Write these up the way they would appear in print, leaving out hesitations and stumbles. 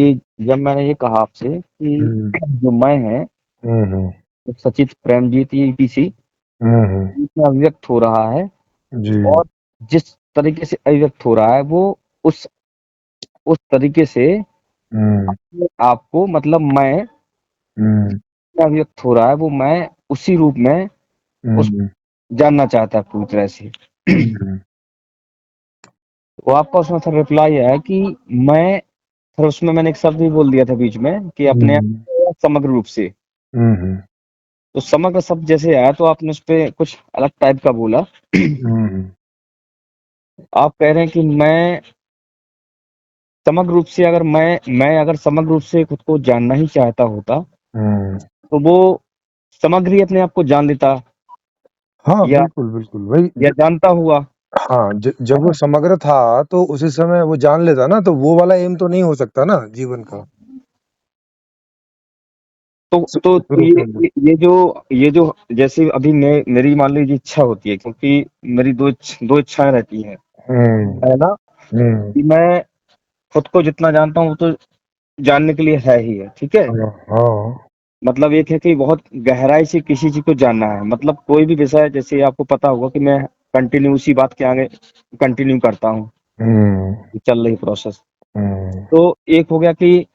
कि जब मैंने ये कहा आपसे कि हुँ। जो मैं है, हुँ, हुँ। वो सचित प्रेमजीत ये ईटीसी हुँ, हुँ। इसमें अभिव्यक्त हो रहा है जी। और जिस तरीके से अभिव्यक्त हो रहा है वो उस उस तरीके से हुँ, अपने आप को मतलब मैं हुँ, अभिव्यक्त हो रहा है वो मैं उसी रूप में उस हुँ, जानना चाहता है पूरी तरह से। हुँ, तो आपका उसमें सर रिप्लाई है कि मैं फिर उसमें मैंने एक शब्द भी बोल दिया था बीच में कि अपने आप हुँ, को समग्र रूप से। हुँ, हुँ, तो समग्र शब्द जैसे आया तो आपने उसपे कुछ अलग टाइप का बोला। हुँ, आप कह रहे हैं कि मैं समग्र रूप से अगर मैं अगर समग्र रूप से खुद को जानना ही चाहता होता, हुँ। तो वो समग्र ही अपने आप को जान लेता हाँ, या बिल्कुल, बिल्कुल। वही या जानता हुआ, हाँ, जब है वो ना? समग्र था, तो उसी समय वो जान लेता ना, तो वो वाला एम तो नहीं हो सकता ना जीवन का। तो तो शुरू ये में भी। ये ये जो जैसे अभी मेरी मान लीजिए इच्छा होती है क्योंकि मेरी 2 इच्छाएँ रहती हैं, हुँ, है ना? हुँ। कि मैं खुद को जितना जानता हूँ वो तो जानने के लिए है ही है, ठीक है? हाँ, हाँ। मतलब एक है कि बहुत गहराई से किसी चीज़ को जानना है, मतलब कोई भी विषय जैसे आपको पता होगा कि मैं कंटिन्यू उसी बात के आगे कंटिन्यू करता हूँ, हुँ, चल रही प्रोसेस। हुँ, तो एक हो गया कि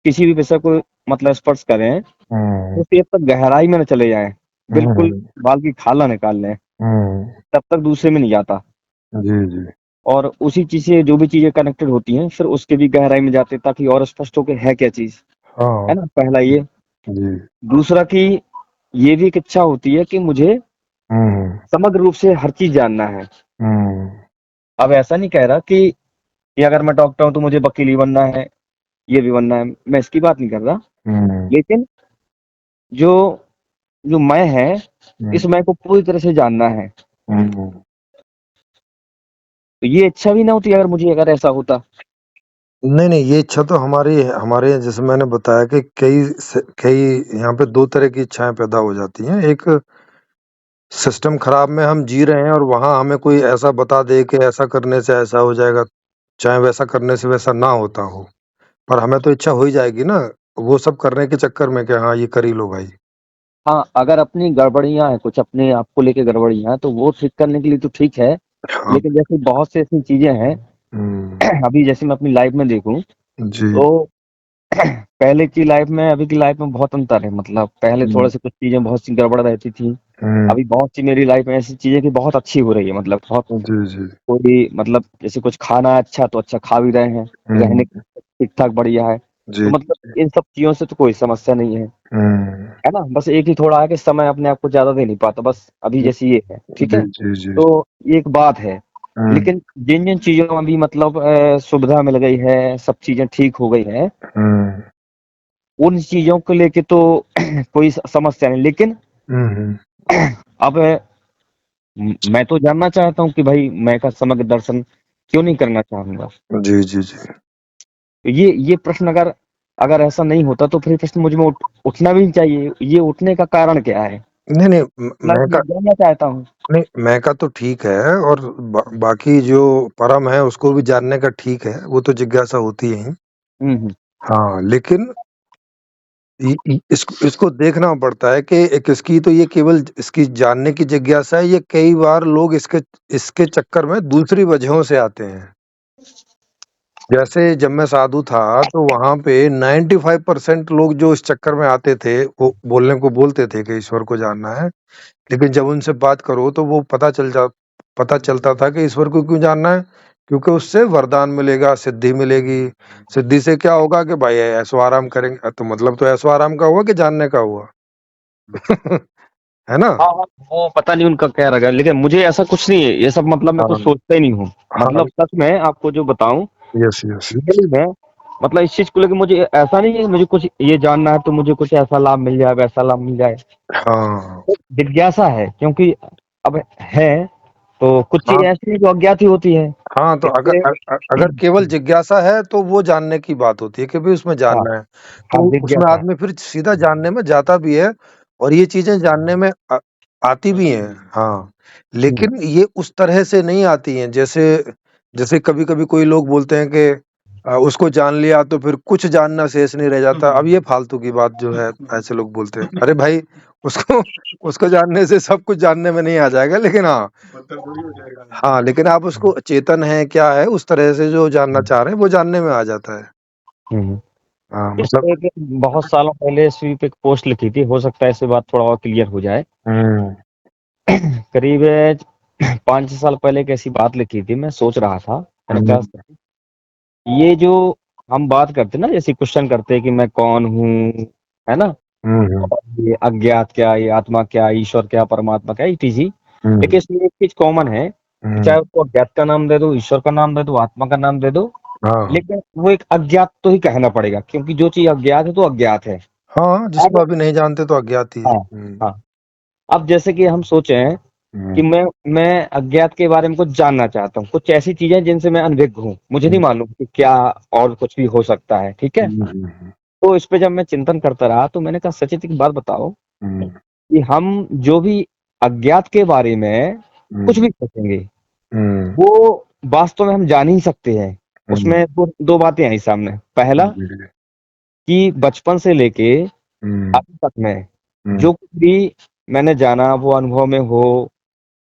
किसी भी विषय को मतलब स्पर्श करें, तो हुँ, फिर तक गहराई में ना चले जाएँ, बिल्कुल हुँ, बाल की खाल ना निकाल लें, हुँ। तब तक दूसरे में नहीं जाता। जी, जी। और उसी चीज़ से जो भी चीज़ें कनेक्टेड होती हैं, फिर उसके भी गहराई में जाते हैं ताकि और स्पष्ट हो कि है क्या चीज़, हाँ, है ना? पहला ये। जी। दूसरा कि ये भी एक इच्छा होती है कि मुझे हुँ, समग्र रूप से हर चीज़ जानना है। हुँ, अब ऐसा नहीं कह रहा कि अगर मैं डॉक्टर हूँ तो मुझे वकील ही बनना है, ये भी बनना है, मैं इसकी बात नहीं कर रहा। हुँ, लेकिन जो जो मैं है, हुँ, इस मैं को पूरी तरह से जानना है। हुँ। तो ये इच्छा भी ना होती अगर मुझे अगर ऐसा होता। नहीं, नहीं, ये इच्छा तो हमारे जैसे मैंने बताया कि कई यहाँ पे 2 तरह की इच्छाएँ पैदा हो जाती हैं। एक सिस्टम खराब में हम जी रहे हैं और वहाँ हमें कोई ऐसा बता दे कि ऐसा करने से ऐसा हो जाएगा, चाहे वैसा करने से वैसा ना होता हो। पर हमें तो इच्छा हो ही जाएगी ना, वो सब करने के चक्कर में कि हाँ, ये कर ही लो भाई। हाँ, अगर अपनी गड़बड़ियाँ हैं, कुछ अपने आप को लेके गड़बड़ियाँ हैं, तो वो ठीक करने के लिए तो ठीक है। हाँ, लेकिन जैसे बहुत सी ऐसी चीज़ें हैं, हुँ, अभी जैसे मैं अपनी लाइफ़ में देखूँ, जी, तो पहले की लाइफ़ में, अभी की लाइफ़ में बहुत अंतर है। मतलब पहले हुँ, थोड़ा-सा कुछ चीज़ें बहुत सी गड़बड़ रहती थी। हुँ, अभी बहुत सी मेरी लाइफ़ में ऐसी चीज़ें कि बहुत अच्छी हो रही है, मतलब बहुत जी, जी, कोई मतलब जैसे कुछ खाना है अच्छा, तो अच्छा खा भी रहे हैं, रहने हुँ, ठीक-ठाक बढ़िया है। तो जी, मतलब इन सब चीज़ों से तो कोई समस्या नहीं हुँ, है ना? बस एक ही थोड़ा है कि समय अपने आप को ज़्यादा दे नहीं पाता, बस अभी जैसे ये है, ठीक जी, है? जी, जी, तो ये एक बात है। हुँ, लेकिन जिन-जिन चीज़ों में अभी मतलब सुविधा मिल गई है, सब चीज़ें ठीक हो गई हैं, हुँ, उन चीज़ों को लेके तो कोई समस्या नहीं। लेकिन हुँ, हुँ, अब मैं तो जानना चाहता हूँ कि भाई मैं का समग्र दर्शन क्यों नहीं करना चाहूँगा? जी, जी, जी। तो ये प्रश्न अगर अगर ऐसा नहीं होता तो फिर प्रश्न मुझ में उठना भी नहीं चाहिए। ये उठने का कारण क्या है? नहीं, नहीं, मैं मैं का जानना चाहता हूँ। नहीं, मैं का तो ठीक है और बाकी जो परम है उसको भी जानने का ठीक है, वो तो जिज्ञासा होती है ही। हुँ, हुँ। हाँ, लेकिन इ इ इसको देखना पड़ता है कि एक इसकी तो ये केवल इसकी जानने की जिज्ञासा है, ये कई बार लोग इसके इसके चक्कर में दूसरी वजहों से आते हैं। जैसे जब मैं साधु था, तो वहाँ पे 95% लोग जो इस चक्कर में आते थे, वो बोलने को बोलते थे कि ईश्वर को जानना है, लेकिन जब उनसे बात करो तो वो पता चलता था कि ईश्वर को क्यों जानना है? क्योंकि उससे वरदान मिलेगा, सिद्धि मिलेगी। सिद्धि से क्या होगा कि भाई ऐशो-आराम करेंगे तो मतलब तो ऐशो-आराम का हुआ कि जानने का हुआ। है ना? हाँ, हाँ, वो पता नहीं उनका क्या रहेगा, लेकिन मुझे ऐसा कुछ नहीं है, ये सब मतलब मैं कुछ हाँ, सोचता ही नहीं हूँ। हाँ, मतलब सच में आपको जो बताऊँ, यस, यस। रियली में मतलब इस चीज़ को लेके मुझे ऐसा नहीं है मुझे कुछ ये जानना है तो मुझे कुछ ऐसा लाभ मिल जाए, वैसा लाभ मिल जाए। हाँ, तो जिज्ञासा है क्योंकि अब है, तो कुछ हाँ, चीज़ें ऐसी हैं जो अज्ञात ही होती हैं। हाँ, तो इसलिए अगर केवल जिज्ञासा है तो वो जानने की बात होती है कि भई उसमें हाँ, जानना है। हाँ, तो उसमें जिज्ञासा। आदमी फिर सीधा जानने में जाता भी है और ये चीज़ें जानने में आती भी हैं, हाँ। हुँ, लेकिन ये उस तरह से नहीं आती हैं जैसे जैसे कभी-कभी कोई लोग बोलते हैं कि उसको जान लिया तो फिर कुछ जानना शेष नहीं रह जाता। अब ये फालतू की बात जो है ऐसे लोग बोलते हैं, अरे भाई उसको उसको जानने से सब कुछ जानने में नहीं आ जाएगा, लेकिन हाँ, लेकिन आप उसको चेतन है क्या है उस तरह से जो जानना चाह रहे हैं वो जानने में आ जाता है। हम्म। हाँ, इस मतलब पे एक बहुत सालों पहले इस पे एक पोस्ट लिखी थी, हो सकता है इससे बात थोड़ा और क्लियर हो जाए। करीब 5-6 साल पहले एक ऐसी बात लिखी थी, मैं सोच रहा था, मैंने कहा ये जो हम बात करते हैं ना, जैसे क्वेश्चन करते हैं कि मैं कौन हूँ, है ना, और ये अज्ञात क्या, ये आत्मा क्या, ईश्वर क्या, परमात्मा क्या, इटीजी। लेकिन इसमें एक चीज कॉमन है कि चाहे उसको अज्ञात का नाम दे दो, ईश्वर का नाम दे दो, आत्मा का नाम दे दो, हाँ, लेकिन वो एक अज्ञात तो ही कहना पड़ेगा, क्योंकि जो चीज अज्ञात है तो अज्ञात है। हाँ, जिसको अब अभी नहीं जानते तो अज्ञात ही है। हाँ, हाँ, अब जैसे कि हम सोचें कि मैं अज्ञात के बारे में कुछ जानना चाहता हूँ, कुछ ऐसी चीजें जिनसे मैं अनभिज्ञ हूँ, मुझे नहीं मालूम कि क्या और कुछ भी हो सकता है, ठीक है। तो इस पे जब मैं चिंतन करता रहा तो मैंने कहा सचित एक बात बताओ कि हम जो भी अज्ञात के बारे में कुछ भी सोचेंगे वो वास्तव में हम जान ही सकते हैं। उसमें दो बातें आई सामने। पहला कि बचपन से लेके अभी तक में जो कुछ भी मैंने जाना, वो अनुभव में हो,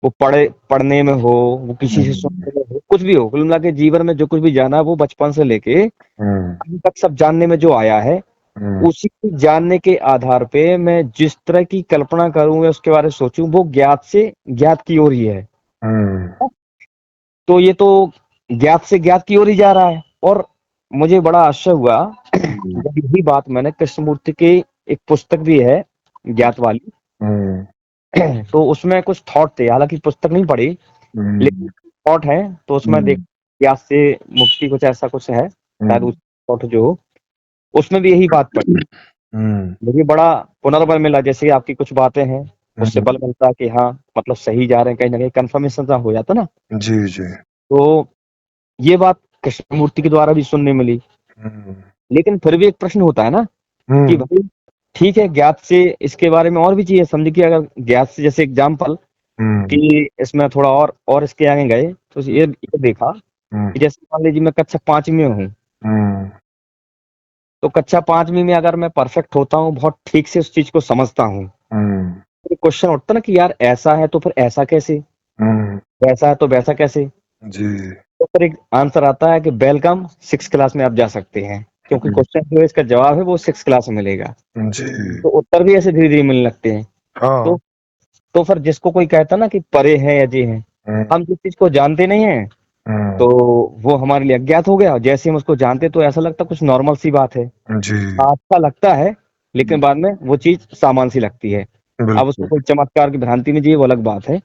वो पढ़ने में हो, वो किसी से सुनने में हो, कुछ भी हो, कुल मिला के जीवन में जो कुछ भी जाना वो बचपन से लेके अभी तक सब जानने में जो आया है, उसी जानने के आधार पे मैं जिस तरह की कल्पना करूं या उसके बारे में सोचूं वो ज्ञात से ज्ञात की ओर ही है। तो ये तो ज्ञात से ज्ञात की ओर ही जा रहा है। और मुझे बड़ा आश्चर्य हुआ जब यही बात मैंने कृष्णमूर्ति की एक पुस्तक भी है ज्ञात वाली, तो उसमें कुछ थॉट थे, हालांकि पुस्तक नहीं पढ़ी लेकिन थॉट है, तो उसमें देख ज्ञात से मुक्ति कुछ ऐसा कुछ है शायद, उस थॉट जो उसमें भी यही बात पढ़ी, मुझे बड़ा पुनर्बल मिला। जैसे आपकी कुछ बातें हैं उससे बल मिलता कि हाँ मतलब सही जा रहे हैं, कहीं ना कहीं कंफर्मेशन सा हो जाता ना। जी, जी। तो ये बात कृष्णमूर्ति के द्वारा भी सुनने मिली। लेकिन फिर भी एक प्रश्न होता है ना कि भाई ठीक है, ज्ञात से इसके बारे में और भी चीजें समझ की, अगर ज्ञात से जैसे एग्जाम्पल कि इसमें थोड़ा और इसके आगे गए तो ये देखा कि जैसे मान लीजिए मैं कक्षा 5वीं में हूँ, तो कक्षा 5वीं में अगर मैं परफेक्ट होता हूँ, बहुत ठीक से उस चीज को समझता हूँ, तो क्वेश्चन उठता ना कि यार ऐसा है तो फिर ऐसा कैसे, वैसा है तो वैसा कैसे। जी। तो फिर एक आंसर आता है कि वेलकम 6 क्लास में आप जा सकते हैं, क्योंकि क्वेश्चन जो है इसका जवाब है वो 6 क्लास में मिलेगा। जी। तो उत्तर भी ऐसे धीरे धीरे मिलने लगते हैं। तो हाँ। तो फिर जिसको कोई कहता ना कि परे है या जे है, हम जिस चीज को जानते नहीं है तो वो हमारे लिए अज्ञात हो गया। जैसे हम उसको जानते तो ऐसा लगता कुछ नॉर्मल सी बात है, जी, हाँ अच्छा लगता है, लेकिन बाद में वो चीज सामान सी लगती है। अब उसको बिल्कुल। कोई चमत्कार की भ्रांति में जिए वो अलग बात है।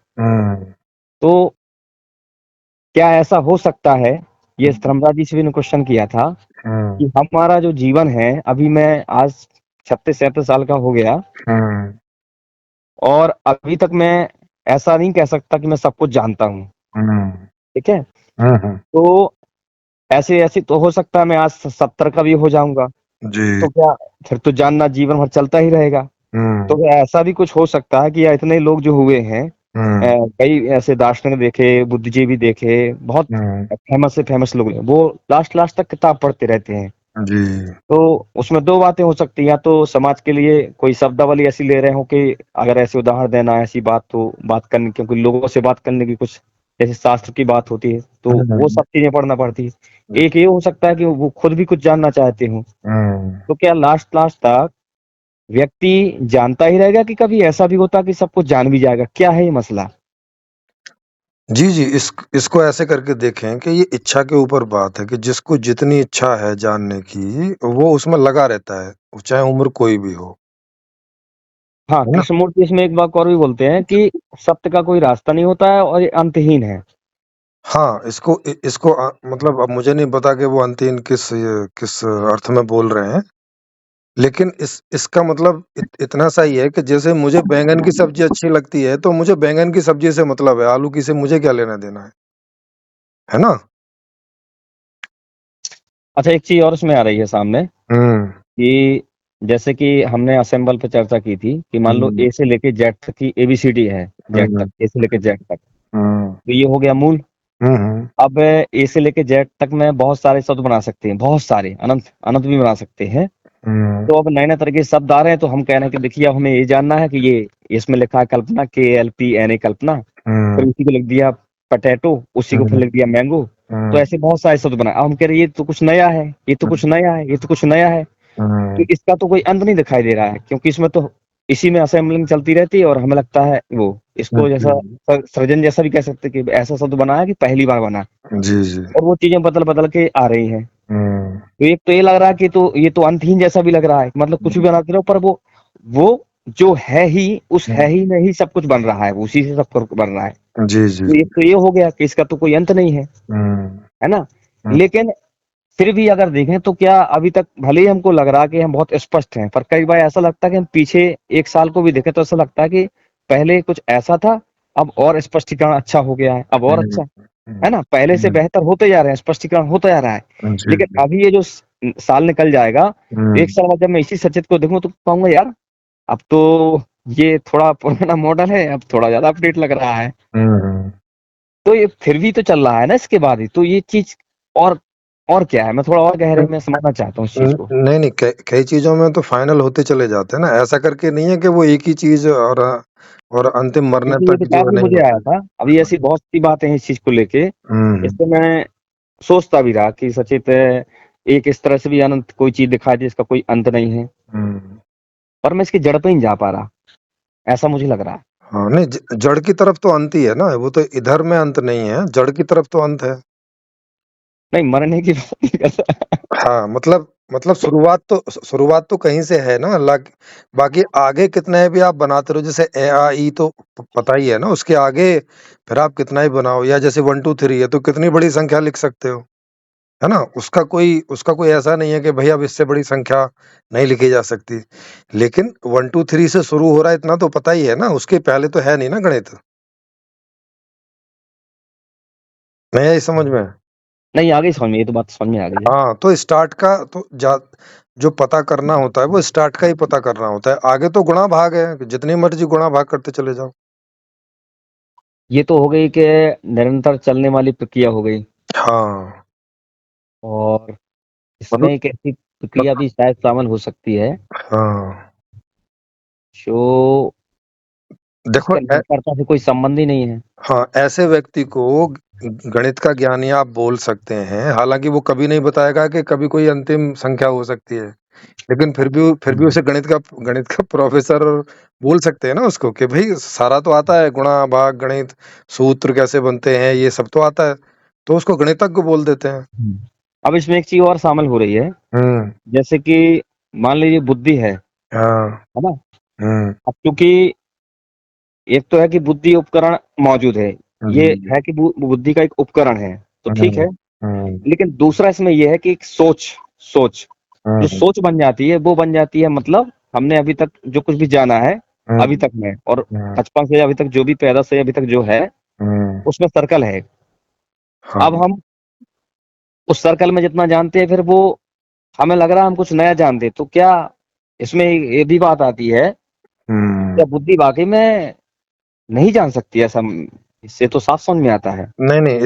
तो क्या ऐसा हो सकता है, ये धर्मराज जी से भी ने क्वेश्चन किया था कि हमारा जो जीवन है, अभी मैं आज 36-37 साल का हो गया और अभी तक मैं ऐसा नहीं कह सकता कि मैं सब कुछ जानता हूँ, ठीक है। तो ऐसे ऐसे तो हो सकता है मैं आज 70 का भी हो जाऊंगा, जी। तो क्या फिर तो जानना जीवन भर चलता ही रहेगा। तो क्या ऐसा भी कुछ हो सकता है कि इतने लोग जो हुए हैं, कई ऐसे दार्शनिक देखे, बुद्धिजीवी देखे, बहुत फेमस से फेमस लोग हैं, वो लास्ट लास्ट तक किताब पढ़ते रहते हैं। जी। तो उसमें दो बातें हो सकती हैं, या तो समाज के लिए कोई शब्दावली ऐसी ले रहे हो कि अगर ऐसे उदाहरण देना है ऐसी बात तो बात करने, क्योंकि लोगों से बात करने की कुछ जैसे शास्त्र की बात होती है तो वो सब चीजें पढ़ना पड़ती है। एक ये हो सकता है कि वो खुद भी कुछ जानना चाहते हो। तो क्या लास्ट लास्ट तक व्यक्ति जानता ही रहेगा कि कभी ऐसा भी होता कि सब कुछ जान भी जाएगा, क्या है ये मसला। जी, जी। इसको ऐसे करके देखें कि ये इच्छा के ऊपर बात है कि जिसको जितनी इच्छा है जानने की, वो उसमें लगा रहता है, चाहे उम्र कोई भी हो। हाँ, है ना? कृष्णमूर्ति इसमें एक बात और भी बोलते हैं कि सत्य का कोई रास्ता नहीं होता है और ये अंतहीन है। हाँ, इसको मतलब अब मुझे नहीं पता कि वो अंतिम किस अर्थ में बोल रहे हैं। लेकिन इसका मतलब इतना सा ही है कि जैसे मुझे बैंगन की सब्जी अच्छी लगती है, तो मुझे बैंगन की सब्जी से मतलब है, आलू की से मुझे क्या लेना-देना है ना? अच्छा, एक चीज और इसमें आ रही है सामने हुँ, कि जैसे कि हमने असेंबल पे चर्चा की थी कि मान लो ए से लेके जेड तक की एबीसीडी है, जेड तक, ए से लेके जेड तक, हुँ, तो ये हो गया मूल। अब ए से लेके जेड तक में बहुत सारे शब्द बना सकते हैं, बहुत सारे, अनंत अनंत भी बना सकते हैं। तो अब नए नए तरह के शब्द आ रहे हैं, तो हम कह रहे हैं कि देखिए अब हमें ये जानना है कि ये इसमें लिखा है कल्पना, KLPNA कल्पना, फिर उसी को लिख दिया पटेटो, उसी को फिर लिख दिया मैंगो। तो ऐसे बहुत सारे शब्द बनाए। अब हम कह रहे हैं ये तो कुछ नया है, ये तो कुछ नया है, ये तो कुछ नया है। तो इसका तो कोई अंत नहीं दिखाई दे रहा है, क्योंकि इसमें तो इसी में असेंबलिंग चलती रहती है, और हमें लगता है वो इसको जैसा सृजन जैसा भी कह सकते हैं कि ऐसा शब्द बना है कि पहली बार बना, जी, जी। और वो चीजें बदल बदल के आ रही हैं। तो एक तो ये लग रहा है कि तो ये तो अंतहीन जैसा भी लग रहा है, मतलब कुछ भी बनाते रहो, पर वो जो है ही, उस है ही में ही सब कुछ बन रहा है, उसी से सब कुछ बन रहा है। जी, जी। तो एक तो ये हो गया कि इसका तो कोई अंत नहीं है, है ना। लेकिन फिर भी अगर देखें तो क्या अभी तक भले ही हमको लग रहा है कि हम बहुत स्पष्ट हैं, पर कई बार ऐसा लगता है कि हम पीछे 1 साल को भी देखें तो ऐसा लगता है कि पहले कुछ ऐसा था, अब और स्पष्टीकरण अच्छा हो गया है, अब और अच्छा, है ना, पहले से बेहतर होते जा रहे हैं, स्पष्टीकरण होता जा रहा है। जी, लेकिन जी। अभी ये जो साल निकल जाएगा, 1 साल बाद जब मैं इसी सचित को देखूं तो कहूंगा यार अब तो ये थोड़ा पुराना मॉडल है, अब थोड़ा ज्यादा अपडेट लग रहा है। तो ये फिर भी तो चल रहा है ना इसके बाद ही, तो ये चीज और क्या है, मैं थोड़ा और गहरे में समझना चाहता हूँ इस चीज को। नहीं, नहीं, कई चीज़ों में तो फाइनल होते चले जाते हैं ना, ऐसा करके नहीं है कि वो एक ही चीज़ और अंतिम मरने क्योंकि ये तक जो विचार है भी नहीं मुझे आया होती। था, अभी ऐसी बहुत सी बातें हैं इस चीज को लेके, हुँ, इससे मैं सोचता भी रहा कि सचित एक इस तरह से भी अनंत कोई चीज दिखा दे जिसका कोई अंत नहीं है, हुँ। पर मैं इसकी जड़ पे नहीं जा पा रहा, ऐसा मुझे लग रहा है। हाँ, नहीं जड़ की तरफ तो अंत ही है ना, वो तो इधर में अंत नहीं है, जड़ की तरफ तो अंत है। नहीं, मरने की बात नहीं कर रहा। हाँ, मतलब शुरुआत तो कहीं से है ना, बाकी आगे कितना भी आप बनाते रहो, जैसे ए, आ, ई तो पता ही है ना, उसके आगे फिर आप कितना ही बनाओ, या जैसे 1 2 3 है तो कितनी बड़ी संख्या लिख सकते हो, है ना? उसका कोई ऐसा नहीं है कि भई अब इससे बड़ी संख्या नहीं लिखी जा सकती। लेकिन 1 2 3 से शुरू हो रहा है इतना तो पता ही है ना, उसके पहले तो है नहीं ना गणित। नहीं आई समझ में? नहीं, आ गई समझ में, ये तो बात समझ में आ गई है। हाँ, तो स्टार्ट का तो जो पता करना होता है वो स्टार्ट का ही पता करना होता है। आगे तो गुणा भाग है, जितनी मर्ज़ी गुणा भाग करते चले जाओ। ये तो हो गई कि निरंतर चलने वाली प्रक्रिया हो गई, हाँ, और इसमें मतलब एक ऐसी प्रक्रिया भी शायद शामिल हो सकती है हाँ, जो देखो जिसका निरंतरता से कोई संबंध ही नहीं है। हाँ, ऐसे व्यक्ति को गणित का ज्ञानी आप बोल सकते हैं, हालाँकि वो कभी नहीं बताएगा कि कभी कोई अंतिम संख्या हो सकती है। लेकिन फिर भी उसे गणित का प्रोफ़ेसर बोल सकते हैं ना उसको कि भई सारा तो आता है, गुणा, भाग, गणित, सूत्र कैसे बनते हैं, ये सब तो आता है। तो उसको गणितज्ञ बोल देते हैं। अब इसमें एक चीज और शामिल हो रही है, हुँ, जैसे कि मान लीजिए बुद्धि हाँ, है ना। हुँ, अब क्योंकि एक तो है कि बुद्धि उपकरण मौजूद है, ये जी, है कि बुद्धि का एक उपकरण है, तो ठीक हुँ, है। हुँ, लेकिन दूसरा इसमें ये है कि एक सोच सोच जो हुँ, सोच बन जाती है, वो बन जाती है, मतलब हमने अभी तक जो कुछ भी जाना है हुँ, अभी तक में, और हुँ, बचपन से अभी तक जो भी पैदा से अभी तक जो है, हुँ, उसमें सर्कल है। हाँ, अब हम उस सर्कल में जितना जानते हैं, फिर वो हमें लग रहा है हम कुछ नया जानते हैं, तो क्या इसमें ये भी बात आती है, हुँ। क्या बुद्धि वाकई में नहीं जान सकती ऐसा, इससे तो साफ समझ में आता है। नहीं, नहीं,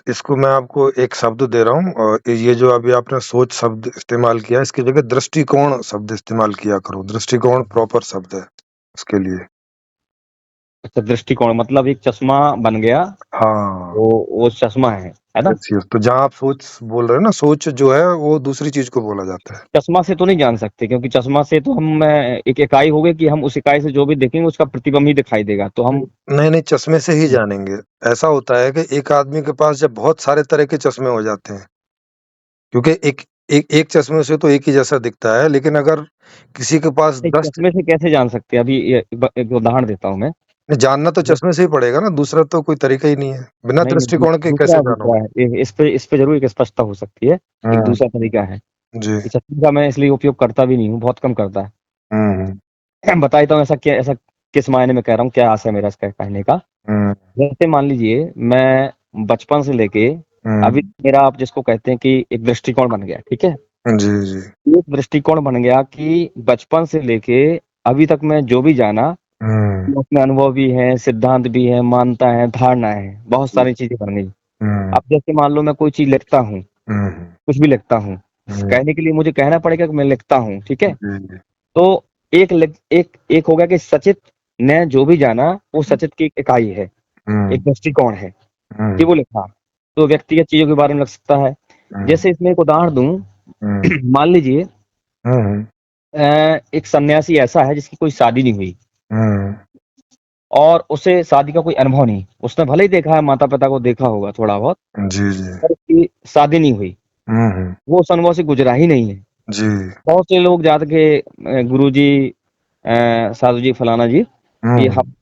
इसको मैं आपको एक शब्द दे रहा हूँ, और ये जो अभी आपने सोच शब्द इस्तेमाल किया, इसकी जगह दृष्टिकोण शब्द इस्तेमाल किया करो। दृष्टिकोण प्रॉपर शब्द है उसके लिए। अच्छा, दृष्टिकोण मतलब एक चश्मा बन गया, हाँ, वो चश्मा है ना। Yes, yes. तो जहाँ आप सोच बोल रहे हो ना, सोच जो है वो दूसरी चीज़ को बोला जाता है। चश्मा से तो नहीं जान सकते, क्योंकि चश्मा से तो हम एक इकाई हो गई कि हम उस इकाई से जो भी देखेंगे उसका प्रतिबिंब ही दिखाई देगा, तो हम नहीं, नहीं, चश्मे से ही जानेंगे। ऐसा होता है कि एक आदमी के पास जब बहुत सारे तरह के चश्मे हो जाते हैं, क्योंकि एक चश्मे से तो एक ही जैसा दिखता है, लेकिन अगर किसी के पास नहीं, 10 चश्मे से कैसे जान सकते हैं, अभी एक उदाहरण देता हूँ मैं। नहीं, जानना तो चश्मे से ही पड़ेगा ना, दूसरा तो कोई तरीका ही नहीं है। बिना नहीं नहीं, दृष्टिकोण के कैसे दूसरा जानोगे? है, इस पे जरूर एक स्पष्टता हो सकती है। एक हुँ, दूसरा तरीका है, जी। इस चश्मे का मैं इसलिए उपयोग करता भी नहीं हूँ, बहुत कम करता है। हुँ, हुँ, बता देता हूँ ऐसा किस मायने में कह रहा हूँ, क्या आशय है मेरा इसका कहने का। हुँ, जैसे मान लीजिए मैं बचपन से लेके हुँ, अभी मेरा, आप जिसको कहते हैं कि एक दृष्टिकोण बन गया, ठीक है। जी, जी। एक दृष्टिकोण बन गया कि बचपन से लेके अभी तक मैं जो भी जाना, हुँ, उसमें अनुभव भी है, सिद्धांत भी है, मान्यता है, धारणा है, बहुत जी, सारी चीजें बन गई। हुँ, अब जैसे मान लो मैं कोई चीज़ लिखता हूँ, हुँ, कुछ भी लिखता हूँ, हुँ, कहने के लिए मुझे कहना पड़ेगा कि मैं लिखता हूँ, ठीक है? जी, जी। तो एक एक हो गया कि सचित ने जो भी जाना, वो सचित की एक इकाई है, एक हुँ, दृष्टिकोण है कि हुँ, वो लिखा। तो व्यक्तिगत चीज़ों के बारे में लिख सकता है। हुँ, जैसे इसमें एक उदाहरण दूँ, हुँ, मान लीजिए हुँ, एक सन्यासी ऐसा है जिसकी कोई शादी नहीं हुई हुँ, और उसे शादी का कोई अनुभव नहीं। उसने भले ही देखा है, माता-पिता को देखा होगा थोड़ा बहुत, जी, जी। पर उसकी शादी नहीं हुई। हुँ, हुँ, वो उस अनुभव से गुज़रा ही नहीं है। जी। बहुत से लोग जा के गुरुजी साधु जी, फलाना जी, कि हुँ, हम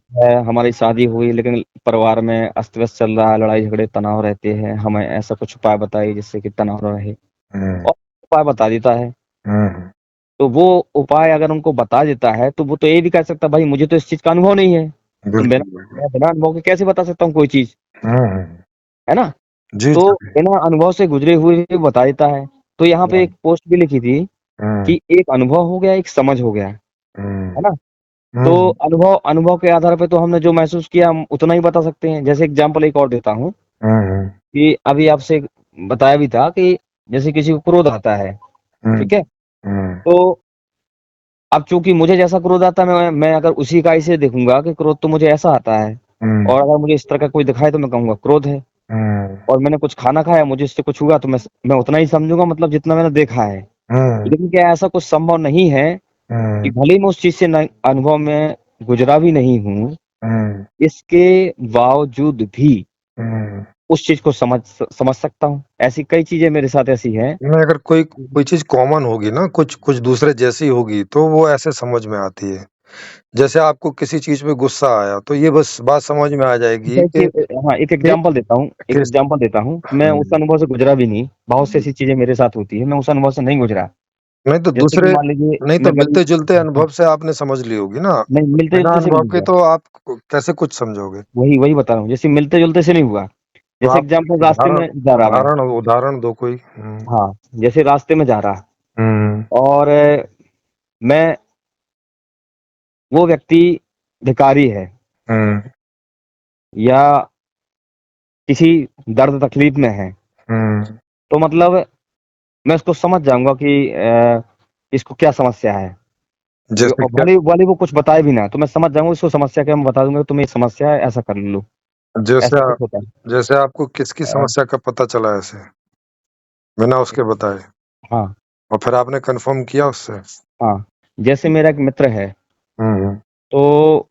हमारी शादी हुई लेकिन परिवार में अस्त-व्यस्त चल रहा है, लड़ाई-झगड़े, तनाव रहते हैं, हमें ऐसा कुछ उपाय बताइए जिससे कि तनाव ना रहे। हुँ, और उपाय बता देता है। हुँ, तो वो उपाय अगर उनको बता देता है, तो वो तो ये भी कह सकता है, भाई मुझे तो इस चीज़ का अनुभव नहीं है। तो बिल्कुल, बिल्कुल। मैं बिना अनुभव के कैसे बता सकता हूँ कोई चीज़, हुँ, हुँ, है ना? जी, तो जी। बिना अनुभव से गुज़रे हुए भी बता देता है। तो यहाँ पे हुँ, एक पोस्ट भी लिखी थी हुँ, कि एक अनुभव हो गया, एक समझ हो गया, हुँ, है ना? तो हुँ, अनुभव अनुभव के आधार पे तो हमने जो महसूस किया हम उतना ही बता सकते हैं। जैसे एग्ज़ाम्पल एक और देता हूँ हुँ, हुँ, कि अभी आपसे बताया भी था कि जैसे किसी को क्रोध आता है, हुँ, ठीक है? हुँ, तो अब चूँकि मुझे जैसा क्रोध आता है मैं अगर उसी इकाई से देखूँगा कि क्रोध तो मुझे ऐसा आता है हुँ, और अगर मुझे इस तरह का कोई दिखाए तो मैं कहूँगा क्रोध है। हुँ, और मैंने कुछ खाना खाया, मुझे इससे कुछ हुआ तो मैं उतना ही समझूँगा मतलब जितना मैंने देखा है। हुँ, लेकिन क्या ऐसा कुछ संभव नहीं है कि हुँ, भले ही मैं उस चीज़ से न अनुभव में गुज़रा भी नहीं हूँ, हुँ, इसके बावजूद भी हुँ। उस चीज़ को समझ सकता हूँ। ऐसी कई चीज़ें मेरे साथ ऐसी हैं। नहीं, अगर कोई कोई चीज़ कॉमन होगी ना, कुछ कुछ दूसरे जैसी होगी, तो वो ऐसे समझ में आती है। जैसे आपको किसी चीज़ पे गुस्सा आया, तो ये बस बात समझ में आ जाएगी जैसे कि हाँ, कि एक किस एग्ज़ाम्पल देता हूँ। मैं हुँ, उस अनुभव से गुज़रा भी नहीं, बहुत सी ऐसी चीज़ें मेरे साथ होती हैं, मैं उस अनुभव से नहीं गुज़रा। नहीं तो जैसे कि दूसरे मान लीजिए नहीं तो मैं कभी मिलते-जुलते हाँ, अनुभव से आपने समझ ली होगी ना। नहीं बिना मिलते-जुलते से अनुभव नहीं के हुआ। तो आप कैसे कुछ समझोगे? वही बता रहा हूँ, जैसे मिलते-जुलते से नहीं हुआ। तो जैसे आप एग्ज़ाम्पल रास्ते उदाहरण में जा रहा मैं, उदाहरण दो कोई। हुँ, हाँ, जैसे रास्ते में जा रहा हुँ, और मैं वो व्यक्ति भिखारी है हुँ, या किसी दर्द तकलीफ़ में है, हुँ। तो मतलब मैं उसको समझ जाऊँगा कि इसको क्या समस्या है। जैसे और क्या भले भले वो कुछ बताए भी ना, तो मैं समझ जाऊँगा इसको समस्या क्या है, मैं बता दूँगा तुम्हें ये समस्या है, ऐसा कर लो। जैसे ऐसा कुछ होता है। जैसे आपको किसकी अ, समस्या का पता चला ऐसे, बिना उसके बताए? हाँ, और फिर आपने कन्फर्म किया उससे? हाँ। जैसे मेरा एक मित्र है, हुँ, हुँ, तो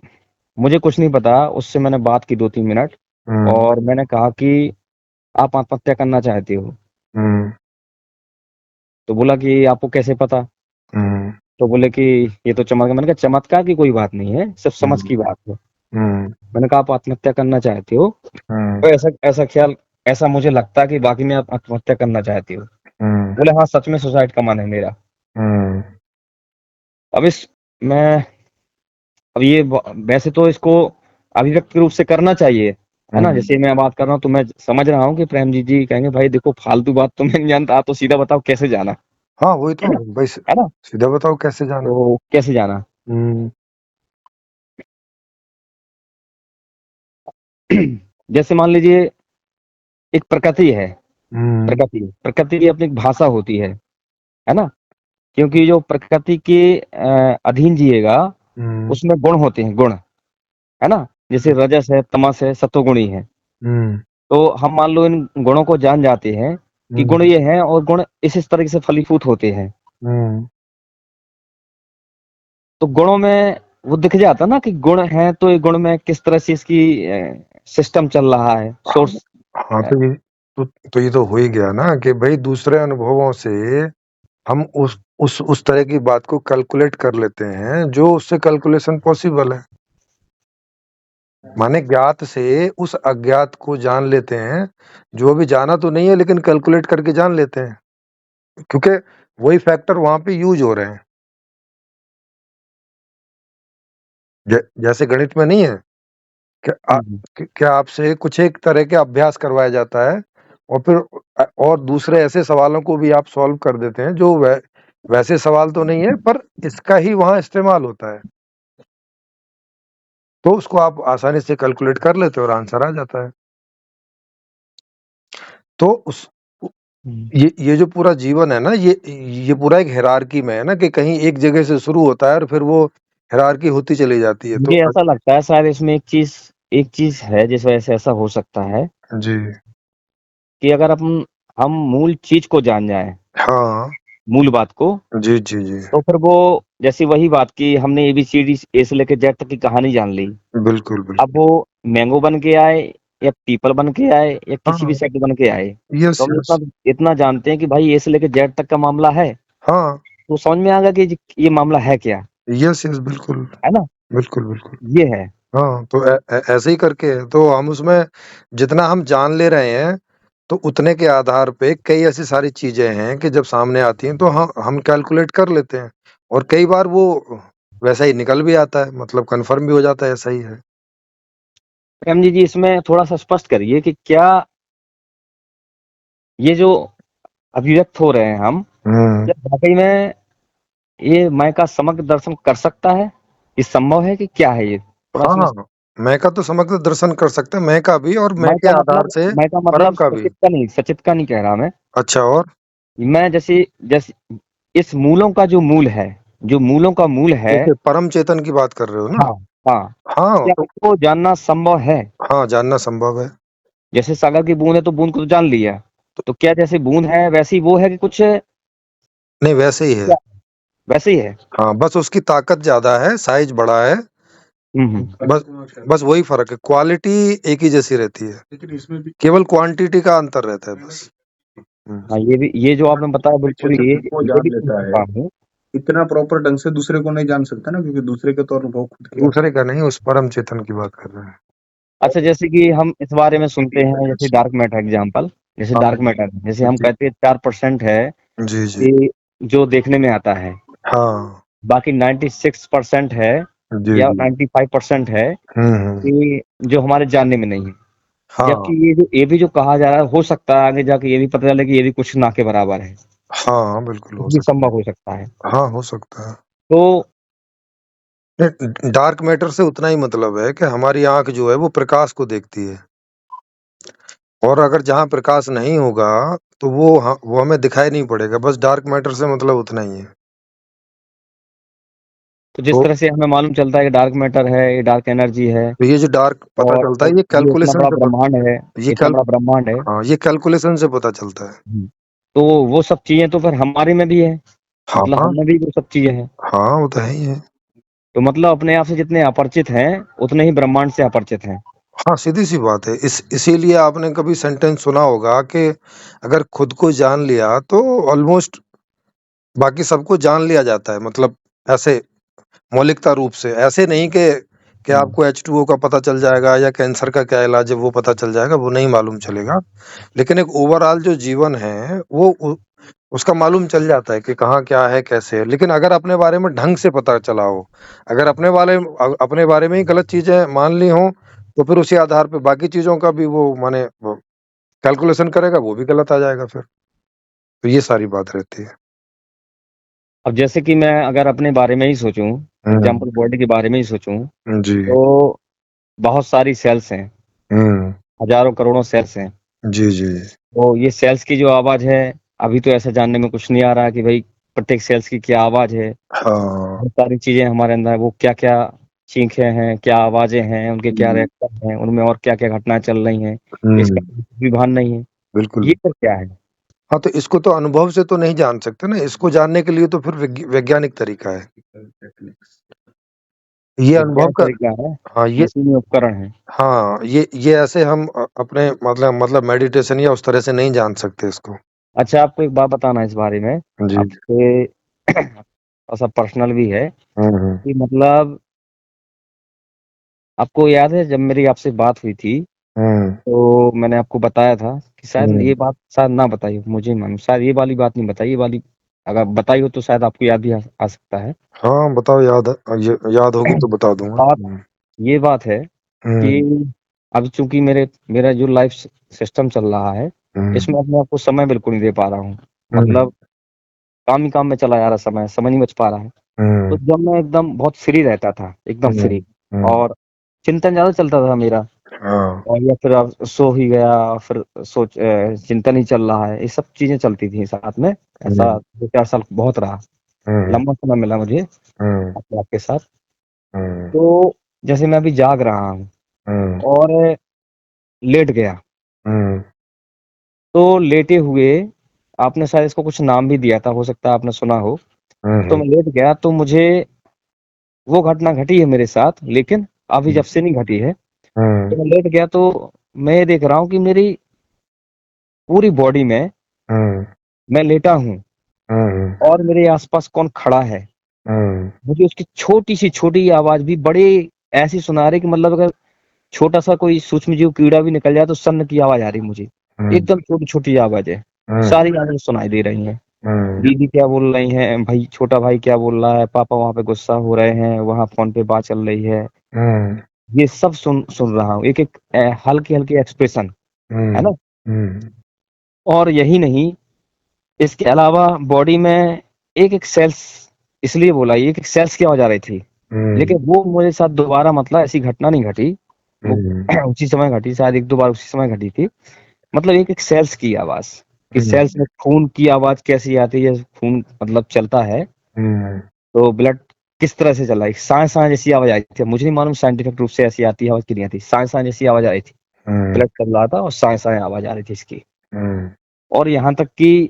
मुझे कुछ नहीं पता, उससे मैंने बात की 2-3 मिनट हुँ, और मैंने कहा कि आप आत्महत्या करना चाहते हो? हुँ, तो बोला कि आपको कैसे पता? हुँ, तो बोले कि ये तो मैंने कहा चमत्कार की कोई बात नहीं है, सिर्फ़ समझ हुँ, की बात है। हुँ, मैंने कहा आप आत्महत्या करना चाहते हो? हुँ, तो ऐसा ख्याल ऐसा मुझे लगता है कि वाक़ई में आप आत्महत्या करना चाहते हो। हुँ, बोले हाँ, सच में सुसाइड का मन है मेरा। हुँ, अब इस मैं अब ये व वैसे तो इसको अभिव्यक्त रूप से करना चाहिए, है ना? हुँ। जैसे मैं बात कर रहा हूँ तो मैं समझ रहा हूँ कि प्रेमजीत जी कहेंगे भाई देखो फालतू बात तो मैं नहीं जानता, आप तो सीधा बताओ कैसे जाना, हाँ, वही है तो ना? भई है ना? सीधा बताओ कैसे जाना? तो कैसे जाना? हुँ, जैसे मान लीजिए एक प्रकृति है, हुँ, प्रकृति की अपनी एक भाषा होती है ना? क्योंकि जो प्रकृति के अधीन जिएगा, हुँ, उसमें गुण होते हैं, गुण, है ना? जैसे रजस है, तमस है, सत्वगुणी है। हुँ, तो हम मान लो इन गुणों को जान जाते हैं कि हुँ, गुण ये हैं और गुण इस तरीके से फलीभूत होते हैं। हुँ। तो गुणों में वो दिख जाता है ना कि गुण हैं तो ये गुण में किस तरह से इसकी सिस्टम चल रहा है, हाँ, सोर्स हाँ, तो ये तो हो ही गया ना कि भई दूसरे अनुभवों से हम उस तरह की बात को कैलकुलेट कर लेते हैं, जो उससे कैलकुलेशन पॉसिबल है। माने ज्ञात से उस अज्ञात को जान लेते हैं, जो अभी जाना तो नहीं है लेकिन कैलकुलेट करके जान लेते हैं, क्योंकि वही फैक्टर वहाँ पे यूज़ हो रहे हैं। जैसे गणित में नहीं है कि हुँ, हुँ। क्या आपसे कुछ एक तरह के अभ्यास करवाया जाता है और फिर और दूसरे ऐसे सवालों को भी आप सॉल्व कर देते हैं जो वैसे सवाल तो नहीं है पर इसका ही वहाँ इस्तेमाल होता है। तो उसको आप आसानी से कैलकुलेट कर लेते हो और आंसर आ जाता है। तो उस ये जो पूरा जीवन है ना, ये पूरा एक हायरार्की में है ना, कि कहीं एक जगह से शुरू होता है और फिर वो हायरार्की होती चली जाती है। तो मुझे ऐसा लगता है शायद इसमें एक चीज है जिस वजह से ऐसा हो सकता है जी, कि अगर हम मूल चीज को जान जाए, हाँ, मूल बात को, जी, जी, जी, तो फिर वो जैसी वही बात की हमने एबीसीडी ए से लेकर जेड तक की कहानी जान ली। बिल्कुल, अब बिल्कुल। वो मैंगो बन के आए या पीपल बन के आए या किसी भी हाँ, शब्द बन के आए, यस, तो हम यस। इतना इतना जानते हैं कि भाई ए से लेकर जेड तक का मामला है, हाँ, तो समझ में आ गया कि ये मामला है क्या, यस, यस, बिल्कुल, है ना? बिल्कुल, बिल्कुल। ये है। हाँ, तो ऐसे ही करके है, तो हम उसमें जितना हम जान ले रहे हैं, तो उतने के आधार पे कई ऐसी सारी चीज़ें हैं कि जब सामने आती हैं, तो हम कैलकुलेट कर लेते हैं और कई बार वो वैसा ही निकल भी आता है, मतलब कन्फर्म भी हो जाता है, ऐसा ही है। प्रेम जी इसमें थोड़ा सा स्पष्ट करिए कि क्या ये जो अभिव्यक्त हो रहे हैं हम, हुँ। क्या वाकई में ये मैं का समग्र दर्शन कर सकता है? ये संभव है कि क्या है ये? थोड़ा-सा हाँ, मैं का तो समग्र दर्शन कर सकते हैं, मैं का भी और मैं के आधार से मैं का परम मतलब का भी। सचित का नहीं कह रहा मैं। अच्छा और? मैं जैसे जैसे इस मूलों का जो मूल है, जो मूलों का मूल है, जैसे परम चेतन की बात कर रहे हो ना? हाँ, हाँ, हाँ, क्या तो उसको जानना संभव है? हाँ, जानना संभव है। जैसे सागर की बूँद है तो बूँद को तो जान लिया। तो क्या जैसे बूँद है वैसी वो है कि कुछ क्या नहीं, वैसे ही है। वैसे ही है? हाँ, बस उसकी ताकत ज़्यादा है, साइज़ बड़ा है। हुँ, हुँ। बस बस वही फ़र्क है, क्वालिटी एक ही जैसी रहती है, लेकिन इसमें भी केवल क्वांटिटी का अंतर रहता है बस। हुँ। हाँ, ये जो आपने बताया अच्छे बिल्कुल से ये खुद को ये जान भी समझ लेता चुका है, हूँ। इतना प्रॉपर ढंग से दूसरे को नहीं जान सकता ना, क्योंकि दूसरे के तो अनुभव खुद के दूसरे का नहीं, उस परम चेतन की बात कर रहे हैं। अच्छा, जैसे कि हम इस बारे में सुनते हैं जैसे डार्क मैटर एग्जांपल, जैसे हाँ, डार्क मैटर जैसे हम जी, कहते हैं 4% है जी, जी। कि जो देखने में आता है, हाँ, बाकी 96% है जी, या जी। 95% है हुँ, हुँ। कि जो हमारे जानने में नहीं है। हाँ, जबकि ये भी जो कहा जा रहा है, हो सकता है आगे जाके ये भी पता चले कि ये भी कुछ ना के बराबर है, हाँ, बिल्कुल हो ये भी सकता संभव है। हो सकता है। हाँ, हो सकता है। तो नहीं, डार्क मैटर से उतना ही मतलब है कि हमारी आँख जो है वो प्रकाश को देखती है और अगर जहाँ प्रकाश नहीं होगा, तो वो हमें दिखाई नहीं पड़ेगा, बस डार्क मैटर से मतलब उतना ही है। जिस तो तरह से हमें मालूम चलता है कि डार्क मैटर है, ये डार्क एनर्जी है तो ये जो डार्क पता और चलता है, ये ये इतना कैलकुलेशन बड़ा से ब्रह्मांड है, ये इतना कैल बड़ा ब्रह्मांड है। हाँ, ये कैलकुलेशन से पता चलता है। हुँ। तो वो सब चीज़ें तो फिर हमारे में भी है, हाँ, मतलब हाँ। हम में भी वो सब चीज़ें हैं। हाँ, वो तो है ही है। तो मतलब अपने आप से जितने अपरिचित हैं, उतने ही ब्रह्मांड से अपरिचित हैं। हाँ, सीधी-सी बात है। इसीलिए आपने कभी सेंटेंस सुना होगा कि अगर खुद को जान लिया तो ऑलमोस्ट बाकी सबको जान लिया जाता है। मतलब ऐसे मौलिकता रूप से, ऐसे नहीं कि हुँ। आपको H2O का पता चल जाएगा या कैंसर का क्या इलाज है वो पता चल जाएगा, वो नहीं मालूम चलेगा। लेकिन एक ओवरऑल जो जीवन है वो उसका मालूम चल जाता है कि कहाँ क्या है, कैसे है। लेकिन अगर अपने बारे में ढंग से पता चला हो, अगर अपने बारे में ही गलत चीज़ें मान ली हों, तो फिर उसी आधार पे बाकी चीज़ों का भी वो माने वो कैलकुलेशन करेगा, वो भी गलत आ जाएगा फिर। तो ये सारी बात रहती है। अब जैसे कि मैं अगर अपने बारे में ही सोचूँ, हुँ, एग्ज़ाम्पल बॉडी के बारे में ही सोचूँ, जी। तो बहुत सारी सेल्स हैं, हुँ। हज़ारों करोड़ों सेल्स हैं। जी, जी। तो ये सेल्स की जो आवाज़ है, अभी तो ऐसा जानने में कुछ नहीं आ रहा कि भई प्रत्येक सेल्स की क्या आवाज़ है। हाँ। बहुत सारी चीज़ें हमारे अंदर वो क्या-क्या चीखें हैं, क्या आवाज़ें हैं, उनके क्या हुँ। रिएक्शन हैं, उनमें और क्या-क्या घटनाएँ चल रही हैं, इसका हुँ, भी भान नहीं है। बिल्कुल। ये फिर क्या है? हाँ, तो इसको तो अनुभव से तो नहीं जान सकते ना, इसको जानने के लिए तो फिर वैज्ञानिक तरीका है। ये अनुभव वैज्ञानिक का तरीका है, हाँ, मशीनी उपकरण है। हाँ, ये ऐसे हम अपने मतलब मेडिटेशन या उस तरह से नहीं जान सकते इसको। अच्छा आपको एक बात बताना इस बारे में, जी। आपसे थोड़ा-सा पर्सनल भी है हुँ, हुँ। कि मतलब आपको याद है जब मेरी आपसे बात हुई थी, हुँ, तो मैंने आपको बताया था कि शायद हुँ। ये बात शायद ना बताई हो, मुझे नहीं मालूम, शायद ये वाली बात नहीं बताई, ये वाली अगर बताई हो तो शायद आपको याद भी आ सकता है। हाँ, बताओ याद होगी तो बता दूँगा। बात हुँ, ये बात है कि हुँ, अब चूँकि मेरा जो लाइफ़ सिस्टम चल रहा है, हुँ, इसमें अपने आप को समय बिल्कुल नहीं दे पा रहा हूँ। हुँ, मतलब काम ही काम में चला जा रहा है समय नहीं बच पा रहा है। तो हुँ, जब मैं एकदम बहुत फ्री रहता था, एकदम हुँ, फ्री हुँ, और चिंतन ज़्यादा चलता था मेरा हाँ। और या फिर आप सो ही गया, फिर चिंतन ही चल रहा है, ये सब चीज़ें चलती थी साथ में। ऐसा हुँ, 2-4 साल बहुत रहा, हुँ, लंबा समय मिला मुझे हुँ, अपने आप के साथ। हुँ, तो जैसे मैं अभी जाग रहा हूँ हुँ, और लेट गया, हुँ, तो लेटे हुए आपने शायद इसको कुछ नाम भी दिया था, हो सकता है आपने सुना हो। हुँ, तो हुँ, मैं लेट गया तो मुझे वो घटना घटी है मेरे साथ, लेकिन अभी जब से नहीं घटी है। हुँ, तो मैं लेट गया तो मैं ये देख रहा हूँ कि मेरी पूरी बॉडी में हुँ, मैं लेटा हूँ हुँ, और मेरे आस-पास कौन खड़ा है। हुँ, मुझे उसकी छोटी-सी छोटी आवाज़ भी बड़ी ऐसी सुना रही कि मतलब अगर छोटा-सा कोई सूक्ष्म जीव कीड़ा भी निकल जाए तो सन्न की आवाज़ आ रही मुझे। हुँ, एकदम छोटी-छोटी आवाज़ है। हुँ, सारी आवाज़ें सुनाई दे रही हैं। हुँ, दीदी क्या बोल रही हैं, भाई छोटा भाई क्या बोल रहा है, पापा वहाँ पे गुस्सा हो रहे हैं, वहाँ फ़ोन पे बात चल रही है। हुँ, ये सब सुन सुन रहा हूँ। एक-एक हल्के-हल्के एक्सप्रेशन, है हुँ, ना? और यही नहीं, इसके अलावा बॉडी में एक-एक सेल्स, इसलिए बोला ये एक-एक सेल्स की आवाज़ आ रही थी। हुँ, लेकिन वो मेरे साथ दोबारा मतलब ऐसी घटना नहीं घटी। वो हुँ, उसी समय घटी, शायद 1-2 बार उसी समय घटी थी। मतलब एक-एक सेल्स की आवाज़, कि हुँ, सेल्स में खून की आवाज़ कैसी आती है, खून मतलब चलता है, हुँ, तो ब्लड किस तरह से चल रहा है। साँ-साँ जैसी आवाज़ आई थी। मुझे नहीं मालूम साइंटिफिक रूप से ऐसी आती है आवाज़ कि नहीं आती। साँ-साँ जैसी आवाज़ आ रही थी। हुँ, ब्लड चल रहा था और साँ-साँ आवाज़ आ रही थी इसकी। हुँ, और यहाँ तक कि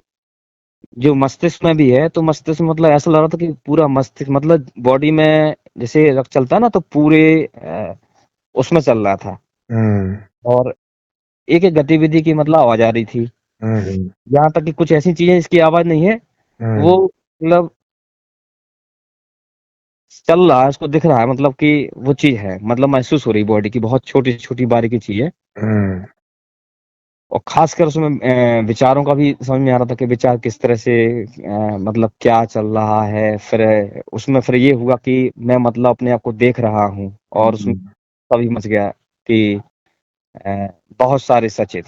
जो मस्तिष्क में भी है, तो मस्तिष्क में मतलब ऐसा लग रहा था कि पूरा मस्तिष्क मतलब बॉडी में जैसे रक्त चलता है ना, तो पूरे उसमें चल रहा था। हुँ, और एक-एक गतिविधि की मतलब आवाज़ आ रही थी। हुँ, यहाँ तक कि कुछ ऐसी चीज़ें जिसकी आवाज़ नहीं है, हुँ, वो मतलब चल रहा है, उसको दिख रहा है, मतलब कि वो चीज़ है, मतलब महसूस हो रही है बॉडी की, बहुत छोटी-छोटी बारीकी चीज़ है। हुँ, और ख़ासकर उसमें विचारों का भी समझ में आ रहा था कि विचार किस तरह से मतलब क्या चल रहा है। फिर उसमें फिर ये हुआ कि मैं मतलब अपने आप को देख रहा हूँ और उसमें तभी मच गया कि अ, बहुत सारे सचेत,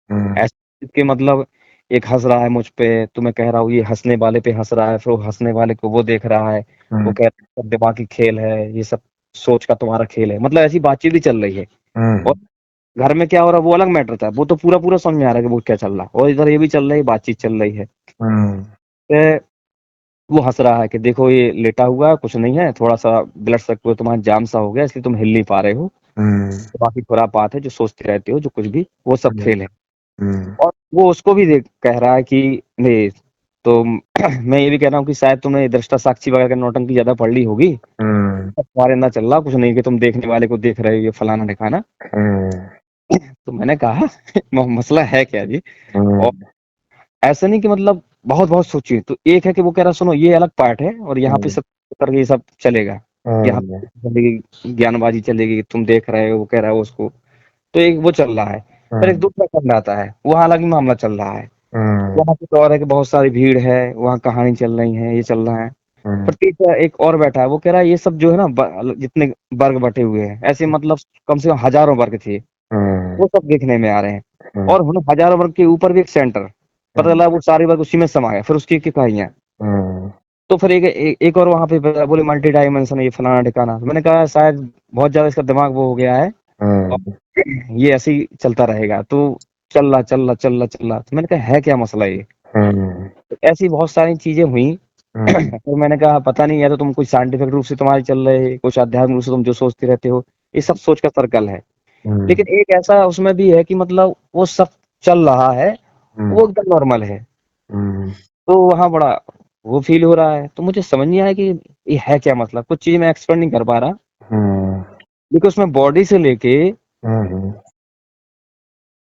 हुँ, ऐसे कि मतलब एक हँस रहा है मुझ पे, तो मैं कह रहा हूँ ये हँसने वाले पे हँस रहा है, फिर वो हँसने वाले को वो देख रहा है, वो हुँ, कह रहा है सब दिमागी खेल है, ये सब सोच का तुम्हारा खेल है। मतलब ऐसी बातचीत भी चल रही है। और हुँ, घर में क्या हो रहा है वो अलग मैटर था, वो तो पूरा-पूरा समझ में आ रहा है कि वो क्या चल रहा है, और इधर ये भी चल रही है, बातचीत चल रही है। हुँ, ए, वो हँस रहा है कि देखो ये लेटा हुआ है, कुछ नहीं है, थोड़ा-सा ब्लड सर्कुलर तुम्हारा जाम सा हो गया इसलिए तुम हिल नहीं पा रहे हो। हुँ, बाकी खुरापात है जो सोचते रहते हो, जो कुछ भी, वो सब हुँ, खेल है। हुँ, और वो उसको भी देख कह रहा है कि नहीं, तो मैं ये भी कह रहा हूँ कि शायद तुमने दृष्टा साक्षी वगैरह की नौटंकी ज़्यादा पढ़ ली होगी। हुँ, तुम्हारे अंदर चल रहा कुछ नहीं कि तुम देखने वाले को देख रहे हो, ये फलाना-ढिकाना। हुँ, तो मैंने कहा मसला है क्या जी? और हुँ, ऐसा नहीं कि मतलब बहुत-बहुत सोचिए, तो एक है कि वो कह रहा सुनो ये अलग पार्ट है और यहाँ पे हुँ, सब करके ये सब चलेगा। यहाँ हुँ, पे चलेगी ज्ञानबाजी चलेगी, तुम देख रहे हो, वो कह रहा है उसको। तो एक वो चल रहा है, फिर एक हुँ, दूसरा खंड आता है, वहाँ अलग ही मामला चल रहा है। हुँ, वहाँ कुछ और है कि बहुत सारी भीड़ है, वहाँ कहानी चल रही है, ये चल रहा है। फिर हुँ, तीसरा एक और बैठा है, वो कह रहा है ये सब जो है ना जितने वर्ग बँटे हुए हैं, ऐसे मतलब कम से कम हज़ारों वर्ग थे, हुँ, वो सब देखने में आ रहे हैं। हुँ, और उन हज़ारों वर्ग के ऊपर भी एक सेंटर, पता चला वो सारे वर्ग उसी में समा गए, फिर उसकी एक इकाइयाँ। हुँ, तो फिर एक और वहाँ पे बोले मल्टी डायमेंशन ये फलाना-ढिकाना। मैंने कहा शायद बहुत ज़्यादा इसका दिमाग वो हो गया है और हुँ, ये ऐसे ही चलता रहेगा। तो चल रहा, चल रहा, चल रहा, चल रहा। तो मैंने कहा है क्या मसला ये? हुँ, तो ऐसी बहुत सारी चीज़ें हुई। हुँ, तो मैंने कहा पता नहीं, या तो तुम कुछ साइंटिफिक रूप से तुम्हारी चल रहे है, कुछ आध्यात्मिक रूप से तुम जो सोचते रहते हो, ये सब सोच का सर्कल है। हुँ, लेकिन एक ऐसा उसमें भी है कि मतलब वो सब चल रहा है, वो एकदम नॉर्मल है। हुँ, तो वहाँ बड़ा वो फ़ील हो रहा है। तो मुझे समझ नहीं आया कि ये है क्या मतलब? कुछ चीज़ मैं एक्सप्लेन नहीं कर पा रहा, हुँ, लेकिन उसमें बॉडी से लेके हुँ,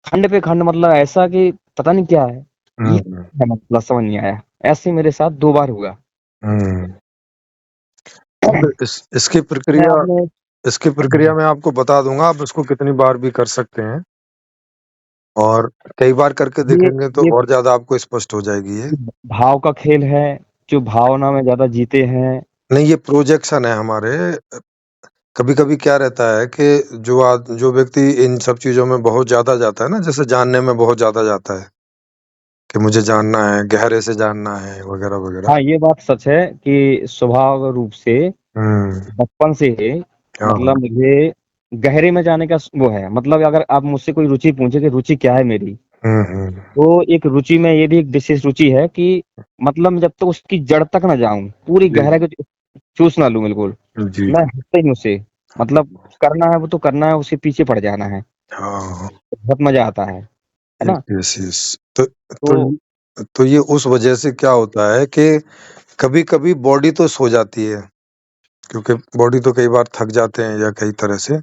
खंड पे खंड मतलब ऐसा कि पता नहीं क्या है। ये हुँ, क्या मतलब समझ नहीं आया। ऐसे मेरे साथ 2 बार हुआ। हुँ। तो मैं आपने इसकी प्रक्रिया मैं आपको बता दूँगा, आप इसको कितनी बार भी कर सकते हैं और कई बार करके ये देखेंगे तो ये और ज़्यादा आपको स्पष्ट हो जाएगी ये। भाव का खेल है, जो भावना में ज़्यादा जीते हैं। नहीं, ये प्रोजेक्शन है हमारे। कभी-कभी क्या रहता है कि जो व्यक्ति इन सब चीज़ों में बहुत ज़्यादा जाता है ना, जैसे जानने में बहुत ज़्यादा जाता है कि मुझे जानना है, गहरे से जानना है वगैरह-वगैरह। हाँ, ये बात सच है कि स्वभाव रूप से हुँ, बचपन से ही हाँ, मतलब मुझे गहरे में जाने का वो है। मतलब अगर आप मुझसे कोई रुचि पूछे कि रुचि क्या है मेरी, हम्म, तो एक रुचि में ये भी एक विशेष रुचि है कि मतलब जब तक उसकी जड़ तक ना जाऊं, पूरी जी गहराई को चूस ना लूं बिल्कुल, जी मैं हटता ही नहीं उससे। मतलब करना है वो तो करना है, उसके पीछे पड़ जाना है। हाँ बहुत मजा आता है ना? यस यस तो तो तो ये उस वजह से क्या होता है कि कभी कभी बॉडी तो सो जाती है, क्योंकि बॉडी तो कई बार थक जाते हैं या कई तरह से,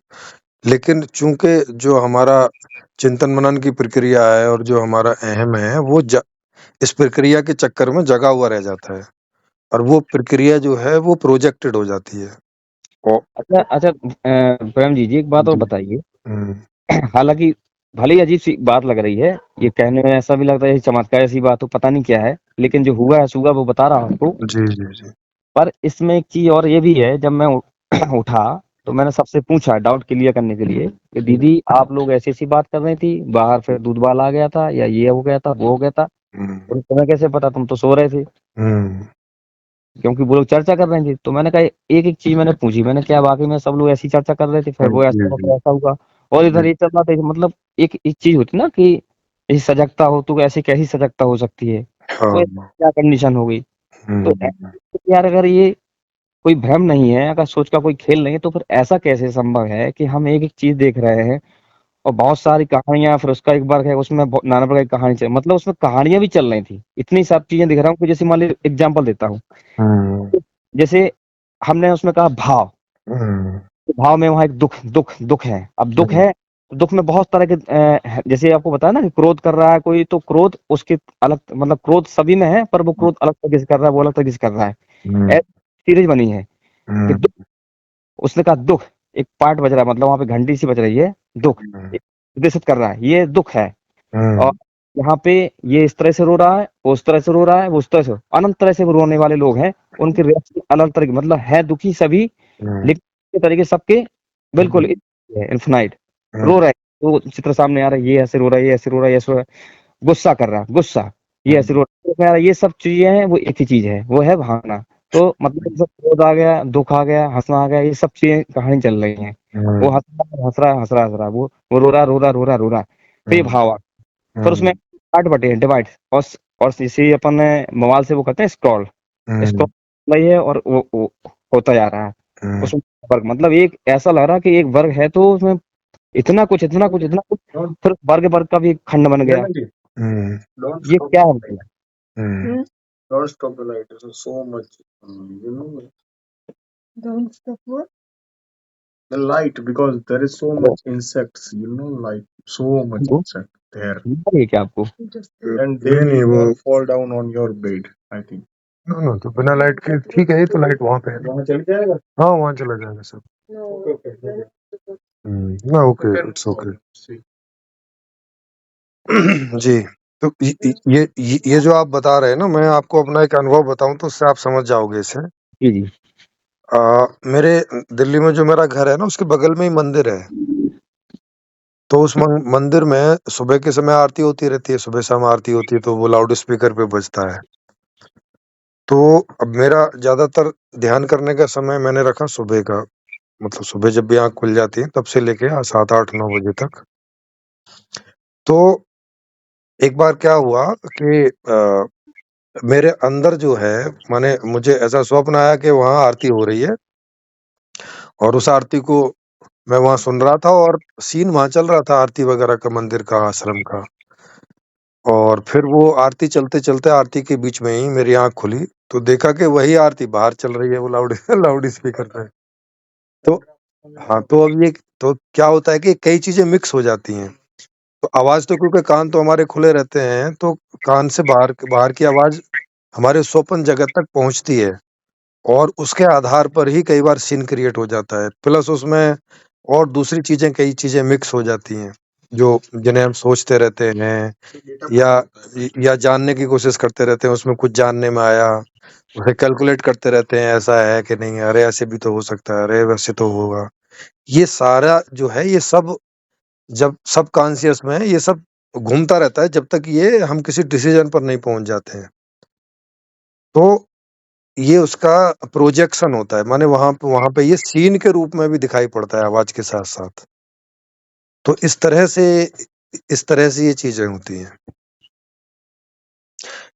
लेकिन चूंकि जो हमारा चिंतन मनन की प्रक्रिया है और जो हमारा अहम है वो इस प्रक्रिया के चक्कर में जगा हुआ रह जाता है, और वो प्रक्रिया जो है वो प्रोजेक्टेड हो जाती है। और अच्छा अच्छा, प्रेम जी एक बात और जी बताइए। हम्म, हालांकि भले ही अजीब सी बात लग रही है, ये कहने में ऐसा भी लगता है चमत्कार ऐसी बात हो, पता नहीं क्या है, लेकिन जो हुआ है सुगा वो बता रहा हूँ आपको। जी जी जी पर इसमें एक चीज और ये भी है, जब मैं उठा तो मैंने सबसे पूछा डाउट क्लियर करने के लिए कि दीदी आप लोग ऐसी ऐसी बात कर रही थी, बाहर फिर दूध वाला आ गया था, या ये हो गया था वो हो गया था, हम्म, और तुम्हें कैसे पता, तुम तो सो रहे थे? हम्म, क्योंकि वो लोग चर्चा कर रहे थे। तो मैंने कहा एक एक चीज मैंने पूछी, मैंने क्या वाकई में सब लोग ऐसी चर्चा कर रहे थे, फिर वो जी ऐसा हुआ जी फिर ऐसा हुआ, और इधर जी ये चल रहा था। मतलब एक चीज होती ना कि ऐसी सजगता हो, तो ऐसी कैसी सजगता हो सकती है, तो ऐसी हाँ क्या कंडीशन हो गई? तो हम्म, यार अगर ये कोई भ्रम नहीं है, अगर सोच का कोई खेल नहीं है, तो फिर ऐसा कैसे संभव है कि हम एक एक चीज देख रहे हैं और बहुत सारी कहानियां, फिर उसका एक वर्ग है उसमें नाना प्रकार की कहानी चल, मतलब उसमें कहानियां भी चल रही थी, इतनी सब चीजें दिख रहा हूँ कि जैसे मान लीजिए एग्जाम्पल देता हूँ। हम्म, जैसे हमने उसमें कहा भाव, हम्म, तो भाव में वहां एक दुख दुख दुख है। अब दुख हम्म, है तो दुख में बहुत तरह के जैसे आपको बताया ना कि क्रोध कर रहा है कोई, तो क्रोध उसके अलग, मतलब क्रोध सभी में है, पर वो क्रोध अलग तरीके से कर रहा है, वो अलग तरीके से कर रहा है। हम्म, ऐसी सीरीज बनी है कि हम्म, दुख, उसने कहा दुख, एक पार्ट बज रहा है, मतलब वहां पे घंटी सी बज रही है, दुख हम्म, एक निर्देशित कर रहा है, ये दुख है। और हम्म, यहाँ पे ये इस तरह से रो रहा है, वो उस तरह से रो रहा है, वो उस तरह से, अनंत तरह से वो रोने वाले लोग हैं, उनके रिएक्शन अलग तरह के, मतलब है दुखी सभी, हम्म, लेकिन के तरीके सबके बिल्कुल इन्फिनाइट। रो रहे हैं तो चित्र सामने आ रहा है, ये ऐसे रो रहा है, ये ऐसे रो रहा है, ये ऐसे रो रहा है, गुस्सा कर रहा है, गुस्सा, ये ऐसे रो रहा है, ये सब चीजें हैं, वो एक ही चीज है, वो है भावना। तो मतलब जैसे क्रोध आ गया, दुख आ गया, हंसना आ गया, ये सब चीजें कहानी चल रही हैं। वो हंस रहा है, हंस रहा है, हंस रहा है, हंस रहा है, वो रो रहा है, रो रहा है, रो रहा है, रो रहा है, फिर ये भाव आ गया। फिर उसमें पार्ट बटे हैं, डिवाइड, और इसे अपन मोबाइल से वो करते हैं स्क्रॉल, स्क्रॉल नहीं है, और वो होता जा रहा है उसमें वर्ग, मतलब एक ऐसा लग रहा है कि एक वर्ग है तो उसमें इतना कुछ इतना कुछ इतना कुछ, फिर वर्ग वर्ग का भी एक खंड बन गया। Don't ये stop क्या the है light. मतलब? Don't stop the light. This is so much. You know Don't stop what? the light because there is so much insects. You know, like so much वो insect there, ये क्या आपको? Just and they नहीं will वो not fall down on your bed. I think. No no, तो बिना light के ठीक है, ये तो लाइट वहां पे है ना। वहाँ चल जाएगा. हाँ वहां चला जाएगा सब। no. Okay. ना ओके, इट्स ओके। See. जी, तो ये जो आप बता रहे हैं ना, मैं आपको अपना एक अनुभव बताऊं तो उससे आप समझ जाओगे इसे। जी जी। मेरे दिल्ली में जो मेरा घर है ना, उसके बगल में ही मंदिर है। तो उस मंदिर में सुबह के समय आरती होती रहती है, सुबह शाम आरती होती है, तो वो लाउड स्पीकर पे बजता है। तो अब मेरा ज्यादातर ध्यान करने का समय मैंने रखा सुबह का, मतलब सुबह जब भी आँख खुल जाती है तब से लेके 7, 8, 9 बजे तक। तो एक बार क्या हुआ कि मेरे अंदर जो है, माने मुझे ऐसा स्वप्न आया कि वहाँ आरती हो रही है, और उस आरती को मैं वहाँ सुन रहा था, और सीन वहाँ चल रहा था आरती वगैरह का, मंदिर का, आश्रम का। और फिर वो आरती चलते-चलते आरती के बीच में ही मेरी आँख खुली, तो देखा कि वही आरती बाहर चल रही है, वो लाउड स्पीकर पे। तो हाँ, तो अब ये तो क्या होता है कि कई चीज़ें मिक्स हो जाती हैं। तो आवाज़ तो, क्योंकि कान तो हमारे खुले रहते हैं, तो कान से बाहर बाहर की आवाज़ हमारे स्वप्न जगत तक पहुँचती है, और उसके आधार पर ही कई बार सीन क्रिएट हो जाता है। प्लस उसमें और दूसरी चीज़ें, कई चीज़ें मिक्स हो जाती हैं, जो जिन्हें हम सोचते रहते हैं या जानने की कोशिश करते रहते हैं, उसमें कुछ जानने में आया, उसे कैलकुलेट करते रहते हैं, ऐसा है कि नहीं, अरे ऐसे भी तो हो सकता है, अरे वैसे तो होगा। ये सारा जो है, ये सब जब सबकॉन्शियस में है, ये सब घूमता रहता है जब तक ये हम किसी डिसीजन पर नहीं पहुँच जाते हैं। तो ये उसका प्रोजेक्शन होता है, माने वहां पे ये सीन के रूप में भी दिखाई पड़ता है आवाज के साथ साथ। तो इस तरह से ये चीजें होती हैं।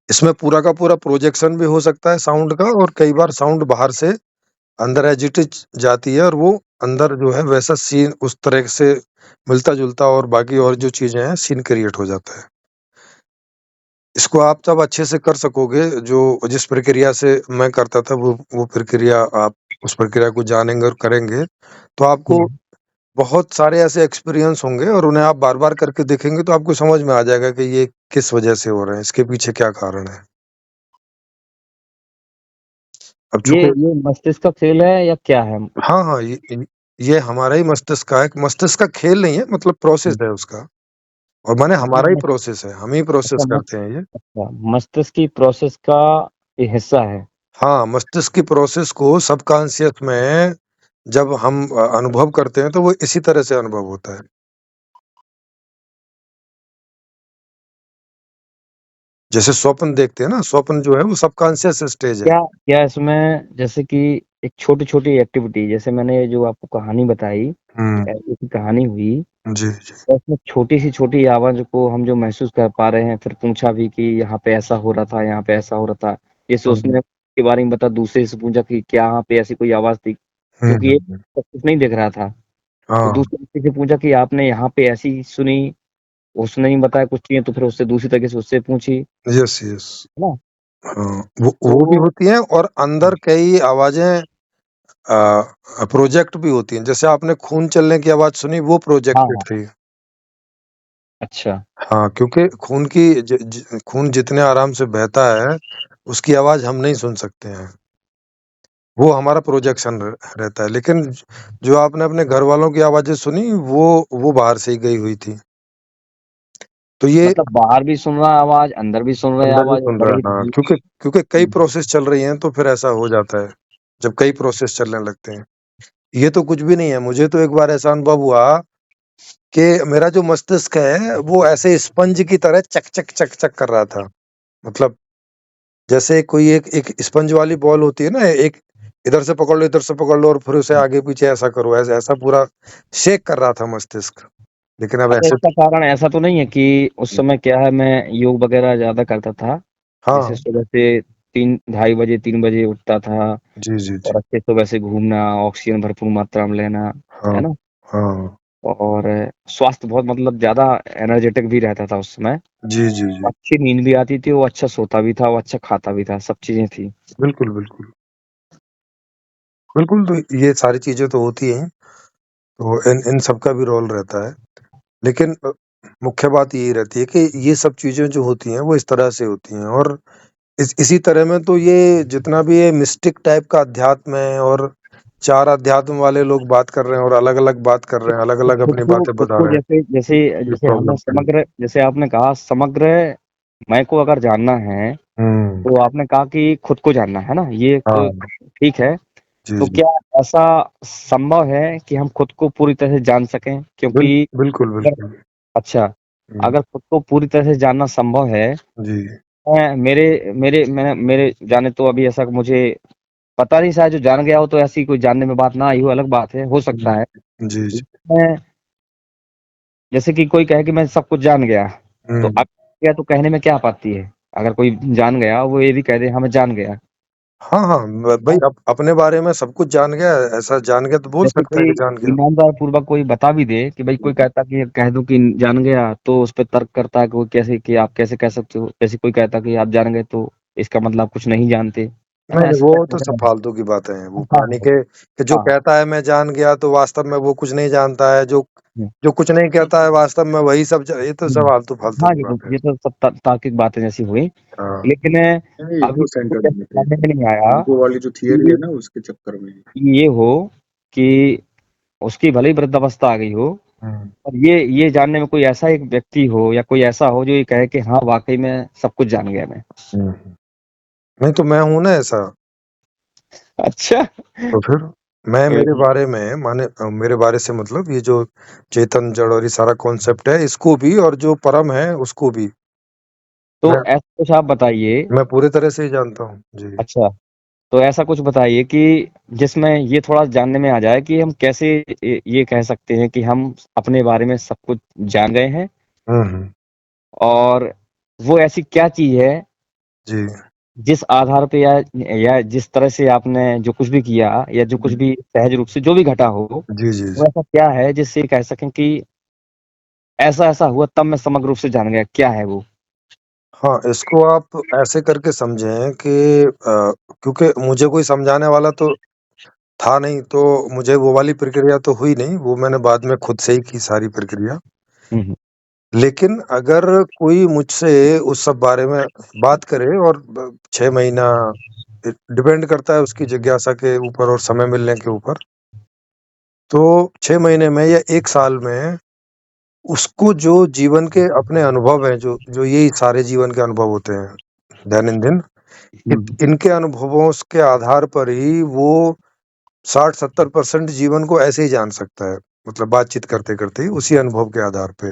इसमें पूरा का पूरा प्रोजेक्शन भी हो सकता है साउंड का, और कई बार साउंड बाहर से अंदर एज इट इज जाती है, और वो अंदर जो है वैसा सीन उस तरह से मिलता जुलता और बाकी और जो चीजें हैं सीन क्रिएट हो जाता है। इसको आप तब अच्छे से कर सकोगे जो जिस प्रक्रिया से मैं करता था, वो प्रक्रिया आप उस प्रक्रिया को जानेंगे और करेंगे, तो आपको बहुत सारे ऐसे एक्सपीरियंस होंगे और उन्हें आप बार बार करके देखेंगे तो आपको समझ में आ जाएगा कि ये किस वजह से हो रहे हैं, इसके पीछे क्या कारण है। अब ये चूंकि ये मस्तिष्क का खेल है या क्या है? हाँ हाँ, ये हमारा ही मस्तिष्क का है, मस्तिष्क का खेल नहीं है, मतलब प्रोसेस है उसका, और माने अच्छा हमारा ही प्रोसेस है, हम ही प्रोसेस अच्छा करते हैं ये। अच्छा, मस्तिष्क की प्रोसेस का ये हिस्सा है। हाँ, मस्तिष्क की प्रोसेस को सबकॉन्शियस में जब हम अनुभव करते हैं तो वो इसी तरह से अनुभव होता है। जैसे स्वप्न देखते हैं ना, स्वप्न जो है वो सबकॉन्शियस स्टेज है। क्या क्या इसमें जैसे कि एक छोटी छोटी एक्टिविटी, जैसे मैंने जो आपको कहानी बताई, ऐसी कहानी हुई, जी जी। तो उसमें छोटी सी छोटी आवाज को हम जो महसूस कर पा रहे हैं, फिर पूछा भी कि यहाँ पे ऐसा हो रहा था, यहाँ पे ऐसा हो रहा था। जैसे उसने के बारे में बता, दूसरे से पूछा कि क्या यहाँ पे ऐसी कोई आवाज थी, क्योंकि ये सब कुछ नहीं देख रहा था। तो हाँ, दूसरे व्यक्ति से पूछा कि आपने यहाँ पे ऐसी सुनी, उसने नहीं बताया कुछ चीजें, तो फिर उससे दूसरी तरीके से उससे पूछी, है यस यस। ना? हाँ, वो भी तो होती हैं, और अंदर कई आवाजें प्रोजेक्ट भी होती हैं। जैसे आपने खून चलने की आवाज सुनी, वो हाँ प्रोजेक्टेड हाँ, थी। अच्छा, हाँ, क्योंकि खून जितने आराम से बहता है, उसकी आवाज हम नहीं सुन सकते हैं। वो हमारा प्रोजेक्शन रहता है। लेकिन जो आपने अपने घर वालों की आवाजें सुनी, वो बाहर से ही गई हुई थी। तो ये मतलब बाहर भी सुन रहा है आवाज, अंदर भी सुन रहे हैं अंदर भी आवाज, सुन रहा बड़े है, ही हाँ, धीमी। क्योंकि कई प्रोसेस चल रही हैं तो फिर ऐसा हो जाता है, जब कई प्रोसेस चलने लगते हैं। ये तो कुछ भी नहीं है। मुझे तो एक बार ऐसा अनुभव हुआ कि मेरा जो मस्तिष्क है वो ऐसे स्पंज की तरह चक चक चक चक कर रहा था। मतलब जैसे कोई एक एक स्पंज वाली बॉल होती है ना, एक इधर से पकड़ लो, इधर से पकड़ लो, और फिर उसे आगे पीछे ऐसा करो, ऐसा ऐसा पूरा शेक कर रहा था मस्तिष्क। लेकिन अब अच्छा, ऐसे इसका कारण ऐसा तो नहीं है कि उस समय क्या है, मैं योग वगैरह ज्यादा करता था, जैसे हाँ, सुबह से 3 ढाई बजे 3 बजे उठता था, जी, जी, जी। और अच्छे सुबह से घूमना, ऑक्सीजन भरपूर मात्रा में लेना, हाँ, है ना? हाँ। और स्वास्थ्य बहुत मतलब ज्यादा एनर्जेटिक भी रहता था उस समय, जी, जी, जी। अच्छी नींद भी आती थी, वो अच्छा सोता भी था, वो अच्छा खाता भी था, सब चीजें थी। बिल्कुल, बिल्कुल। बिल्कुल, तो ये सारी चीज़ें तो होती हैं, तो इन इन सब का भी रोल रहता है। लेकिन मुख्य बात यही रहती है कि ये सब चीज़ें जो होती हैं वो इस तरह से होती हैं, और इसी तरह में तो ये जितना भी ये मिस्टिक टाइप का अध्यात्म है, और 4 अध्यात्म वाले लोग बात कर रहे हैं और अलग-अलग बात कर रहे हैं, अलग-अलग खुद अपनी को बातें खुद बता को रहे हैं, जैसे जैसे ये जैसे हमने प्रॉब्लम के लिए। समग्र, जैसे आपने कहा समग्र मैं को अगर जानना है, हुँ। तो आपने कहा कि खुद को जानना है ना, ये एक हाँ, ठीक है। जी, तो जी। क्या ऐसा संभव है कि हम खुद को पूरी तरह से जान सकें? क्योंकि बिल्कुल, अगर, बिल्कुल। अच्छा, हुँ, अगर खुद को पूरी तरह से जानना संभव है, जी। मेरे जाने तो अभी ऐसा मुझे पता नहीं, शायद जो जान गया हो तो ऐसी कोई जानने में बात ना आई हो, अलग बात है, हो सकता है। जी, जी। मैं, जैसे कि कोई कहे कि मैं सब कुछ जान गया, तो हुँ। अब गया तो कहने में क्या आपत्ति है? अगर कोई जान गया, वो ये भी कह दे हाँ, मैं जान गया। हाँ, हाँ, भई अपने बारे में सब कुछ जान गया, ऐसा जान गया तो बोल जैसे सकता है कोई कि जान गया। ईमानदार पूर्वक कोई बता भी दे कि भाई, कोई कहता कि कह दूं कि जान गया, तो उस पे तर्क करता है कि वो कैसे, कि आप कैसे कह सकते हो? जैसे कोई कहता कि आप जान गए तो इसका मतलब आप कुछ नहीं जानते, है नहीं, ना? नहीं, ऐसे वो कहते तो सब हैं। फालतू की बातें हैं। वो हाँ, कहानी के कि जो हाँ, कहता है मैं जान गया तो वास्तव में वो कुछ नहीं जानता है, जो हुँ, जो कुछ नहीं कहता है वास्तव में वही सब ये तो सब हुँ। फालतू हाँ, की बातें हैं। ये तो सब तार्किक बातें जैसी हुई। हाँ। लेकिन नहीं, अभी ईगो तक कुछ सेंटर्ड ऐसा बातें समझ में नहीं आया ईगो वाली जो थियरी कि है ना उसके चक्कर में। ये हो कि उसकी भले ही वृद्धावस्था आ गई हो, हुँ, और ये जानने में कोई ऐसा एक व्यक्ति हो या कोई ऐसा हो जो ये कहे कि हाँ, वाक़ई में सब कुछ जान गया मैं। हुँ, हुँ। नहीं तो मैं हूँ ना ऐसा, अच्छा। तो फिर मैं ए, मेरे बारे में माने मेरे बारे से मतलब ये जो चेतन, जड़ और ये सारा कॉन्सेप्ट है, इसको भी, और जो परम है उसको भी तो मैं ऐसा कुछ आप बताइए। मैं पूरे तरह से ही जानता हूँ। जी। अच्छा, तो ऐसा कुछ बताइए कि जिसमें ये थोड़ा जानने में आ जाए कि हम कैसे ये कह सकते हैं कि हम अपने बारे में सब कुछ जान गए हैं, हम्म, और वो ऐसी क्या चीज है जी जिस आधार पे या जिस तरह से आपने जो कुछ भी किया या जो कुछ भी सहज रूप से जो भी घटा हो, जी जी वो ऐसा क्या है जिससे कह सकें कि ऐसा ऐसा हुआ तब मैं समग्र रूप से जान गया, क्या है वो? हाँ, इसको आप ऐसे करके समझें कि क्योंकि मुझे कोई समझाने वाला तो था नहीं, तो मुझे वो वाली प्रक्रिया तो हुई नहीं, वो मैंने बाद में खुद से ही की सारी प्रक्रिया। हम्म, लेकिन अगर कोई मुझसे उस सब बारे में बात करे और 6 महीना डिपेंड करता है उसकी जिज्ञासा के ऊपर और समय मिलने के ऊपर, तो 6 महीने में या 1 साल में उसको जो जीवन के अपने अनुभव हैं, जो यही सारे जीवन के अनुभव होते हैं दैनंदिन, इनके अनुभवों के आधार पर ही वो 60-70% जीवन को ऐसे ही जान सकता है, मतलब बातचीत करते-करते ही उसी अनुभव के आधार पे।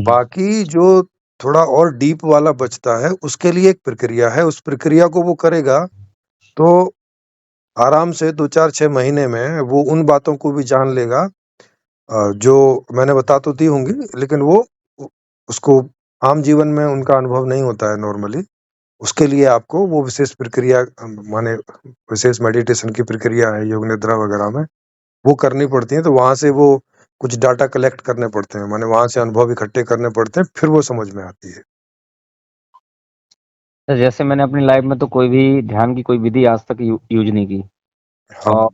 बाकी जो थोड़ा और डीप वाला बचता है, उसके लिए एक प्रक्रिया है, उस प्रक्रिया को वो करेगा, तो आराम से 2, 4, 6 महीने में वो उन बातों को भी जान लेगा जो मैंने बता तो दी होंगी, लेकिन वो उ उसको आम जीवन में उनका अनुभव नहीं होता है नॉर्मली। उसके लिए आपको वो विशेष प्रक्रिया माने विशेष मेडिटेशन की प्रक्रिया है, योग निद्रा वगैरह में, वो करनी पड़ती है, तो वहाँ से वो कुछ डाटा कलेक्ट करने पड़ते हैं, माने वहाँ से अनुभव इकट्ठे करने पड़ते हैं, फिर वो समझ में आती है। तो जैसे मैंने अपनी लाइफ में तो कोई भी ध्यान की कोई विधि आज तक यूज नहीं की, हाँ, और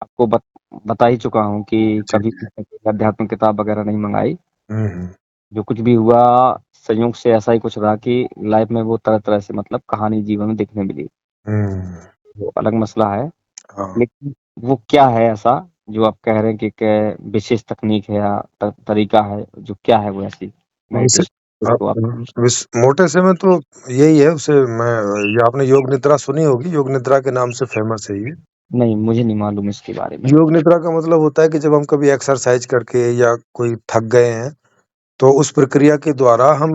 आपको बता ही चुका हूँ कि जी, कभी जी। अध्यात्म किताब वगैरह नहीं मंगाई। हुँ। जो कुछ भी हुआ संयोग से ऐसा ही कुछ रहा कि लाइफ में वो तरह तरह से मतलब कहानी जीवन में देखने मिली, हुँ। वो अलग मसला है। हाँ, लेकिन वो क्या है ऐसा जो आप कह रहे हैं कि विशेष तकनीक है या तरीका है, जो क्या है वो ऐसी वैसे मेडिटेशन आप को आप? मोटे से में तो यही है, उसे मैं ये आपने योग निद्रा सुनी होगी, योग निद्रा के नाम से फेमस है ये। नहीं, मुझे नहीं मालूम इसके बारे में। योग निद्रा का मतलब होता है कि जब हम कभी एक्सरसाइज करके या कोई थक गए हैं, तो उस प्रक्रिया के द्वारा हम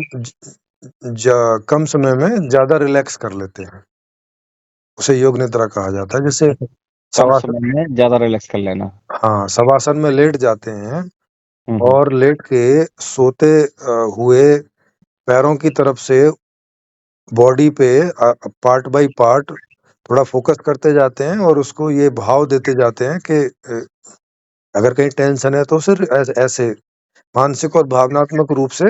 कम समय में ज्यादा रिलैक्स कर लेते हैं, उसे योग निद्रा कहा जाता है। जैसे कम शवासन, समय में ज्यादा रिलैक्स कर लेना। हाँ, शवासन में लेट जाते हैं हम्म, और लेट के सोते हुए पैरों की तरफ से बॉडी पे पार्ट बाय पार्ट थोड़ा फोकस करते जाते हैं और उसको ये भाव देते जाते हैं कि अगर कहीं टेंशन है तो सिर्फ ऐसे मानसिक और भावनात्मक रूप से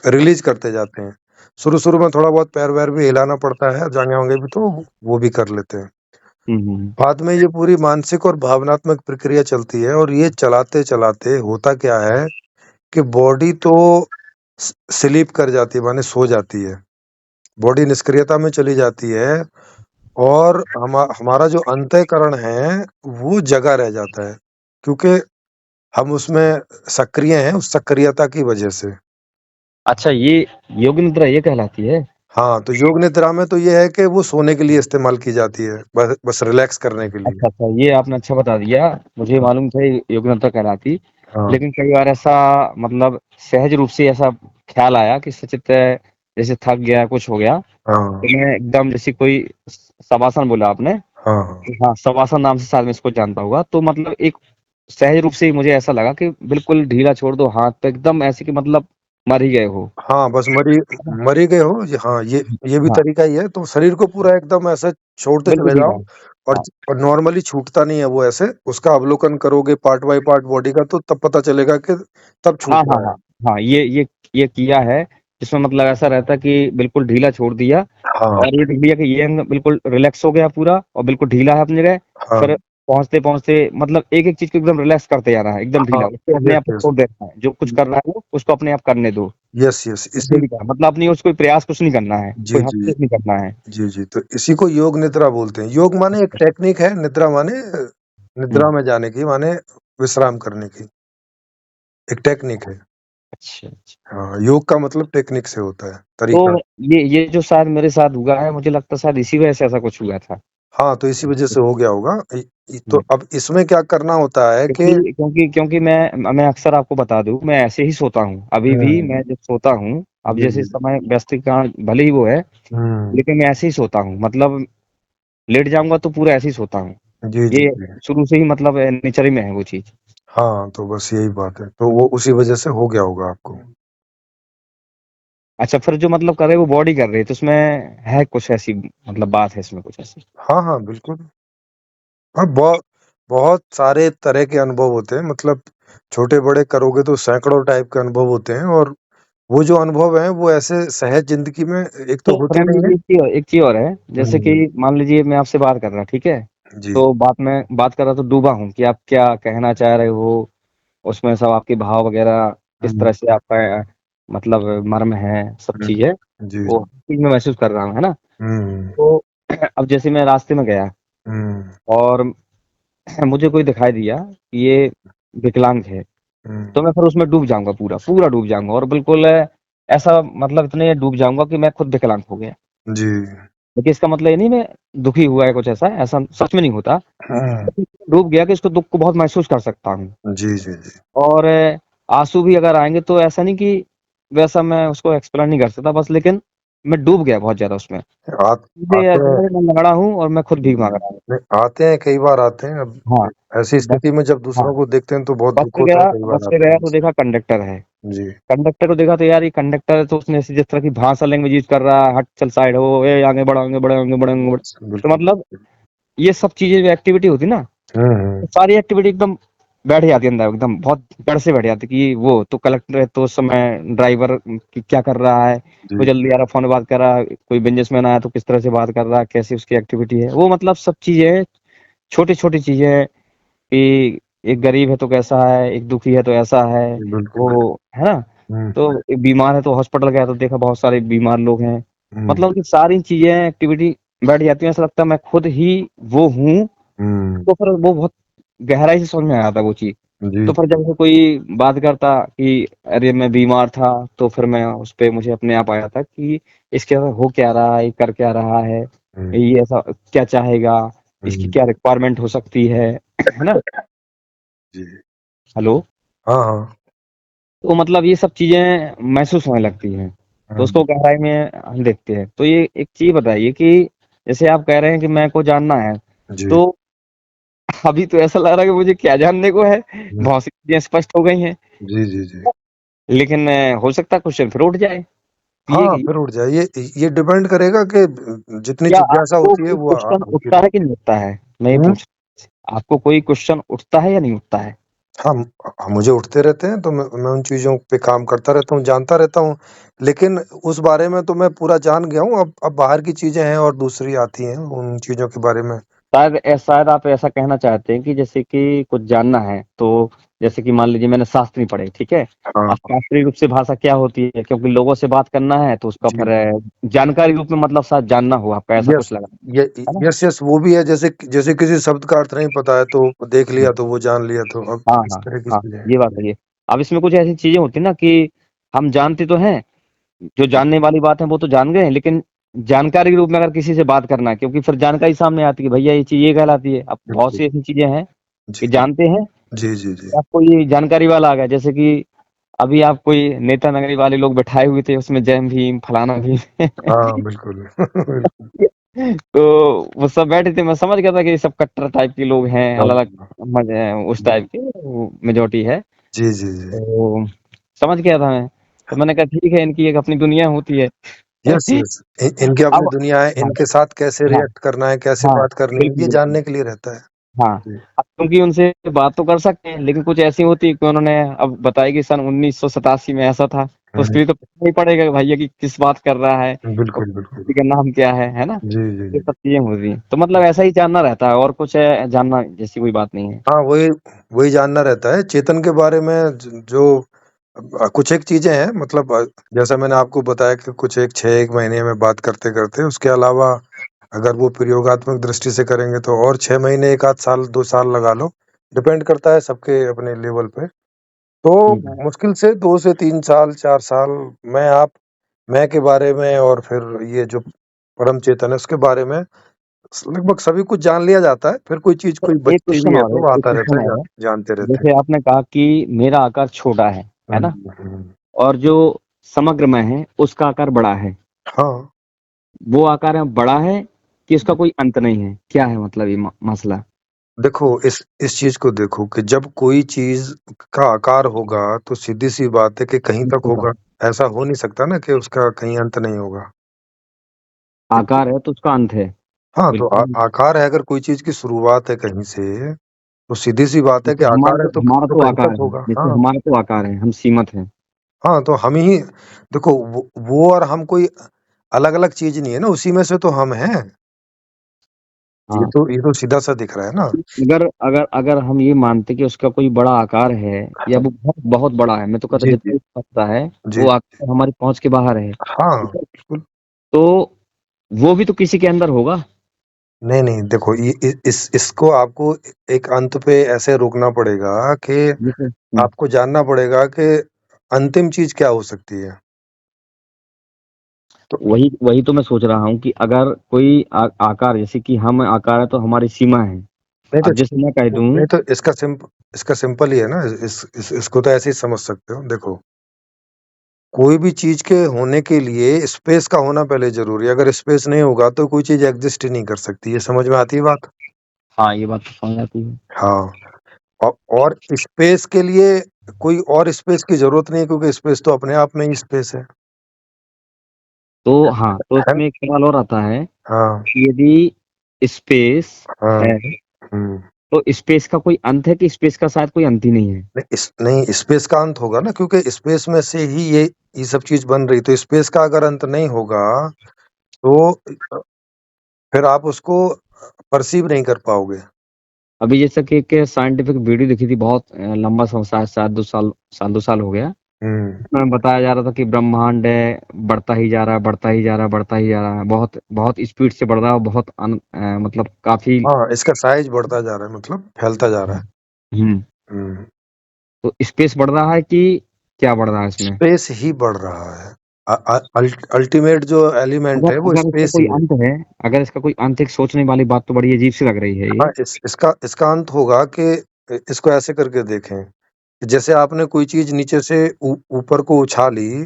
रिलीज करते जाते हैं। शुरू-शुरू में थोड़ा बहुत पैर-वैर भी हिलाना पड़ता है, जांघें-वांघें भी, तो वो भी कर लेते हैं। हम्म, बाद में ये पूरी मानसिक और भावनात्मक प्रक्रिया चलती है और ये चलाते-चलाते होता क्या है कि बॉडी तो स्लीप कर जाती है, माने सो जाती है। बॉडी निष्क्रियता में चली जाती है और हमारा जो अंतःकरण है, वो जगा रह जाता है, क्योंकि हम उसमें सक्रिय हैं उस सक्रियता की वजह से। अच्छा, ये योग निद्रा ये कहलाती है? हाँ, तो योग निद्रा में तो ये है कि वो सोने के लिए इस्तेमाल की जाती है, बस रिलैक्स करने के लिए। अच्छा अच्छा, ये आपने अच्छा बता दिया। मुझे हाँ, मालूम था ये योग निद्रा कहलाती, हाँ, लेकिन कई बार ऐसा मतलब सहज रूप से ऐसा ख्याल आया कि सचित जैसे थक गया, कुछ हो गया, हाँ, तो मैं एकदम जैसे कोई शवासन बोला आपने, हाँ, हाँ। हाँ, शवासन नाम से शायद मैं इसको जानता होगा। तो मतलब एक सहज रूप से ही मुझे ऐसा लगा कि बिल्कुल ढीला छोड़ दो हाथ पे, एकदम ऐसे कि मतलब मर ही गए हो। हाँ, बस मरी गए हो, हाँ, ये भी हाँ, तरीका ही है, तो शरीर को पूरा एकदम ऐसे छोड़ते बिल्कुल चले ढीला। जाओ और हाँ, नॉर्मली छूटता नहीं है वो ऐसे, उसका अवलोकन करोगे पार्ट बाय पार्ट बॉडी का, तो तब पता चलेगा कि तब हाँ, छूट हाँ, रहा है। हाँ, हाँ, ये किया है, जिसमें मतलब ऐसा रहता है कि बिल्कुल ढीला छोड़ दिया, हाँ, और ये देख लिया कि ये अंग बिल्कुल रिलैक्स हो गया पूरा और बिल्कुल ढीला है अपनी जगह। हाँ, फिर पहुँचते-पहुँचते मतलब एक-एक चीज़ को एकदम रिलैक्स करते जाना है, एकदम ढीला, हाँ, उसको अपने यस, आप को यस, छोड़ देना है। जो कुछ कर रहा है वो, उसको अपने आप करने दो। यस, यस, इसी, डेली का मतलब अपनी ओर से कोई प्रयास कुछ नहीं करना है, जी, कोई जी, हस्तक्षेप नहीं करना है। जी, जी, तो इसी को योग निद्रा बोलते हैं। योग माने एक टेक्निक है, निद्रा माने हुँ, निद्रा में जाने की, माने विश्राम करने की, एक टेक्निक है। अच्छा, अच्छा। हाँ, योग का मतलब टेक्निक से होता है, तो तरीका। ये जो शायद मेरे साथ हुआ है, मुझे लगता है शायद इसी वजह से ऐसा कुछ हुआ था। हाँ, तो इसी वजह से हो गया होगा। तो हुँ, अब इसमें क्या करना होता है कि क्योंकि मैं अक्सर आपको बता दूँ, मैं ऐसे ही सोता हूँ। अभी भी हुँ, मैं जब सोता हूँ, अब जी, जैसे जी। समय व्यस्त का भले ही वो है, हुँ, लेकिन मैं ऐसे ही सोता हूँ। मतलब लेट जाऊंगा तो पूरा ऐसे ही सोता हूँ। जी, जी, ये जी। शुरू से ही मतलब नेचर ही में है वो चीज। हाँ, तो बस यही बात है। तो वो उसी वज़ह से हो गया होगा आपको। अच्छा, फिर जो मतलब कर रहे वो बॉडी कर रही है, तो उसमें है कुछ ऐसी मतलब बात है इसमें कुछ ऐसी? हाँ, हाँ, बिल्कुल। हाँ, बहुत सारे तरह के अनुभव होते हैं, मतलब छोटे-बड़े करोगे तो सैकड़ों टाइप के अनुभव होते हैं, और वो जो अनुभव हैं, वो ऐसे सहज ज़िंदगी में एक तो तो होते फ्रेंड नहीं हैं। एक चीज और है, जैसे कि हुँ, मान लीजिए मैं आपसे बात कर रहा, ठीक है? जी। तो बात कर रहा तो डूबा हूँ कि आप क्या कहना चाह रहे हो, उसमें सब आपके भाव वगैरह किस हुँ, तरह से आपका मतलब मर्म है, सब हुँ। चीज़ें, जी, वो जी। चीज़ मैं महसूस कर रहा हूँ, है ना? हुँ, तो अब जैसे मैं रास्ते में गया हुँ, और मुझे कोई दिखाई दिया कि ये विकलांग है, हुँ। तो मैं फिर उसमें डूब जाऊँगा पूरा डूब जाऊँगा और बिल्कुल ऐसा मतलब इतने डूब जाऊँगा कि मैं खुद विकलांग हो गया। जी। देखिए इसका मतलब ये नहीं मैं दुखी हुआ है कुछ ऐसा, ऐसा सच में नहीं होता। हुँ। डूब गया कि इसको दुःख को बहुत महसूस कर सकता हूँ। जी, जी, जी। और आँसू भी अगर आएँगे तो ऐसा नहीं कि वैसा मैं उसको एक्सप्लेन नहीं कर सकता बस, लेकिन मैं डूब गया बहुत ज़्यादा उसमें। आत मुझे आते ऐसा हैं। लगा कि मैं लंगड़ा हूँ और मैं खुद भीख माँग रहा हूँ। नहीं, आते हैं, कई बार आते हैं। अब हाँ, ऐसी बस स्थिति में जब हाँ, दूसरों को देखते हैं तो बहुत दुःख होता है, कई बस बार से आते गया हैं तो ऐसे। देखा कंडक्टर है। जी। कंडक्टर को देखा तो यार ये कंडक्टर है, तो उसने ऐसी जिस तरह की भाषा लैंग्वेज यूज़ कर रहा है, हट चल साइड हो, ए आगे बढ़, आगे बढ़, आगे बढ़, आगे बढ़। तो बिल्कुल, मतलब बिल्कुल। ये सब चीज़ें जो एक्टिविटी होती है ना, हुँ, तो हुँ। सारी एक्टिविटी एकदम बैठ जाती है अंदर, एकदम बहुत जड़ से बैठ जाती है कि वो तो कलेक्टर है तो उस समय ड्राइवर क्या कर रहा है, जी। कोई जल्दी आ रहा फ़ोन बात कर रहा है, कोई बिज़नेसमैन आया तो किस तरह से बात कर रहा है, कैसी उसकी एक्टिविटी है। वो मतलब सब चीज़ें, छोटी-छोटी चीज़ें कि एक गरीब है तो कैसा है, एक दुखी है तो ऐसा है, बिल्कुल। वो है ना? हुँ, तो एक बीमार है तो हॉस्पिटल गया तो देखा बहुत सारे बीमार लोग हैं। हुँ, मतलब कि सारी चीज़ें एक्टिविटी बैठ जाती हैं, ऐसा लगता है मैं खुद ही वो हूँ, हुँ। तो फिर वो बहुत गहराई से समझ में आता है वो चीज़। जी, तो फिर जब से कोई बात करता कि अरे मैं बीमार था, तो फिर मैं उस पे मुझे अपने आप आया था कि इसके साथ हो क्या रहा है, ये कर क्या रहा है, हुँ, ये ऐसा क्या चाहेगा, इसकी हुँ। क्या रिक्वायरमेंट हो सकती है ना? जी। हेलो? हाँ, हाँ। तो मतलब ये सब चीज़ें महसूस होने लगती हैं, तो हुँ, उसको गहराई में हम देखते हैं। तो ये एक चीज़ बताइए कि जैसे आप कह रहे हैं कि मेरे को जानना है, जी। तो अभी तो ऐसा लग रहा है कि मुझे क्या जानने को है, हुँ। बहुत सी चीज़ें स्पष्ट हो गई हैं। जी, जी, जी। लेकिन हो सकता है क्वेश्चन फिर उठ जाए, कि ये हाँ, कि फिर उठ जाए। ये डिपेंड करेगा कि जितनी क्या जिज्ञासा आपको होती है कोई वो क्वेश्चन होती उठता है कि रहती है। नहीं उठता है? मैं ये हुँ? पूछ आपको कोई क्वेश्चन उठता है या नहीं उठता है? हाँ, मुझे उठते रहते हैं, तो मैं उन चीज़ों पे काम करता रहता हूँ, जानता रहता हूँ। लेकिन उस बारे में तो मैं पूरा जान गया हूँ, अब बाहर की चीज़ें हैं और दूसरी आती हैं, उन चीज़ों के बारे में। शायद आप ऐसा कहना चाहते हैं कि जैसे कि कुछ जानना है, तो जैसे कि मान लीजिए मैंने शास्त्र नहीं पढ़े, ठीक है? हाँ, अब शास्त्रीय रूप से भाषा क्या होती है? क्योंकि लोगों से बात करना है तो उसका जी। फिर जानकारी रूप में मतलब शायद जानना हो, आपका ऐसा यस, कुछ लगा, य है ना? यस, यस, वो भी है। जैसे जैसे किसी शब्द का अर्थ नहीं पता है, तो देख हुँ। लिया तो वो जान लिया, तो अब हाँ, इस हाँ, तरह की हाँ, चीज़ें ये बात हैं। सही है। अब इसमें कुछ ऐसी चीज़ें होती हैं ना कि हम जानते तो हैं, जो जानने वाली बात है वो तो जान गए हैं, लेकिन जानकारी के रूप में अगर किसी से बात करना है, क्योंकि फिर जानकारी सामने आती है कि भैया ये चीज़ ये कहलाती है। अब बहुत बिल्कुल। सी ऐसी चीज़ें हैं जी, कि जानते हैं, जी, जी, जी। आपको ये जानकारी वाला आ गया, जैसे कि अभी आप कोई नेता नगरी वाले लोग बैठाए हुए थे, उसमें जय भीम, फलाना भीम। हाँ, बिल्कुल। बिल्कुल। तो वो सब बैठे थे, मैं समझ गया था कि ये सब कट्टर टाइप के लोग हैं, अलग-अलग हाँ, उस टाइप के वो मेजॉरिटी है। जी, जी, जी। तो समझ गया था मैं, तो मैंने कहा ठीक है, इनकी एक अपनी दुनिया होती है। Yes, yes. इनकी अपनी अब दुनिया है, हाँ, इनके साथ कैसे हाँ, रिएक्ट करना है, कैसे हाँ, बात करनी है, बिल्कुल, ये बिल्कुल। जानने के लिए रहता है। हाँ, जी। अब क्योंकि उनसे बात तो कर सकते हैं, लेकिन कुछ ऐसी होती है कि उन्होंने अब बताया कि सन 1987 में ऐसा था, तो उसके हुँ, लिए तो पूछना ही पड़ेगा कि भैया कि किस बात कर रहा है और बिल्कुल, बिल्कुल। किसी का नाम क्या है ना? जी, जी, ये जी। सब चीज़ें होती हैं। तो मतलब ऐसा ही जानना रहता है और कुछ जानना जैसी कोई बात नहीं है। हाँ, वही वही जानना रहता है। चेतन के बारे में जो कुछ एक चीज़ें हैं, मतलब जैसा मैंने आपको बताया कि कुछ एक 6-1 महीने में बात करते-करते, उसके अलावा अगर वो प्रयोगात्मक दृष्टि से करेंगे तो और 6 महीने, 1 आध साल, 2 साल लगा लो। डिपेंड करता है सबके अपने लेवल पे। तो हुँ। मुश्किल से 2 से 3 साल, 4 साल मैं के बारे में, और फिर ये जो परम चेतन है उसके बारे में लगभग सभी कुछ जान लिया जाता है। फिर कोई चीज़ तो कोई एक बचती क्वेश्चन भी है और है, तो वो एक आता रहता क्वेश्चन है, और है। जानते रहते जैसे हैं। आपने कहा कि मेरा आकार छोटा है हुँ, ना? हुँ। और जो समग्र मैं है, उसका आकार बड़ा है। हाँ। वो आकार बड़ा है कि उसका कोई अंत नहीं है, क्या है मतलब ये मसला? देखो इस चीज को देखो कि जब कोई चीज का आकार होगा तो सीधी सी बात है कि कहीं तक होगा। ऐसा हो नहीं सकता ना कि उसका कहीं अंत नहीं होगा। आकार है तो उसका अंत है। हाँ, तो बिल्कुल। आकार है, अगर कोई चीज की शुरुआत है कहीं से तो सीधी सी बात है कि जैसे आकार है तो हमारा तो कहीं आकार तक है, होगा। जैसे हाँ हमारा तो आकार है, हम सीमित हैं। हाँ, तो हम ही देखो वो और हम कोई अलग अलग चीज नहीं है ना, उसी में से तो हम हैं। हाँ, ये तो सीधा सा दिख रहा है ना। अगर अगर अगर हम ये मानते कि उसका कोई बड़ा आकार है या वो बहुत बहुत बड़ा है, मैं तो कहता जी जितना जी भी सकता है जी। वो आकार हमारी पहुंच के बाहर है, हाँ ठीक है? बिल्कुल। तो वो भी तो किसी के अंदर होगा। नहीं नहीं, देखो इसको आपको एक अंत पे ऐसे रोकना पड़ेगा कि जैसे आपको जानना पड़ेगा कि अंतिम चीज क्या हो सकती है। तो वही वही तो मैं सोच रहा हूँ कि अगर कोई आकार, जैसे कि हम आकार है तो हमारी सीमा है। नहीं अब जैसे मैं कह दूं, नहीं तो इसका सिंपल ही है ना। इसको तो ऐसे ही समझ सकते हो। देखो कोई भी चीज के होने के लिए स्पेस का होना पहले जरूरी है। अगर स्पेस नहीं होगा तो कोई चीज एग्जिस्ट ही नहीं कर सकती। ये समझ में आती है बात। हाँ ये बात तो समझ आती है। हाँ, और स्पेस के लिए कोई और स्पेस की जरूरत नहीं है, क्योंकि स्पेस तो अपने आप में ही स्पेस है। तो हाँ, तो है ना? इसमें एक सवाल और आता है हाँ कि यदि स्पेस हाँ। है हम्म। तो स्पेस का कोई अंत है कि स्पेस का शायद कोई अंत ही नहीं है? नहीं, स्पेस का अंत होगा ना, क्योंकि स्पेस में से ही ये सब चीज बन रही। तो स्पेस का अगर अंत नहीं होगा तो फिर आप उसको परसीव नहीं कर पाओगे। अभी जैसे कि एक साइंटिफिक वीडियो दिखी थी, बहुत लंबा समय, शायद 2 साल हो गया। हम्म। उसमें बताया जा रहा था कि ब्रह्मांड है, बढ़ता ही जा रहा है, बढ़ता ही जा रहा है, बढ़ता ही जा रहा है, बहुत बहुत स्पीड से बढ़ रहा है, और बहुत मतलब काफी। हाँ, इसका साइज बढ़ता जा रहा है, मतलब फैलता जा रहा है। हम्म। हम्म। तो स्पेस बढ़ रहा है कि क्या बढ़ रहा है इसमें? स्पेस ही बढ़ रहा है। अल्टीमेट जो एलिमेंट अगर है वो अगर इसका स्पेस कोई ही है। अंत है, अगर इसका कोई अंत है, सोचने वाली बात तो बड़ी अजीब सी लग रही है हाँ, ये। इसका अंत होगा कि इसको ऐसे करके देखें कि जैसे आपने कोई चीज नीचे से ऊपर को उछाली,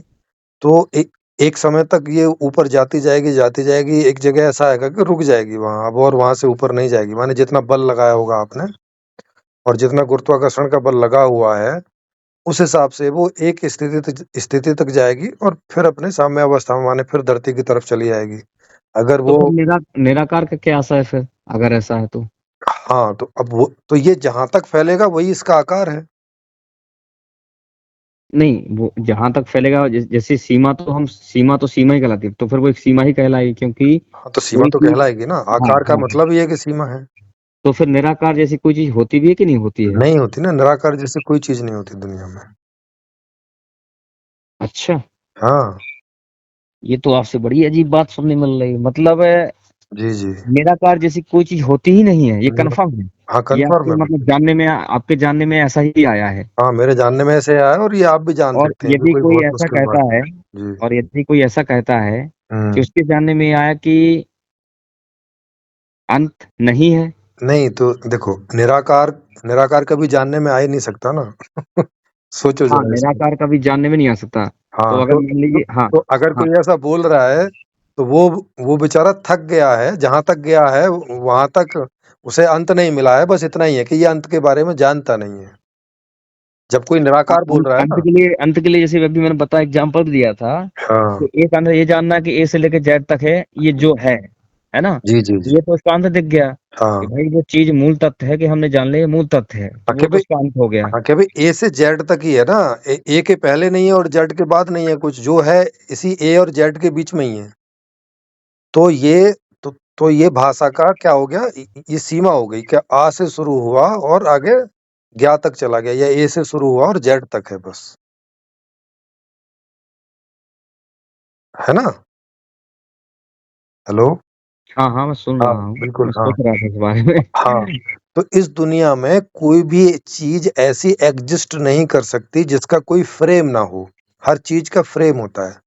तो एक समय तक ये ऊपर जाती जाएगी, एक जगह ऐसा आएगा कि रुक जाएगी वहां अब, और वहां से ऊपर नहीं जाएगी। माने जितना बल लगाया होगा आपने और जितना गुरुत्वाकर्षण का बल लगा हुआ है, उस हिसाब से वो एक स्थिति तक जाएगी और फिर अपने साम्य अवस्था में, माने फिर धरती की तरफ चली आएगी। अगर तो वो फिर निराकार का क्या आशा है फिर, अगर ऐसा है तो? हाँ, तो अब वो तो ये जहां तक फैलेगा वही इसका आकार है। नहीं, वो जहां तक फैलेगा, जैसे सीमा तो सीमा ही कहलाती है, तो फिर वो एक सीमा ही कहलाएगी, क्योंकि हाँ, तो सीमा कोई तो चीज। कहलाएगी ना। हाँ आकार का हाँ। मतलब ही है कि सीमा है। तो फिर निराकार जैसी कोई चीज होती भी है कि नहीं होती है? नहीं होती ना, निराकार जैसे कोई चीज नहीं होती दुनिया में। अच्छा, हाँ ये तो आपसे बड़ी अजीब बात सुनने मिल रही है। मतलब जी जी। निराकार जैसी कोई चीज होती ही नहीं है, ये नहीं, कंफर्म है? हाँ ये कंफर्म आपके है। मतलब जानने में, आपके जानने में ऐसा ही आया है? हाँ, मेरे जानने में ऐसे आया है, और ये आप भी जान और सकते हैं, ये यदि कोई कोई बहुत ऐसा मुश्किल बात कहता है, नहीं। जी। और यदि कोई ऐसा कहता है कि हम्म। उसके जानने में आया कि अंत नहीं है। नहीं तो देखो, निराकार निराकार कभी जानने में आ ही नहीं सकता ना। सोचो हाँ, जरा इसको। निराकार कभी जानने में नहीं आ सकता। तो हाँ, अगर मान लीजिए, हाँ तो अगर हाँ। कोई ऐसा बोल रहा है तो वो बेचारा थक गया है। जहां तक गया है वहां तक उसे अंत नहीं मिला है। बस इतना ही है कि ये अंत के बारे में जानता नहीं है। जब कोई निराकार बोल रहा है ना। अंत के लिए जैसे अभी मैंने बताया, एग्जांपल दिया था हाँ कि एक अंत ये जानना कि ए से लेकर जेड तक है, ये जो है ना? जी जी जी। ये तो उसका अंत दिख गया कि हाँ भाई वो चीज मूल तत्व है, कि हमने जान लिया ये मूल तत्व है, तो हाँ, कि वो तो भाई उसका अंत हो गया। हाँ, कि भाई ए से जेड तक ही है ना। ए के पहले नहीं है और जेड के बाद नहीं है कुछ, जो है इसी ए और जेड के बीच में ही है। तो ये तो ये भाषा का क्या हो गया, ये सीमा हो गई। क्या आ से शुरू हुआ और आगे ज्ञा तक चला गया, या ए से शुरू हुआ और जेड तक है बस। है ना? हेलो। हाँ हाँ, मैं सुन हाँ रहा हूँ, बिल्कुल। मैं हाँ सोच रहा था इस बारे में। हाँ, तो इस दुनिया में कोई भी चीज ऐसी एग्जिस्ट नहीं कर सकती जिसका कोई फ्रेम ना हो। हर चीज का फ्रेम होता है।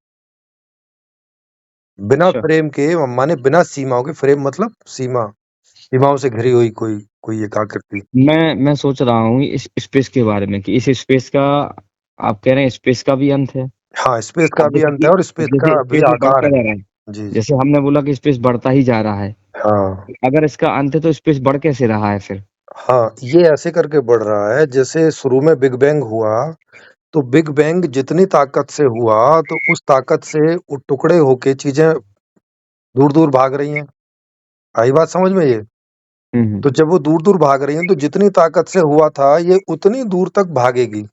बिना अच्छा, फ्रेम के, माने बिना सीमाओं के। फ्रेम मतलब सीमाओं से घिरी हुई कोई कोई एक आकृति। मैं सोच रहा हूँ इस स्पेस के बारे में, कि इस स्पेस का, आप कह रहे हैं स्पेस का भी अंत है। हाँ, स्पेस का अब भी जैसे अंत कि है और स्पेस जैसे का भी स्पेस में आकार बढ़ता है। जा रहा है, जी जी। जैसे हमने बोला कि स्पेस बढ़ता ही जा रहा है, हाँ अगर इसका अंत है तो स्पेस बढ़ कैसे रहा है फिर? हाँ, ये ऐसे करके बढ़ रहा है जैसे शुरू में बिग बैंग हुआ, तो बिग बैंग जितनी ताकत से हुआ तो उस ताकत से वो टुकड़े होके चीजें दूर दूर भाग रही हैं। आई बात समझ में ये? तो जब वो दूर दूर भाग रही हैं तो जितनी ताकत से हुआ था ये उतनी दूर तक भागेगी,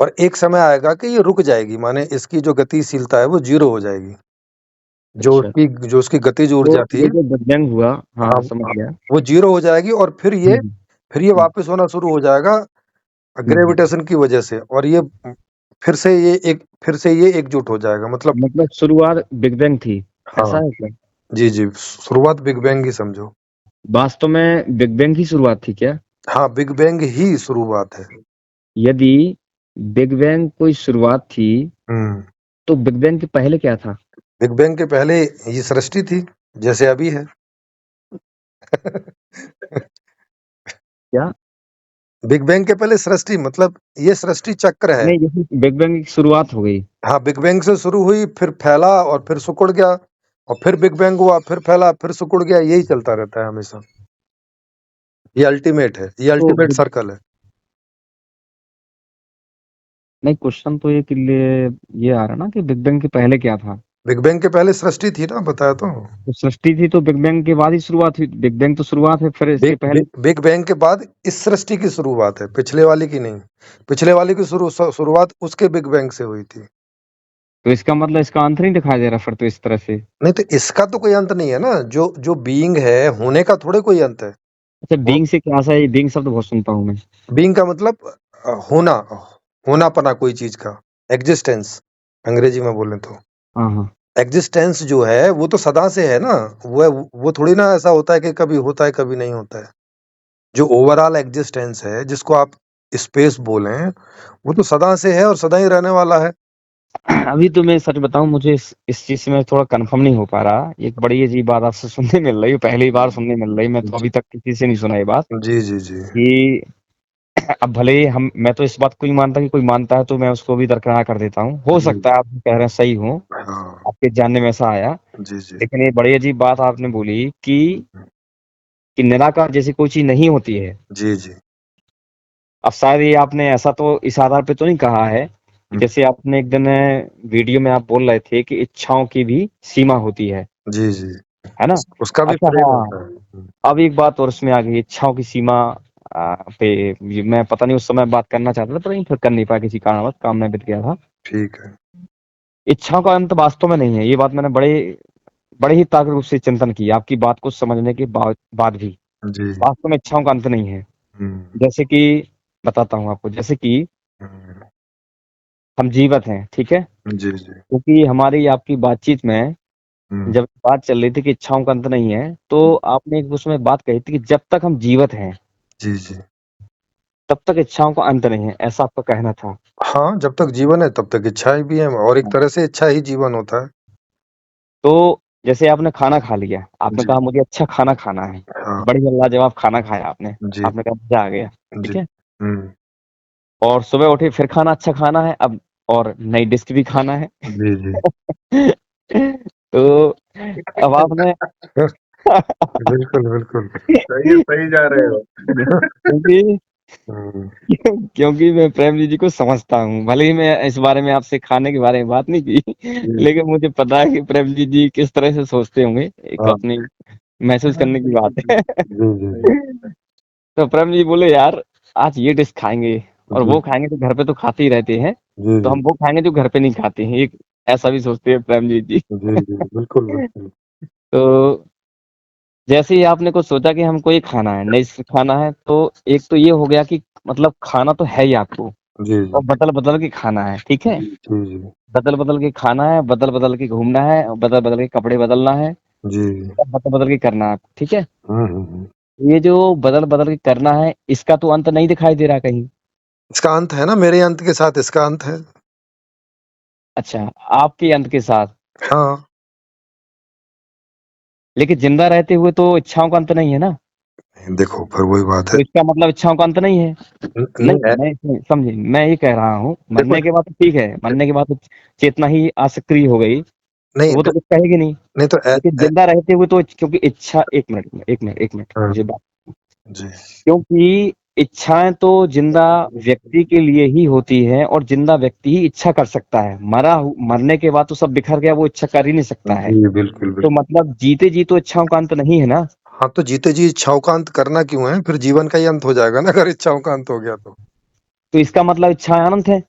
और एक समय आएगा कि ये रुक जाएगी, माने इसकी जो गतिशीलता है वो जीरो हो जाएगी। अच्छा, जो उसकी गतिज तो ऊर्जा थी, ये जो बिग बैंग हुआ, हाँ हाँ, समझ गया। वो जीरो हो जाएगी, और फिर ये हम्म, हम्म, वापस होना शुरू हो जाएगा हम्म। ग्रेविटेशन की वजह से, और ये फिर से ये एकजुट हो जाएगा, मतलब। मतलब शुरुआत बिग बैंग थी, ऐसा हाँ है क्या? जी जी, शुरुआत बिग बैंग ही समझो। वास्तव में बिग बैंग की शुरुआत थी क्या? हाँ, बिग बैंग ही शुरुआत है। यदि बिग बैंग कोई शुरुआत थी हम्म तो बिग बैंग के पहले क्या था? बिग बैंग के पहले ये सृष्टि थी, जैसे अभी है। क्या? बिग बैंग के पहले सृष्टि, मतलब ये सृष्टि चक्र है। नहीं, जैसे बिग बैंग की शुरुआत हो गई। हाँ, बिग बैंग से शुरू हुई, फिर फैला और फिर सिकुड़ गया, और फिर बिग बैंग हुआ, फिर फैला, फिर सिकुड़ गया, यही चलता रहता है हमेशा। ये अल्टीमेट है, ये तो अल्टीमेट सर्कल है। नहीं, क्वेश्चन तो ये आ रहा ना कि बिग बैंग के पहले क्या था? बिग बैंग के पहले सृष्टि थी ना, बताया तो। तो सृष्टि थी तो बिग बैंग के बाद ही शुरुआत हुई। बिग बैंग तो शुरुआत है, फिर इसके पहले। बिग बैंग के बाद इस सृष्टि की शुरुआत है, पिछले वाली की नहीं। पिछले वाली की शुरुआत उसके बिग बैंग से हुई थी। तो इसका मतलब इसका अंत नहीं दिखाई दे रहा फिर तो इस तरह से। नहीं तो इसका तो कोई अंत नहीं है ना, जो जो बीइंग है, होने का थोड़े कोई अंत है। अच्छा, बीइंग से क्या है? ये बीइंग शब्द बहुत सुनता हूँ मैं। बीइंग का मतलब होना, होनापना कोई चीज का, एग्जिस्टेंस, अंग्रेजी में बोले तो। हाँ हाँ। एग्जिस्टेंस जो है वो तो सदा से है ना। वो थोड़ी ना ऐसा होता है कि कभी होता है कभी नहीं होता है। जो ओवरऑल एग्जिस्टेंस है, जिसको आप स्पेस बोले, वो तो सदा से है और सदा ही रहने वाला है। अभी तो मैं सच बताऊं, मुझे इस चीज से मैं थोड़ा कंफर्म नहीं हो पा रहा। एक बड़ी अजीब बात आपसे सुनने मिल रही है, पहली बार सुनने मिल रही। मैं तो अभी तक किसी से नहीं सुना ये बात जी जी जी। कि अब भले ही मैं तो इस बात को नहीं मानता कि कोई मानता है तो मैं उसको भी दरकिनार कर देता हूँ। हो जी सकता है आप जो कह रहे हैं सही हो, हाँ। आपके जानने में ऐसा आया। जी जी लेकिन ये बड़ी अजीब बात आपने बोली कि निराकार जैसी कोई चीज नहीं होती है। जी जी। अब शायद ये आपने ऐसा तो इस आधार पे तो नहीं कहा है कि जैसे आपने एक दिन वीडियो में आप बोल रहे थे कि इच्छाओं की भी सीमा होती जी जी। है ना? उसका भी अच्छा फ्रेम हाँ, होता है। अब एक बात और इसमें आ गई, इच्छाओं की सीमा पे मैं पता नहीं उस समय बात करना चाहता था, पर नहीं फिर कर नहीं पाया किसी कारणवश, काम में बीत गया था। ठीक है। इच्छाओं का अंत वास्तव में नहीं है, ये बात मैंने बड़े ही तार्किक रूप से चिंतन की आपकी बात को समझने के बाद भी। जी। वास्तव में इच्छाओं का अंत नहीं है। हम्म जैसे कि बताता हूँ आपको, जैसे कि हम्म, हम जीवित हैं, ठीक है? जी जी। क्योंकि हमारी आपकी बातचीत में हम्म जब बात चल रही थी कि इच्छाओं का अंत नहीं है, तो आपने एक उसमें बात कही थी कि जब तक हम जीवित हैं जी जी। तब तक इच्छाओं का अंत नहीं है, ऐसा आपका कहना था। हाँ, जब तक जीवन है तब तक इच्छाएं भी हैं, और एक तरह से इच्छा ही जीवन होता है। तो जैसे आपने खाना खा लिया, आपने जी। कहा मुझे अच्छा खाना खाना है, हाँ। बढ़िया लाजवाब खाना खाया आपने, जी आपने कहा मजा आ गया, जी। ठीक है? हम्म और सुबह उठे फिर खाना अच्छा खाना है अब, और नई डिश भी खाना है। जी जी। तो अब आपने बिल्कुल बिल्कुल। सही जा रहे हो। क्योंकि हम्म क्योंकि मैं प्रेम जी को समझता हूँ, भले ही मैं इस बारे में आपसे खाने के बारे में बात नहीं की, जी। लेकिन मुझे पता है कि प्रेम जी किस तरह से सोचते होंगे, एक हाँ। अपनी महसूस हाँ, करने की बिल्कुल बात है। जी जी सही जी। बात है। तो प्रेम जी बोले यार आज ये डिश खाएंगे, और जी वो खाएंगे तो घर पे तो खाते ही रहते हैं, जी तो जी हम वो खाएंगे जो घर पे नहीं खाते हैं, एक ऐसा भी सोचते हैं प्रेम जी। जी जी। बिल्कुल बिल्कुल। तो जैसे ही आपने कुछ सोचा कि हमको ये खाना है, नहीं खाना है, तो एक तो ये हो गया कि मतलब खाना तो है ही आपको, जी जी और बदल बदल के खाना है, ठीक है? जी जी बदल बदल के खाना है, बदल बदल के घूमना है, बदल बदल के कपड़े बदलना है, जी। बदल बदल के करना है, ठीक है? हम्म। ये जो बदल बदल के करना है, इसका तो अंत नहीं दिखाई दे रहा कहीं। इसका अंत है ना, मेरे अंत के साथ इसका अंत है। अच्छा, आपके अंत के साथ। हाँ। लेकिन जिंदा रहते हुए तो इच्छाओं का अंत नहीं है ना, देखो फिर वही बात है। तो इसका मतलब इच्छाओं का अंत नहीं है। नहीं नहीं, है। मैं समझे, मैं ये कह रहा हूँ देखो, मरने के बाद तो ठीक है, मरने के बाद तो चेतना ही असक्रिय हो गई, नहीं वो तो कुछ कहेगी नहीं। नहीं तो लेकिन जिंदा रहते हुए तो क्योंकि इच्छा, एक मिनट हाँ, मुझे बात, जी क्योंकि इच्छाएं तो जिंदा व्यक्ति के लिए ही होती है और जिंदा व्यक्ति ही इच्छा कर सकता है। मरने के बाद तो सब बिखर गया, वो इच्छा कर ही नहीं सकता है। जी बिल्कुल तो बिल्कुल। मतलब जीते जी तो इच्छाओं का अंत नहीं है ना। हाँ तो जीते जी इच्छाओं का अंत करना क्यों है, फिर जीवन का ही अंत हो जाएगा ना अगर इच्छाओं का अंत हो गया तो इसका मतलब इच्छाएं अनंत है।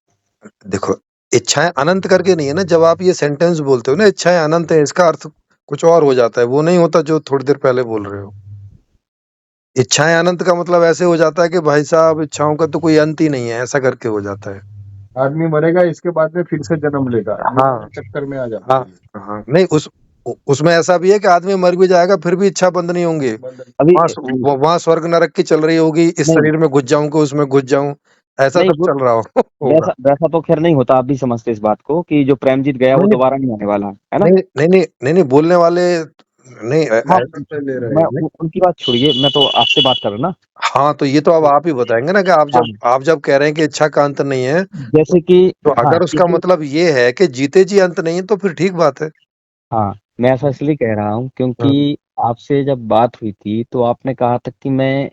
देखो इच्छाएं अनंत करके नहीं है ना, जब आप ये सेंटेंस बोलते हो ना इच्छाएं अनंत है, इसका अर्थ कुछ और हो जाता है, वो नहीं होता जो थोड़ी देर पहले बोल रहे हो। इच्छाएं अनंत का मतलब ऐसे हो जाता है कि भाई साहब इच्छाओं का तो कोई अंत ही नहीं है, ऐसा करके हो जाता है। आदमी मरेगा, इसके बाद में फिर से जन्म लेगा, ये हाँ चक्कर में आ जाता हाँ है। हाँ, नहीं उसमें ऐसा भी है कि आदमी मर भी जाएगा फिर भी इच्छा बंद नहीं होंगी। अभी वहां स्वर्ग नरक की चल रही होगी, इस नहीं शरीर में घुस जाऊं कि उसमें घुस जाऊं, ऐसा नहीं सब चल रहा होगा। वैसा वैसा तो खैर नहीं होता। आप भी समझते इस बात को कि जो प्रेमजीत गया वो नहीं दोबारा नहीं आने वाला है ना। नहीं नहीं नहीं नहीं नहीं, बोलने वाले नहीं हाँ, ले रहे मैं हैं। उनकी बात छोड़िए, मैं तो आपसे बात कर रहा हूँ ना। हाँ तो ये तो अब आप ही बताएंगे ना कि हाँ, आप जब कह रहे हैं कि इच्छा का अंत नहीं है, जैसे कि तो हाँ अगर उसका मतलब ये है कि जीते जी अंत नहीं है तो फिर ठीक बात है। हाँ, मैं ऐसा इसलिए कह रहा हूँ हाँ क्योंकि आपसे जब बात हुई थी तो आपने कहा था कि मैं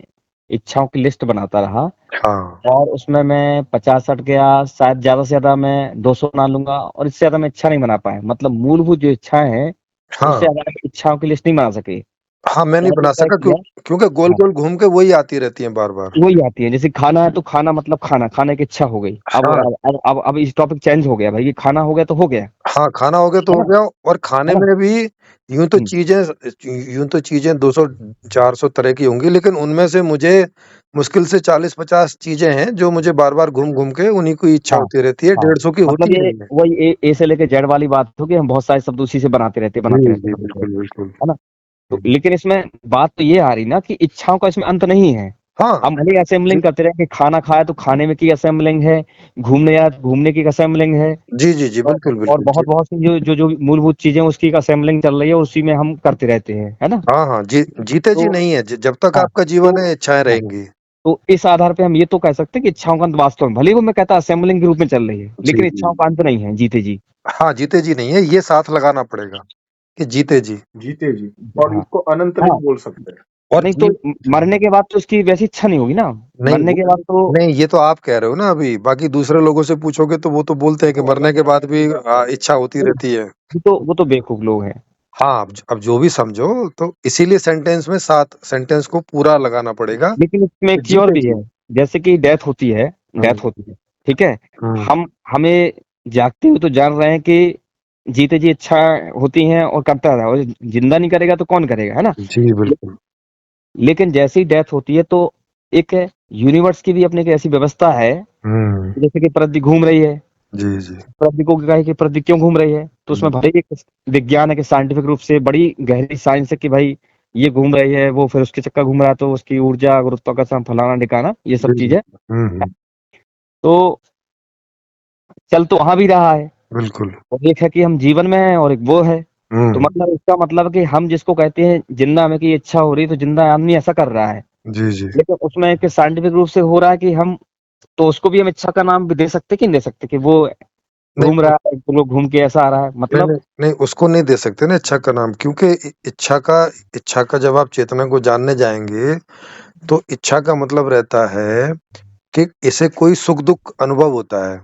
इच्छाओं की लिस्ट बनाता रहा हाँ और उसमें मैं 50 हट गया, शायद ज़्यादा से ज़्यादा मैं 200 बना लूँगा और इससे ज़्यादा मैं इच्छा नहीं बना पाया। मतलब मूलभूत जो इच्छाएँ हैं, उससे हाँ ज़्यादा इच्छाओं की लिस्ट नहीं बना सके। हाँ, मैं नहीं मैंने बना तय सका किया, क्योंकि गोल हाँ, गोल घूम के वही आती रहती है बार बार। वही आती है। जैसे खाना है तो खाना मतलब खाने की इच्छा हो गई। हाँ अब इस टॉपिक चेंज हो गया भाई, ये खाना हो गया तो हो गया, हाँ, खाना हो गया तो है हो ना? गया, और खाने है ना? में भी यूं तो हुँ, चीजें यूं तो चीजें 200 400 तरह की होंगी, लेकिन उनमें से मुझे मुश्किल से 40-50 चीजें हैं जो मुझे बार बार घूम घूम के उन्हीं की इच्छा हाँ, होती रहती है, हाँ। 150 की मतलब होती ही ये नहीं है। वही ए से लेके जेड वाली बात हो कि हम बहुत सारे शब्द उसी से बनाते रहते हैं, जी बनाते रहते जी हैं, बनाते रहते बिल्कुल बिल्कुल। हैं, है ना? तो लेकिन इसमें बात तो ये आ रही ना कि इच्छाओं का इसमें अंत नहीं है। हाँ हम भले जी असेंबलिंग करते रहे कि खाना खाया तो खाने में की असेंबलिंग है, घूमने गया तो घूमने की असेंबलिंग है जी जी जी और बिल्कुल और बिल्कुल ठीक। बहुत-बहुत सी जो मूलभूत चीज़ें उसकी असेंबलिंग चल रही है, उसी में हम करते रहते हैं, है ना? हाँ हाँ, जीते जी तो नहीं है, जब तक हाँ, आपका तो जीवन है इच्छाएं हाँ, रहेंगी। तो इस आधार पे हम ये तो कह सकते हैं कि इच्छाओं का अंत वास्तव में भले ही वो मैं कहता असेंबलिंग के रूप में चल रही है, जी लेकिन जी इच्छाओं का अंत नहीं है, जीते जी। हाँ, जीते जी नहीं है, ये साथ लगाना पड़ेगा कि जीते जी। जीते जी, और हाँ, इसको अनंत हाँ, नहीं बोल सकते। और नहीं तो मरने के बाद तो उसकी वैसी इच्छा नहीं होगी ना। नहीं मरने के बाद तो नहीं, ये तो आप कह रहे हो ना, अभी बाकी दूसरे लोगों से पूछोगे तो वो तो बोलते हैं कि मरने के बाद भी इच्छा होती रहती है। वो तो बेवकूफ लोग हैं। हाँ अब जो भी समझो, तो इसीलिए सेंटेंस में साथ सेंटेंस को पूरा लगाना पड़ेगा। लेकिन इसमें एक चीज और जीते भी है, जी। जैसे कि हम्म डेथ होती है, ठीक है। हम्म, हमें जागते हुए तो जान रहे हैं कि जीते जी इच्छा होती हैं और करता रहा, और जिंदा नहीं करेगा तो कौन करेगा, है ना? जी ले, बिल्कुल। लेकिन जैसे ही डेथ होती है तो एक यूनिवर्स की भी अपने की ऐसी व्यवस्था है, हम्म, जैसे कि पृथ्वी घूम रही है। जी जी। पृथ्वी को क्या है कि पृथ्वी क्यों घूम रही है, तो उसमें हम्म, भले ही एक विज्ञान है कि साइंटिफिक रूप से बड़ी गहरी साइंस है कि भाई ये घूम रही है, वो फिर उसके चक्कर घूम रहा है, तो उसकी ऊर्जा, गुरुत्वाकर्षण, फलाना ढिकाना, ये सब जी जी। चीजें। हम्म, तो चल तो वहां भी रहा है, बिल्कुल। और एक है कि हम जीवन में हैं और एक वो है। तो हम्म, मतलब इसका मतलब कि हम जिसको कहते हैं जिंदा में की इच्छा हो रही है, तो जिंदा आदमी ऐसा कर रहा है, जी जी। लेकिन उसमें एक साइंटिफिक रूप से हो रहा है कि हम, तो उसको भी हम इच्छा का नाम भी दे सकते कि नहीं दे सकते कि वो नहीं घूम रहा है, तो लोग घूम के ऐसा आ रहा है, नहीं मतलब। नहीं नहीं, उसको नहीं दे सकते ना इच्छा का नाम, क्योंकि इच्छा का जब आप चेतना को जानने जाएंगे तो इच्छा का मतलब रहता है कि इसे कोई सुख दुख अनुभव होता है,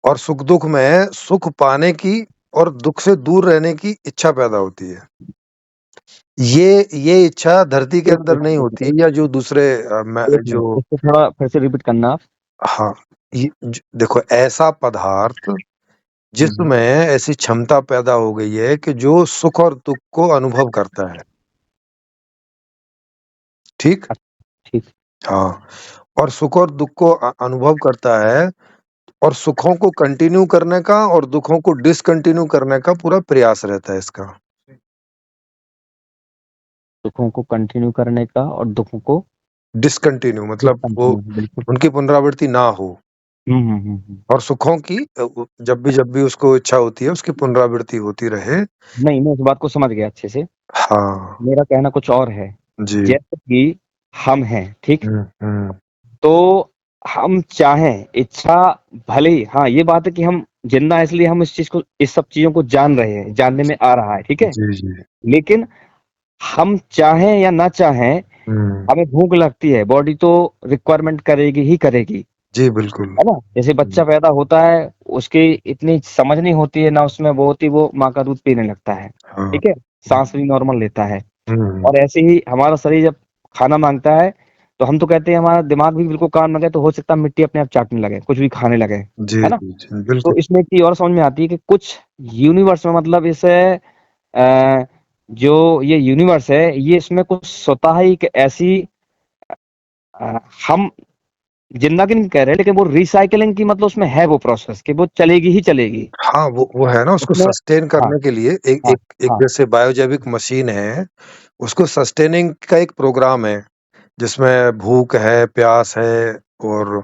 और सुख दुख में सुख पाने की और दुख से दूर रहने की इच्छा पैदा होती है। ये इच्छा धरती के एक अंदर नहीं होती है, या जो दूसरे एक मिनट, जो इसको थोड़ा फिर से रिपीट करना आप। हाँ, देखो ऐसा पदार्थ जिसमें ऐसी क्षमता पैदा हो गई है कि जो सुख और दुख को अनुभव करता है। ठीक। ठीक। हाँ, और सुख और दुख को अनुभव करता है, और सुखों को कंटिन्यू करने का और दुखों को डिसकंटिन्यू करने का पूरा प्रयास रहता है इसका। सुखों को कंटिन्यू करने का और दुखों को डिसकंटिन्यू मतलब वो डिसकंटिन्यू, बिल्कुल। उनकी पुनरावृत्ति ना हो, और सुखों की जब भी उसको इच्छा होती है उसकी पुनरावृत्ति होती रहे। नहीं, मैं इस बात को समझ गया अच्छे से। हाँ मेरा कहना कुछ और है। जी। जैसे कि हम हैं, ठीक? हम्म, तो हम चाहें, इच्छा भले ही, हाँ, ये बात है कि हम जिंदा इसलिए हम इस सब चीजों को जान रहे हैं, जानने में आ रहा है, ठीक है। जी जी। लेकिन हम चाहें या ना चाहें, हमें भूख लगती है, बॉडी तो रिक्वायरमेंट करेगी ही करेगी, जी बिल्कुल। है ना। जैसे बच्चा पैदा होता है, उसकी इतनी समझ नहीं होती है ना, उसमें वो होती, वो माँ का दूध पीने लगता है, हाँ। ठीक है, सांस भी नॉर्मल लेता है। हम्म। और ऐसे ही हमारा शरीर जब खाना मांगता है, तो हम तो कहते हैं हमारा दिमाग भी बिल्कुल काम लगे, तो हो सकता है मिट्टी अपने आप चाटने लगे, कुछ भी खाने लगे, जी है ना। जी जी तो बिल्कुल। इसमें एक चीज और समझ में आती है कि कुछ यूनिवर्स में, मतलब इसे जो ये यूनिवर्स है, ये इसमें कुछ स्वतः ही एक ऐसी हम जिंदगी नहीं कह रहे, लेकिन वो रिसाइकलिंग की, मतलब उसमें है वो प्रोसेस कि वो चलेगी ही चलेगी हाँ, वो है ना, उसको उसमें। सस्टेन हाँ, करने के लिए एक हाँ, एक एक हाँ। जैसे बायोजेविक मशीन है, उसको सस्टेनिंग का एक प्रोग्राम है, जिसमें भूख है, प्यास है और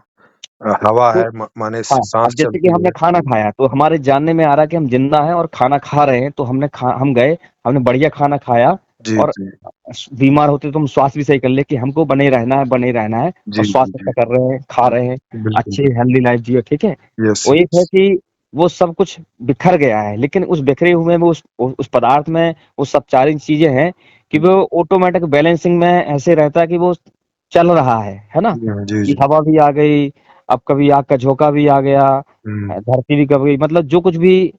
हवा तो है, माने हाँ, सांस अब जैसे कि चलती हमने है। खाना खाया, तो हमारे जानने में आ रहा है कि हम जिंदा हैं और खाना खा रहे हैं, तो हम गए, हमने बढ़िया खाना खाया, जी और जी बीमार होते तो हम स्वास्थ्य भी सही कर ले कि हमको बने रहना है, बने रहना है, जी और जी स्वास्थ्य जी। अच्छा कर रहे हैं, खा रहे हैं, बिल्कुल अच्छी हेल्दी लाइफ जियो, ठीक है। यस वो एक है यस। कि वो सब कुछ बिखर गया है, लेकिन उस बिखरे हुए में, उस पदार्थ में वो सब सारी चीजें हैं कि वो ऑटोमेटिक बैलेंसिंग में ऐसे रहता है कि वो चल रहा है ना। जी कि जी। हवा भी आ गई, अब कभी आग का झोंका भी आ गया, हम्म। धरती भी कभी, मतलब जो कुछ भी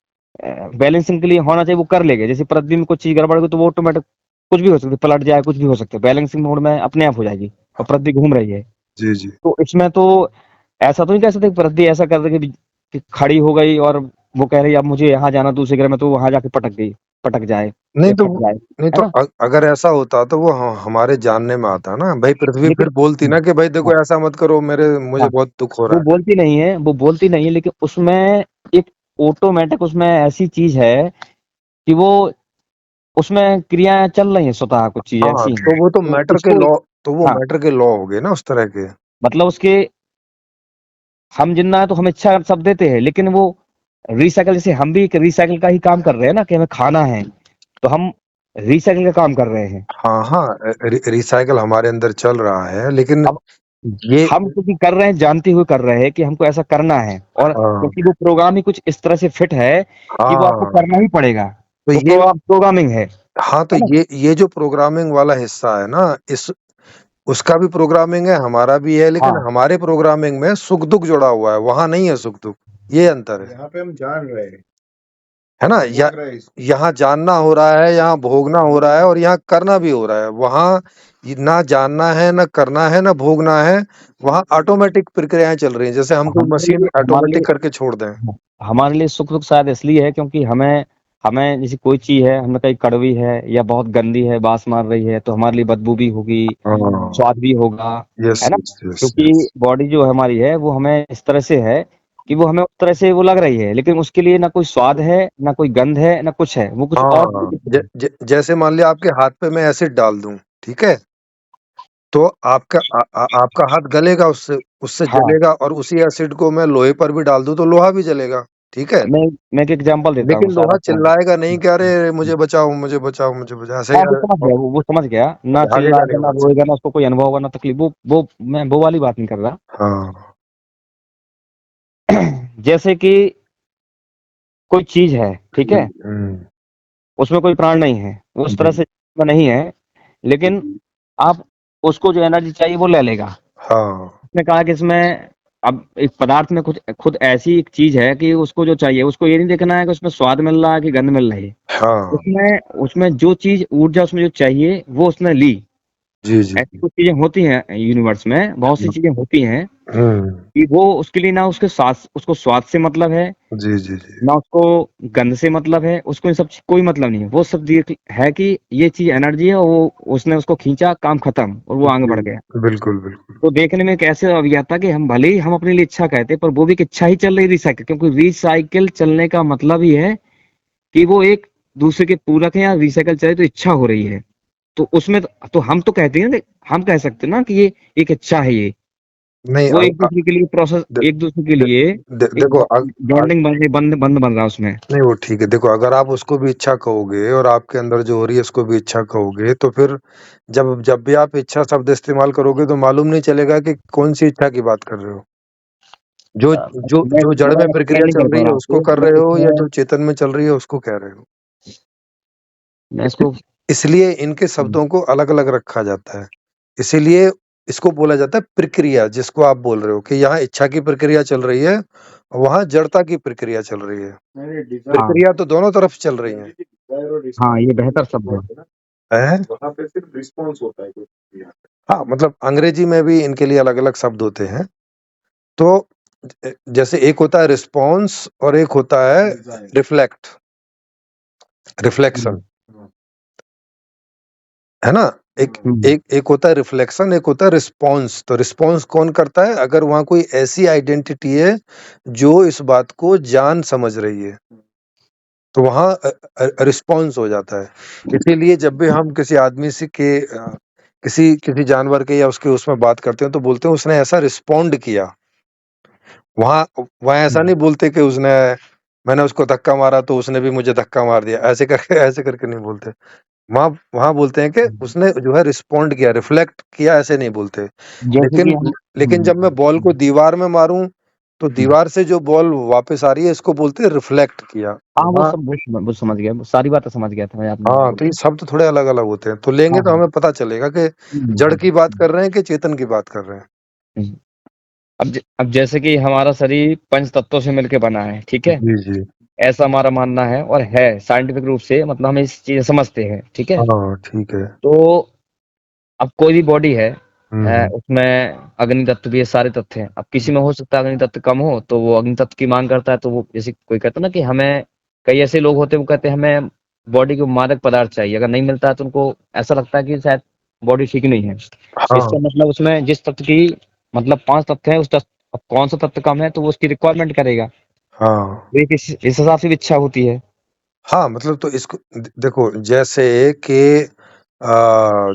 बैलेंसिंग के लिए होना चाहिए वो कर लेंगे। जैसे पृथ्वी में कुछ चीज गड़बड़ गई, तो वो ऑटोमेटिक कुछ भी हो सकता है, पलट जाए, कुछ भी हो सकता है, बैलेंसिंग मोड में अपने आप हो जाएगी, और पृथ्वी घूम रही है। जी जी। तो इसमें तो ऐसा तो नहीं कह सकते कि पृथ्वी ऐसा कर दे कि खड़ी हो गई और वो कह रही अब मुझे यहाँ जाना दूसरे ग्रह में, तो वहां जाके पटक जाए नहीं या तो फट जाए, नहीं है तो ना। अगर ऐसा होता तो वो हमारे जानने में आता ना भाई, पृथ्वी लेकिन फिर बोलती ना कि भाई हाँ, देखो ऐसा मत करो, मुझे हाँ, बहुत दुख हो वो रहा है। बोलती नहीं है, वो बोलती नहीं है, लेकिन उसमें एक ऑटोमेटिक उसमें ऐसी चीज है कि वो उसमें क्रियाएं चल रही हैं, स्वतः कुछ चीजें हाँ, ऐसी हैं, तो वो तो तो मैटर के उसको, लॉ, तो वो हाँ, मैटर के लॉ हो गए ना उस तरह के। मतलब उसके, हम जिंदा है तो हम इच्छा सब देते हैं, लेकिन वो रिसाइकल, जैसे हम भी एक रिसाइकल का ही काम कर रहे हैं ना, कि हमें खाना है, तो हम रिसाइकल का काम कर रहे हैं। हाँ हाँ, रिसाइकल हमारे अंदर चल रहा है, लेकिन अब ये हम क्योंकि कर रहे हैं, जानते हुए कर रहे हैं कि हमको ऐसा करना है, और हाँ क्योंकि वो प्रोग्राम ही कुछ इस तरह से फिट है कि वो आपको हाँ करना ही पड़ेगा, तो वो ये प्रोग्रामिंग हाँ तो है ना। ये जो प्रोग्रामिंग वाला हिस्सा है ना, इस उसका भी प्रोग्रामिंग है, हमारा भी है, लेकिन हाँ, हमारे प्रोग्रामिंग में सुख दुख जुड़ा हुआ है, वहां नहीं है सुख दुख, ये अंतर है। यहाँ पे हम जान रहे हैं, है ना, भोग रहे हैं इसको। यहाँ जानना हो रहा है, यहाँ भोगना हो रहा है, और यहाँ करना भी हो रहा है। वहाँ ना जानना है, ना करना है, ना भोगना है, वहाँ ऑटोमेटिक प्रक्रियाएं चल रही हैं, जैसे हम कोई हमारे मशीन लिए हमारे ऑटोमेटिक लिए करके छोड़ दें। हमारे लिए सुख दुख शायद इसलिए है क्योंकि हमें हमें जैसे कोई चीज है, हमने कहीं कड़वी है या बहुत गंदी है, बास मार रही है, तो हमारे लिए बदबू भी होगी, हाँ स्वाद भी होगा, यस है ना। यस यस क्योंकि यस। बॉडी जो हमारी है वो हमें इस तरह से है कि वो हमें उस तरह से वो लग रही है, लेकिन उसके लिए ना कोई स्वाद है, ना कोई गंध है, ना कुछ है, वो कुछ और हाँ जैसे मान लिया आपके हाथ पे मैं एसिड डाल दूं, ठीक है, तो आपका हाथ गलेगा, उससे उससे हाँ। जलेगा, और उसी एसिड को मैं लोहे पर भी डाल दूं तो लोहा भी जलेगा, ठीक है। मैं एक एग्जांपल देता हूँ, लेकिन शायद लोहा आपको। चिल्लाएगा नहीं कि अरे मुझे बचाओ, मुझे बचाओ, मुझे बचाओ, ऐसे ही हाँ, वो समझ गया, वो समझ गया, ना भागेगा नहीं चिल्लाएगा, ना वहां से। रोएगा, ना उसको कोई अनुभव होगा, ना तकलीफ, वो मैं वो वाली बात नहीं कर रहा। हाँ जैसे कि कोई चीज है, ठीक जी, है, उसमें कोई प्राण नहीं है, वो उस तरह जी से में नहीं है, लेकिन आप उसको जो एनर्जी चाहिए वो ले लेगा। हाँ उसने कहा कि इसमें, अब एक पदार्थ में कुछ खुद ऐसी एक चीज है कि उसको जो चाहिए, उसको ये नहीं देखना है कि उसमें स्वाद मिल रहा है कि गंध मिल रही है। हाँ उसमें उसमें जो चीज, ऊर्जा उसमें जो चाहिए वो उसने ली। जी जी ऐसी कुछ चीजें होती हैं यूनिवर्स में, बहुत सी चीजें होती हैं हम्म कि वो उसके लिए ना उसके साथ उसको स्वाद से मतलब है, जी जी जी ना उसको गंध से मतलब है, उसको इन सब कोई मतलब नहीं है, वो सब देख है कि ये चीज एनर्जी है, और वो उसने उसको खींचा, काम खत्म, और वो आगे जी बढ़ गया। बिल्कुल बिल्कुल। तो देखने में कैसे अब यह था कि हम भले ही हम अपने लिए इच्छा कहते, पर वो भी एक इच्छा ही चल रही रिसाइकिल, क्योंकि रिसाइकिल चलने का मतलब ही है कि वो एक दूसरे के पूरक है, या रिसाइकिल चले तो इच्छा हो रही है। तो उसमें तो हम तो कहते हैं ना, हम कह सकते हैं ना कि ये एक इच्छा है, ये नहीं वो एक दूसरे के लिए प्रोसेस, दे, एक दूसरे के दे, लिए एक देखो बॉन्डिंग बन रही, बंद बन रहा है उसमें। नहीं वो ठीक है, देखो अगर आप उसको भी इच्छा कहोगे और आपके अंदर जो हो रही है उसको भी इच्छा कहोगे, तो फिर जब जब भी आप इच्छा शब्द इस्तेमाल करोगे तो मालूम नहीं चलेगा कि कौन सी इच्छा की बात कर रहे हो। जो जो मैं जो जड़ थोड़ा में प्रक्रिया एक्सप्लेन नहीं चल कर रही पा है रहा हूँ उसको आपको, कर मैं रहे हो, या इसमें जो चेतन में चल रही है उसको कह रहे हो? मैं इसको इसलिए इनके शब्दों को अलग अलग रखा जाता है, इसीलिए इसको बोला जाता है प्रक्रिया, जिसको आप बोल रहे हो कि यहाँ इच्छा की प्रक्रिया चल रही है, वहाँ जड़ता की प्रक्रिया चल रही है। हाँ प्रक्रिया तो दोनों तरफ चल रही है। हाँ, ये बेहतर शब्द है। हैं? वहां पे सिर्फ रिस्पॉन्स होता है कोई प्रक्रिया। हाँ, मतलब अंग्रेजी में भी इनके लिए अलग अलग शब्द होते हैं। तो जैसे एक होता है रिस्पॉन्स और एक होता है रिफ्लेक्ट, रिफ्लेक्शन, है ना? एक हम्म, एक एक होता है रिफ्लेक्शन, एक होता है रिस्पॉन्स। तो रिस्पॉन्स कौन करता है? अगर वहां कोई ऐसी आइडेंटिटी है जो इस बात को जान समझ रही है, तो वहां रिस्पॉन्स हो जाता है। इसीलिए जब भी हम किसी आदमी से के किसी किसी जानवर के या उसके उसमें बात करते हैं तो बोलते हैं उसने ऐसा रिस्पॉन्ड किया। वहाँ वहाँ ऐसा नहीं बोलते कि उसने मैंने उसको धक्का मारा तो उसने भी मुझे धक्का मार दिया, ऐसे करके नहीं बोलते। वहाँ वहाँ बोलते हैं कि उसने जो है रिस्पॉन्ड किया, रिफ्लेक्ट किया, ऐसे नहीं बोलते। जैसे कि लेकिन हम लेकिन जब मैं बॉल को दीवार में मारूं तो दीवार से जो बॉल वापस आ रही है इसको बोलते हैं रिफ्लेक्ट किया। हाँ, वो वहाँ सब वो समझ गया, वो सारी बातें समझ गया था मैं आपने जो हाँ, बोला। तो ये शब्द थोड़े अलग अलग होते हैं, तो लेंगे हाँ तो हाँ। हमें पता चलेगा कि जड़ की बात कर रहे हैं कि चेतन की बात कर रहे हैं। हम्म। अब जैसे कि हमारा शरीर पंच तत्वों से मिलकर बना है, ठीक है, जी जी। ऐसा हमारा मानना है और है साइंटिफिक रूप से, मतलब हम इस चीज समझते हैं, ठीक है। हाँ ठीक है। तो अब कोई भी बॉडी है, हम्म उसमें अग्नि तत्व भी है, सारे तत्व हैं। अब किसी में हो सकता है अग्नि तत्व कम हो तो वो अग्नि तत्व की मांग करता है, तो वो जैसे कोई कहता है ना कि हमें, कई ऐसे लोग होते हैं वो कहते हैं हमें बॉडी को मादक पदार्थ चाहिए, अगर नहीं मिलता है तो उनको ऐसा लगता है कि शायद बॉडी ठीक नहीं है। हाँ इसका मतलब उसमें जिस तत्व की, मतलब 5 तत्व हैं, उस तत्व, अब कौन सा तत्व कम है तो वो उसकी रिक्वायरमेंट करेगा। हाँ तो एक इस हिसाब से भी इच्छा होती है। हाँ, मतलब तो इसको देखो, जैसे कि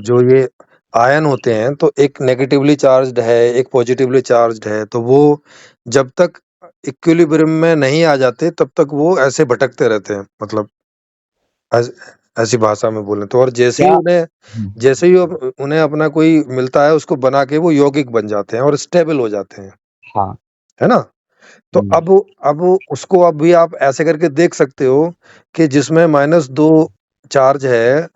जो ये आयन होते हैं तो एक नेगेटिवली चार्ज्ड है, एक पॉजिटिवली चार्ज्ड है, तो वो जब तक इक्विलिब्रियम में नहीं आ जाते तब तक वो ऐसे भटकते रहते हैं। मतलब ऐस, ऐसी भाषा में बोलें तो, और क्या? जैसे ही उन्हें अपना कोई मिलता है उसको बना के वो यौगिक बन जाते हैं और स्टेबल हो जाते हैं, हाँ। है ना? तो अब उसको अभी आप ऐसे करके देख सकते हो कि जिसमें -2 चार्ज है,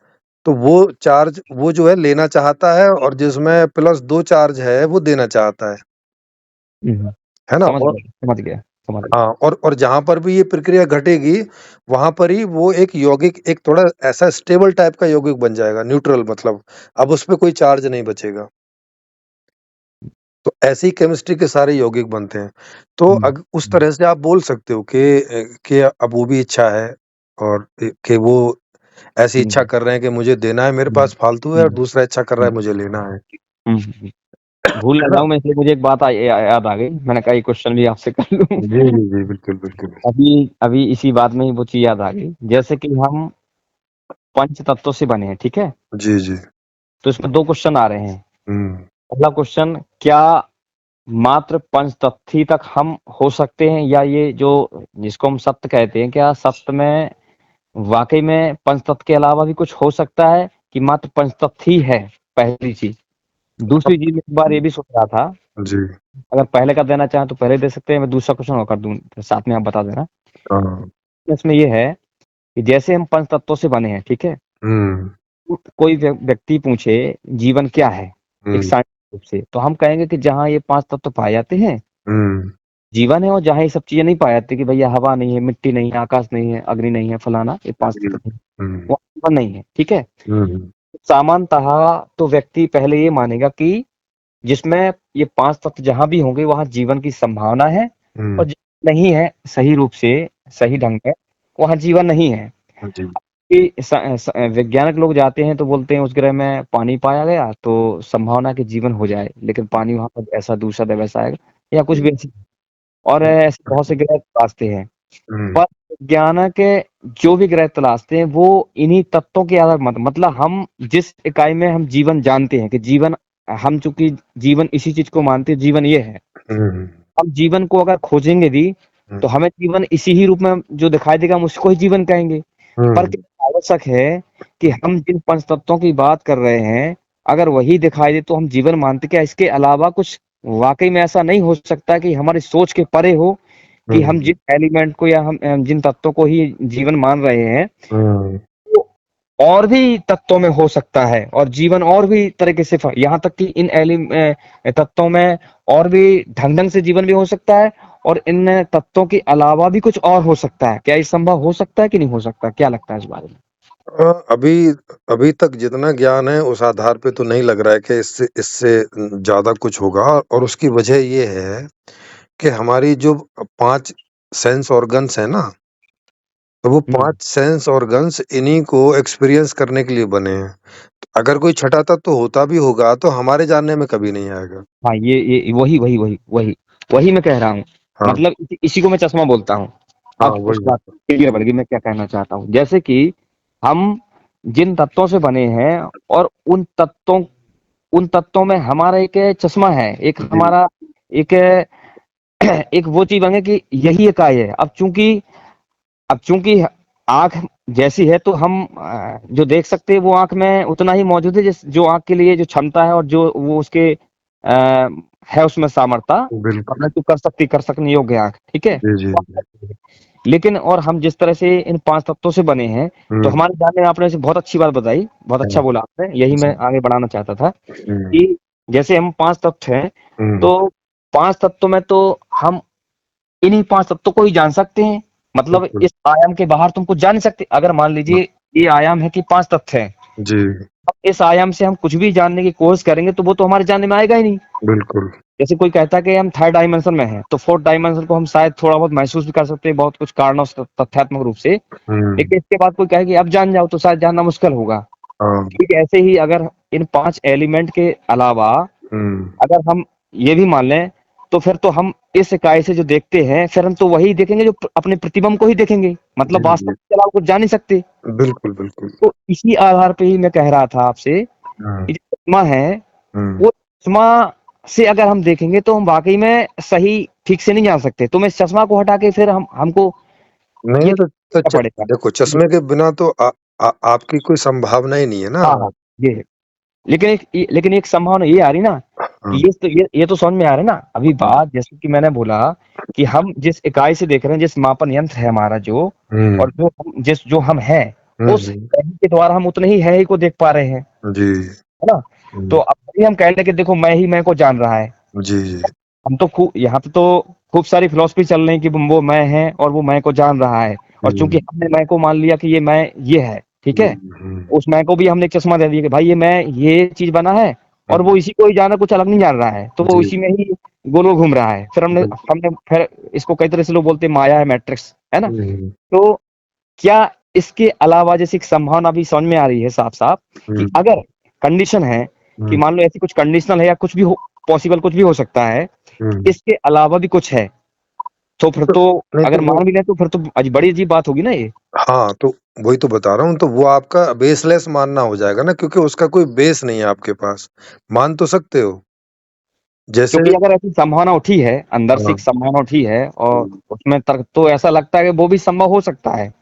तो वो चार्ज वो जो है लेना चाहता है, और जिसमें +2 चार्ज है वो देना चाहता है ना? समझ और गया, समझ गया, समझ गया। हाँ, और जहाँ पर भी ये प्रक्रिया घटेगी, वहाँ पर ही वो एक यौगिक, एक थोड़ा ऐसा स्टेबल टाइप का यौगिक बन जाएगा, न्यूट्रल, मतलब अब उसपे कोई चार्ज नहीं बचेगा। तो ऐसी केमिस्ट्री के सारे यौगिक बनते हैं। तो उस तरह से आप बोल सकते हो कि अब वो भी इच्छा है, और कि वो ऐसी इच्छा कर रहे हैं कि मुझे देना है, मेरे पास फालतू है, और दूसरा इच्छा कर रहा है मुझे लेना है। भूल ना जाऊं मैं, इसलिए मुझे एक बात याद आ गई, मैंने कहा ये क्वेश्चन भी आपसे कर लूं। जी जी जी, बिल्कुल बिल्कुल। अभी अभी इसी बात में ही वो चीज याद आ गई, जैसे कि हम पंच तत्वों से बने हैं, ठीक है। जी जी। तो इसमें 2 क्वेश्चन आ रहे हैं। हम्म पहला क्वेश्चन, क्या मात्र पंच तत्व ही तक हम हो सकते हैं, या ये जो जिसको हम सत्य कहते हैं, क्या सत्य में वाकई में पंच तत्व के अलावा भी कुछ हो सकता है, कि मात्र पंच तत्व ही है? पहली चीज। दूसरी चीज, मैं एक बार ये भी सोच रहा था, जी। अगर पहले का देना चाहें तो पहले दे सकते हैं, मैं दूसरा क्वेश्चन और कर दूं, तो साथ में आप बता देना। हाँ। इसमें ये है कि जैसे हम पंच तत्वों से बने हैं, ठीक है। हम्म कोई व्यक्ति पूछे जीवन क्या है, एक हम्म साइंटिफिक रूप से, तो हम कहेंगे कि जहाँ ये 5 तत्व पाए जाते हैं हम्म जीवन है, और जहाँ ये सब चीजें नहीं पाई जाती, कि भैया हवा नहीं है, मिट्टी नहीं है, आकाश नहीं है, अग्नि नहीं है, फलाना, ये 5 तत्व नहीं है, हम्म वहाँ जीवन नहीं है, ठीक है। हम्म सामान्यतः तो व्यक्ति पहले ये मानेगा कि जिसमें ये 5 तत्व जहां भी होंगे वहां जीवन की संभावना है, और हम्म, नहीं है सही रूप से, सही ढंग में, वहां जीवन नहीं है। जी। कि वैज्ञानिक लोग जाते हैं तो बोलते हैं उस ग्रह में पानी पाया गया तो संभावना कि जीवन हो जाए, लेकिन पानी वहां पर ऐसा दूषित है वैसा आएगा, या कुछ भी ऐसी, और ऐसे बहुत से ग्रह तलाशते हैं। हम्म पर वैज्ञानिक जो भी ग्रह तलाशते हैं वो इन्हीं तत्वों के आधार, मतलब हम जिस इकाई में हम जीवन जानते हैं कि जीवन, हम चूंकि जीवन इसी चीज को मानते हैं, जीवन ये है, हम्म हम जीवन को अगर खोजेंगे भी तो हमें जीवन इसी ही रूप में जो दिखाई देगा हम उसको ही जीवन कहेंगे। पर हम्म क्या आवश्यक है कि हम जिन पंच तत्वों की बात कर रहे हैं, अगर वही दिखाई दे तो हम जीवन मानते, क्या इसके अलावा कुछ वाकई में ऐसा नहीं हो सकता कि हमारी सोच के परे हो कि हम जिन एलिमेंट को या हम जिन तत्वों को ही जीवन मान रहे हैं, तो और भी तत्वों में हो सकता है और जीवन और भी तरीके से यहाँ तक कि इन तत्वों में और भी ढंग से जीवन भी हो सकता है और इन तत्वों के अलावा भी कुछ और हो सकता है। क्या ये संभव हो सकता है कि नहीं हो सकता? क्या लगता है इस बारे में? अभी अभी तक जितना ज्ञान है उस आधार पे तो नहीं लग रहा है कि इससे इससे ज्यादा कुछ होगा, और उसकी वजह ये है कि हमारी जो 5 सेंस ऑर्गन्स है ना, तो वो 5 सेंस ऑर्गन्स इन्हीं को एक्सपीरियंस करने के लिए बने हैं। तो अगर कोई छठा तत्व होता भी होगा तो हमारे जानने में कभी नहीं आएगा। हाँ, ये वही मैं कह रहा हूँ। हाँ, मतलब इसी को मैं चश्मा बोलता हूँ। हाँ, अब उस वही। बात क्लियर बढ़ गई, मैं क्या कहना चाहता हूँ। जैसे कि हम जिन तत्वों से बने हैं और उन तत्वों में हमारा एक चश्मा है, एक जी, हमारा एक एक वो चीज बने कि यही इकाई है। अब चूंकि आंख जैसी है तो हम जो देख सकते हैं वो आंख में उतना ही मौजूद है जिस जो आंख के लिए जो क्षमता है और जो वो उसके है उसमें सामर्थ्य बिल्कुल। करने जो कर सकने योग्य आंख, ठीक है। जी, जी। लेकिन और हम जिस तरह से इन 5 तत्वों से बने हैं, तो हमारे जानने में आपने ऐसे बहुत अच्छी बात बताई, बहुत अच्छा बोला आपने, यही मैं आगे बढ़ाना चाहता था कि जैसे हम 5 तत्व हैं, तो 5 तत्वों में तो हम इन्हीं 5 तत्वों को ही जान सकते हैं। मतलब बिल्कुल। इस आयाम के बाहर तुम कुछ जान नहीं सकते। अगर मान लीजिए ये आयाम है कि 5 तत्व हैं, जी, अब इस आयाम से हम कुछ भी जानने की कोशिश करेंगे तो वो तो हमारे जानने में आएगा ही नहीं। बिल्कुल। जैसे कोई कहता है कि हम थर्ड डायमेंशन में हैं, तो फोर्थ डायमेंशन को हम शायद थोड़ा बहुत महसूस भी कर सकते हैं बहुत कुछ कारणों से तथ्यात्मक रूप से। लेकिन इसके बाद कोई कहे कि अब जान जाओ तो शायद जानना मुश्किल होगा। हाँ। ठीक ऐसे ही अगर इन 5 एलिमेंट के अलावा हुँ, अगर हम ये भी मान लें, तो फिर तो हम इस इकाई से जो देखते हैं, फिर हम तो वही देखेंगे जो अपने प्रतिबिंब को ही देखेंगे। जी, मतलब वास्तव जी। के अलावा कुछ जान नहीं सकते। बिल्कुल, बिल्कुल। तो इसी आधार पे ही मैं कह रहा था आपसे हाँ, कि जो चश्मा है, हुँ। वो चश्मा से अगर हम देखेंगे तो हम वाक़ई में सही ठीक से नहीं जान सकते। तो मैं इस चश्मा को हटा के फिर हमको नहीं, ये नहीं, तो करना पड़ेगा। देखो, जी। चश्मे के बिना तो आपकी कोई संभावना ही नहीं है ना। हाँ, हाँ, ये है। लेकिन एक संभावना ये आ रही ना कि हाँ, ये तो समझ में आ रहा है ना। अभी बात जैसे कि मैंने बोला कि हम जिस इकाई से देख रहे हैं, जिस मापन यंत्र है हमारा जो हुँ, और जो हम हैं, हुँ, उस हुँ। इकाई के द्वारा हम उतने ही है ही को देख पा रहे हैं, जी, है ना? तो हुँ। अब भी हम कह लें कि देखो मैं ही मैं को जान रहा है। जी, जी। हम तो यहाँ पे तो खूब सारी फिलॉसफी चल रही है कि वो मैं है और वो मैं को जान रहा है। और चूंकि हुँ, हमने मैं को मान लिया कि ये मैं ये है, ठीक हुँ, है। हुँ, उस मैं को भी हमने एक चश्मा दे दिया कि भाई ये चीज बना है और वो हुँ। इसी को ही जाना, कुछ अलग नहीं जान रहा है, तो वो जी, इसी में ही गोल गोल घूम रहा है। फिर हमने बिल्कुल। हमने फिर इसको कई तरह से लोग बोलते हैं माया है, मैट्रिक्स है ना। हुँ, तो क्या इसके अलावा जैसे एक संभावना भी समझ में आ रही है साफ साफ कि हुँ, अगर कंडीशन है कि हुँ, मान लो ऐसी कुछ कंडीशनल है या कुछ भी हो पॉसिबल, कुछ भी हो सकता है, हुँ। इसके अलावा भी कुछ है, तो फिर तो तो नहीं तो अगर वो मान भी लें तो फिर तो बड़ी अजीब बात होगी ना ये। हाँ, तो वही तो बता रहा हूँ, तो वो आपका बेसलेस मानना हो जाएगा ना, क्योंकि उसका कोई बेस नहीं है आपके पास। मान तो सकते हो। जैसे क्योंकि अगर ऐसी संभावना उठी है, अंदर से हाँ, एक संभावना उठी है और हुँ। उसमें तर्क तो ऐसा लगता है कि वो भी संभव हो सकता है।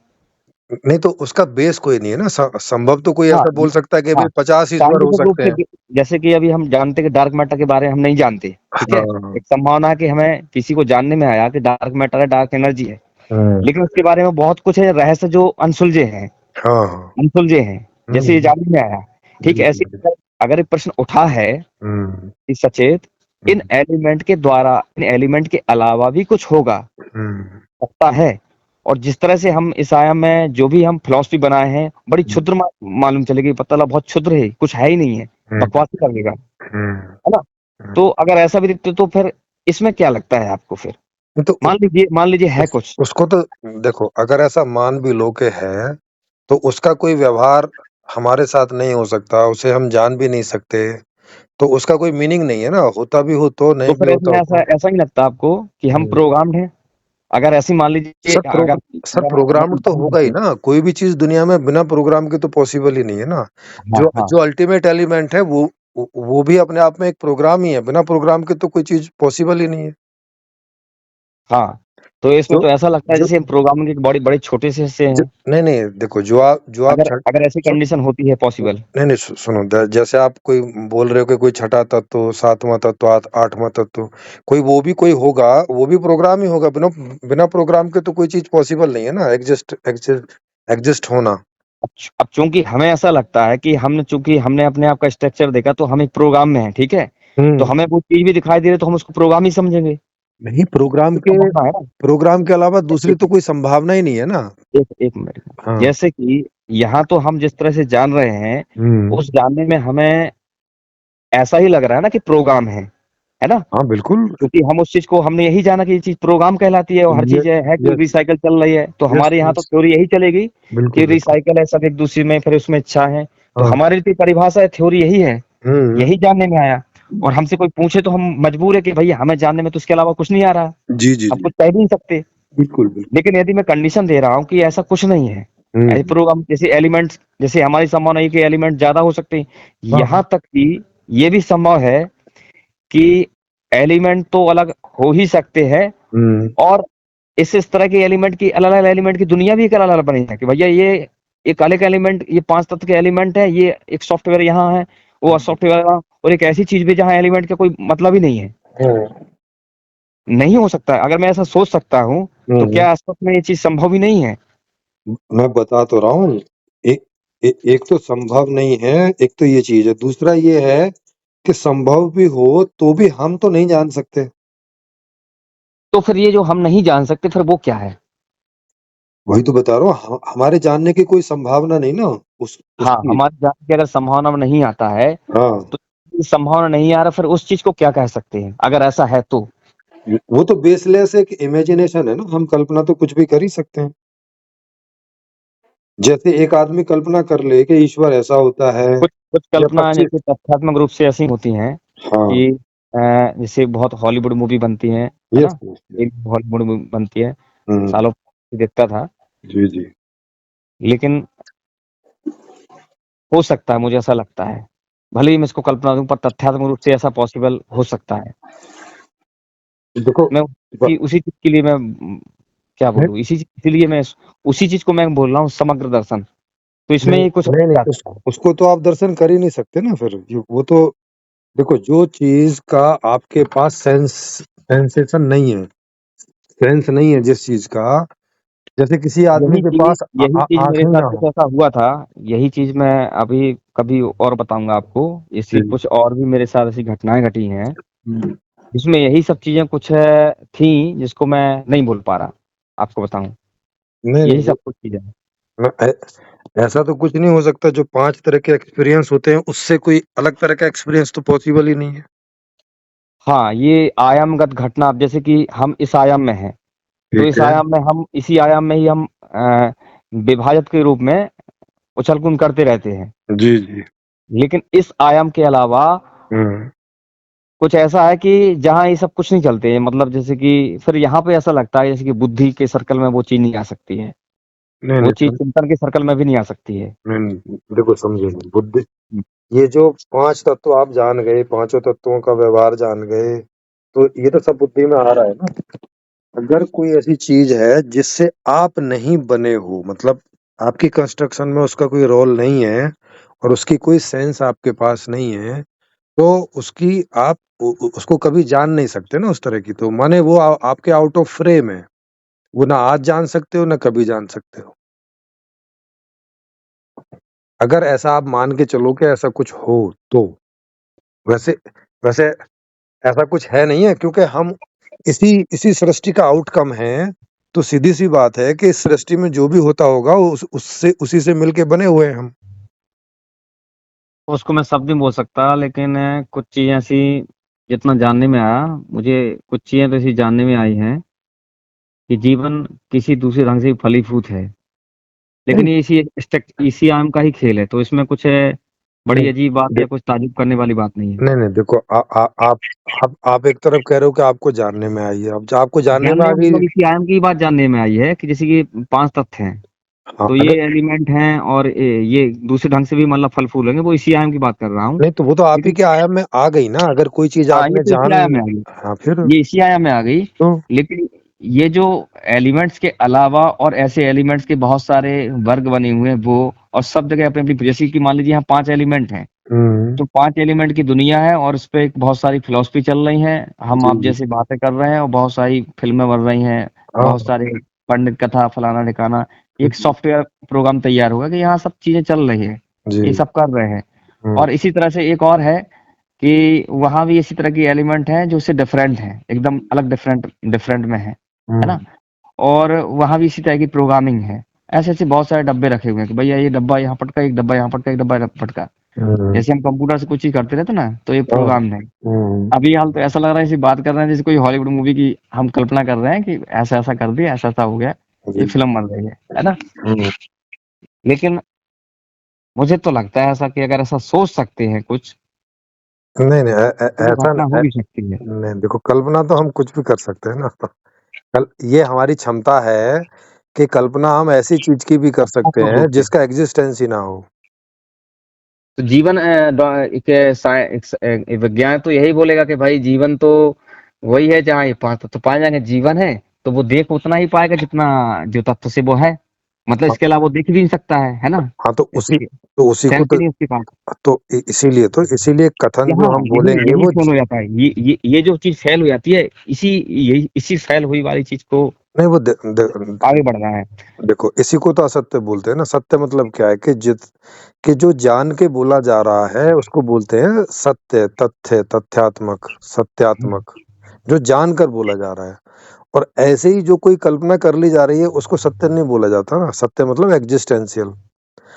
नहीं तो उसका बेस कोई नहीं है ना। संभव तो कोई हाँ, ऐसा बोल सकता है कि हाँ, भई 50 ईश्वर हो साइंटिफिक रूप सकते से हैं। जैसे कि अभी हम जानते हैं कि डार्क मैटर के बारे में हम नहीं जानते, ठीक है? हाँ, एक संभावना है कि हमें किसी को जानने में आया कि डार्क मैटर है, डार्क एनर्जी है। हुँ। लेकिन उसके बारे में बहुत कुछ है रहस्य जो हाँ, हाँ। अनसुलझे हैं, जैसे ये हुँ, जानने में आया। ठीक जी, है, ऐसे जी। अगर एक प्रश्न उठा है हुँ, कि सचेत हुँ, इन एलिमेंट के अलावा भी कुछ होगा, हुँ, सकता है। और जिस तरह से हम इस आयाम में जो भी हम फिलॉसफी बनाए हैं, बड़ी हुँ, क्षुद्र मालूम चलेगी, पता लगा बहुत क्षुद्र है, कुछ है ही नहीं है, हुँ, बकवास ही लगेगा, हुँ, है ना? हुँ। तो अगर ऐसा भी दिखते तो फिर इसमें क्या लगता है आपको फिर? नहीं तो मान लीजिए है कुछ, उसको तो देखो, अगर ऐसा मान भी लो कि है, तो उसका कोई व्यवहार हमारे साथ नहीं हो सकता, उसे हम जान भी नहीं सकते, तो उसका कोई मीनिंग नहीं है ना, होता भी हो तो, तो नहीं भी फिर होता इसमें हो ऐसा तो। ऐसा नहीं लगता आपको कि हम हुँ। प्रोग्राम्ड हैं? अगर ऐसी मान लीजिए अगर सर अगर प्रोग्राम्ड ऐसी तो मान होगा ही लीजिए ना, कोई भी चीज़ दुनिया में बिना प्रोग्राम के तो पॉसिबल ही नहीं है ना। हाँ, जो हाँ। जो अल्टीमेट एलिमेंट है वो भी अपने आप में एक प्रोग्राम ही है, बिना प्रोग्राम के तो कोई चीज़ पॉसिबल ही नहीं है। हाँ, तो इसमें जो तो ऐसा लगता है जो जैसे हम प्रोग्रामिंग के बड़े छोटे से हिस्से हैं। नहीं नहीं, देखो जो आप अगर अगर ऐसी कंडीशन होती है पॉसिबल। नहीं नहीं, सुनो, जैसे आप कोई बोल रहे हो कि कोई छठा तत्व, सातवां तत्व, आठवां तत्व, कोई होगा, वो भी प्रोग्राम ही होगा। बिना बिना प्रोग्राम के तो कोई चीज पॉसिबल नहीं है ना, एग्जिस्ट होना। अब चूंकि हमें ऐसा लगता है कि चूंकि हमने अपने आप का स्ट्रक्चर देखा तो हम एक प्रोग्राम में है, ठीक है, तो हमें वो चीज भी दिखाई दे रही तो हम उसको प्रोग्राम ही समझेंगे। नहीं, प्रोग्राम के अलावा दूसरी तो कोई संभावना ही नहीं है ना। एक मिनट, हाँ। जैसे कि यहाँ तो हम जिस तरह से जान रहे हैं, उस जानने में हमें ऐसा ही लग रहा है ना कि प्रोग्राम है ना। हाँ बिल्कुल। क्योंकि हम उस चीज को हमने यही जाना कि ये चीज प्रोग्राम कहलाती है और हर चीज है कि रिसाइकल चल रही है, तो हमारे यहाँ तो थ्योरी यही चलेगी कि बिल्कुल रिसाइकल है, सब एक दूसरे में, फिर उसमें इच्छा है, तो हाँ। हमारी जो परिभाषा है, थ्योरी यही है, यही जानने में आया। और हमसे कोई पूछे तो हम मजबूर है कि भैया हमें जानने में तो इसके अलावा कुछ नहीं आ रहा, जी जी हम कुछ कह भी नहीं सकते। बिल्कुल लेकिन यदि मैं कंडीशन दे रहा हूँ कि ऐसा कुछ नहीं है, ऐसे प्रोग्राम जैसे एलिमेंट्स, जैसे हमारी संभावना है कि एलिमेंट ज्यादा हो सकते हैं, यहाँ तक कि ये भी संभव है कि एलिमेंट तो अलग हो ही सकते हैं, और इस तरह के एलिमेंट की अलग अलग एलिमेंट की दुनिया भी एक अलग अलग बनी है कि भैया ये एक अलग एलिमेंट, ये 5 तत्व के एलिमेंट है, ये एक सॉफ्टवेयर यहाँ है, वो सॉफ्टवेयर, और एक ऐसी चीज भी जहाँ एलिमेंट का कोई मतलब ही नहीं है। नहीं हो सकता। अगर मैं ऐसा सोच सकता हूँ तो क्या आसपास में ये चीज संभव ही नहीं है? मैं बता तो रहा हूँ, एक तो संभव नहीं है, एक तो ये चीज है, दूसरा ये है कि संभव भी हो तो भी हम तो नहीं जान सकते। तो फिर ये जो हम नहीं जान सकते, फिर वो क्या है? वही तो बता रहा हूँ, हमारे जानने की कोई संभावना नहीं ना हाँ, हमारे जानने की अगर संभावना में नहीं आता है, हाँ, तो संभावना नहीं आ रहा, फिर उस चीज को क्या कह सकते हैं अगर ऐसा है तो? वो तो बेसलेस एक इमेजिनेशन है ना, हम कल्पना तो कुछ भी कर ही सकते हैं। जैसे एक आदमी कल्पना कर ले कि ईश्वर ऐसा होता है, कुछ कल्पना जैसे तथ्यात्मक रूप से ऐसी होती हैं कि जैसे बहुत हॉलीवुड मूवी बनती है ना, एक हॉलीवुड मूवी बनती है, सालों देखता था जी जी, लेकिन हो सकता है, मुझे ऐसा लगता है, भले ही मैं इसको कल्पना दूं, पर तथ्यात्मक रूप से ऐसा पॉसिबल हो सकता है। देखो मैं उसी चीज के लिए मैं क्या बोलूं, इसीलिए मैं उसी चीज को मैं बोल रहा हूँ, समग्र दर्शन। तो इसमें ये कुछ नहीं, उसको तो आप दर्शन कर ही नहीं सकते ना फिर। वो तो देखो, जो चीज का आपके पास सेंसेशन नहीं है, सेंस नहीं है जिस चीज का, जैसे किसी आदमी के पास यही चीज मेरे आंखें साथ ना कुछ हो। ऐसा हुआ था। यही चीज मैं अभी कभी और बताऊंगा आपको। इसी कुछ और भी मेरे साथ ऐसी घटनाएं घटी हैं जिसमें यही सब चीजें कुछ थी जिसको मैं नहीं बोल पा रहा आपको बताऊं। यही सब कुछ चीजें। ऐसा तो कुछ नहीं हो सकता। जो 5 तरह के एक्सपीरियंस होते हैं उससे कोई अलग तरह का एक्सपीरियंस तो पॉसिबल ही नहीं है। हाँ, ये आयामगत घटना, अब जैसे कि हम इस आयाम में हैं, तो इस आयाम में हम इसी आयाम में ही हम विभाजक के रूप में उछल कूद करते रहते हैं। जी जी। लेकिन इस आयाम के अलावा कुछ ऐसा है कि जहाँ ये सब कुछ नहीं चलते हैं, मतलब जैसे कि फिर यहाँ पे ऐसा लगता है जैसे कि बुद्धि के सर्कल में वो चीज नहीं आ सकती है, वो चीज चिंतन के सर्कल में भी नहीं आ सकती है। देखो समझे, बुद्धि, ये जो 5 तत्व आप जान गए, 5 तत्वों का व्यवहार जान गए, तो ये तो सब बुद्धि में आ रहा है ना। अगर कोई ऐसी चीज है जिससे आप नहीं बने हो, मतलब आपकी कंस्ट्रक्शन में उसका कोई रोल नहीं है और उसकी कोई सेंस आपके पास नहीं है, तो उसकी आप उसको कभी जान नहीं सकते ना उस तरह की। तो माने वो आपके आउट ऑफ फ्रेम है, वो ना आज जान सकते हो ना कभी जान सकते हो। अगर ऐसा आप मान के चलो कि ऐसा कुछ हो तो। वैसे वैसे ऐसा कुछ है नहीं है, क्योंकि हम इसी इसी सृष्टि का आउटकम है। तो सीधी सी बात है कि इस सृष्टि में जो भी होता होगा उससे उसी से मिलके बने हुए हैं हम। उसको मैं शब्द नहीं बोल सकता, लेकिन कुछ चीजें ऐसी, जितना जानने में आया मुझे, कुछ चीजें तो ऐसी जानने में आई हैं कि जीवन किसी दूसरे ढंग से फलीभूत है, लेकिन ये इसी आम का ही खेल है, तो इसमें कुछ बड़ी अजीब बात या कुछ ताजुब करने वाली बात नहीं है। नहीं देखो, आप एक तरफ कह रहे हो कि आपको जानने में आई है, अब आपको जानने में आ गई। मतलब इसी आयाम की बात जानने में आई है कि जैसे कि 5 तत्व हैं, तो ये एलिमेंट हैं, और ये दूसरे ढंग से भी मतलब फल फूल होंगे, वो इसी आयाम की बात कर रहा हूँ। नहीं तो वो तो आप ही के आयाम में आ गई ना। अगर कोई चीज हाँ, ये आपने तो इसी आयाम में आ गई, हाँ फिर ये इसी आयाम में आ गई। तो लेकिन ये जो एलिमेंट्स के अलावा और ऐसे एलिमेंट्स के बहुत सारे वर्ग बने हुए हैं वो, और सब जगह अपनी अपनी, जैसे कि मान लीजिए यहाँ 5 एलिमेंट हैं, तो 5 एलिमेंट की दुनिया है और उस पे बहुत सारी फिलॉसफी चल रही है, हम आप जी जैसे बातें कर रहे हैं और बहुत सारी फिल्में बन रही हैं, हाँ बहुत सारे पंडित कथा फलाना ठिकाना, एक सॉफ्टवेयर प्रोग्राम तैयार होगा कि यहाँ सब चीजें चल रही है, जी ये सब कर रहे हैं। हम्म, और इसी तरह से एक और है कि वहां भी इसी तरह की एलिमेंट है जो उससे डिफरेंट है, एकदम अलग डिफरेंट डिफरेंट में है ना। और वहां भी इसी तरह की प्रोग्रामिंग है। ऐसे ऐसे बहुत सारे डब्बे रखे हुए हैं कि भैया ये डब्बा यहाँ पटका, एक डब्बा यहाँ पटका, एक डब्बा यहाँ पटका। हम्म, जैसे हम कंप्यूटर से कुछ चीज करते रहते ना, तो ये हाँ, प्रोग्राम है। अभी हाल तो ऐसा लग रहा है, जैसे बात कर रहे हैं जैसे कोई हॉलीवुड मूवी की हम कल्पना कर रहे हैं कि ऐसा ऐसा कर दिया, ऐसा ऐसा हो गया, ये जी, फिल्म बन रही है ना। हम्म, लेकिन मुझे तो लगता है ऐसा कि अगर ऐसा सोच सकते हैं कुछ, नहीं नहीं तो वो ऐसा घटना हो भी सकती है। नहीं, देखो कल्पना तो हम कुछ भी कर सकते हैं ना। ये हमारी क्षमता है कि कल्पना हम ऐसी चीज की भी कर सकते वास्तव हैं रूप से जिसका एग्जिस्टेंस ही ना हो। तो जीवन विज्ञान तो यही बोलेगा कि भाई जीवन तो वही है, जहाँ ये तो पाए जाएंगे जीवन है, तो वो देख उतना ही पाएगा जितना जो तत्व से वो है, मतलब हाँ, इसके अलावा वो देख भी नहीं सकता है ना। हाँ, तो उसी इसकी तो उसी को सेंस ही नहीं उसके पास। तो इसीलिए कथन जो यहाँ हम यही बोलेंगे यही वो फेल हो जाता है, ये जो चीज फेल हो जाती है, इसी फेल हुई वाली चीज को नहीं वो आगे बढ़ना है। देखो इसी को तो असत्य बोलते हैं ना। सत्य मतलब क्या है कि जो जान के बोला जा रहा है उसको बोलते हैं सत्य, तथ्य, तथ्यात्मक, सत्यात्मक, जो जान कर बोला जा रहा है। और ऐसे ही जो कोई कल्पना कर ली जा रही है उसको सत्य नहीं बोला जाता ना। सत्य मतलब एग्जिस्टेंशियल।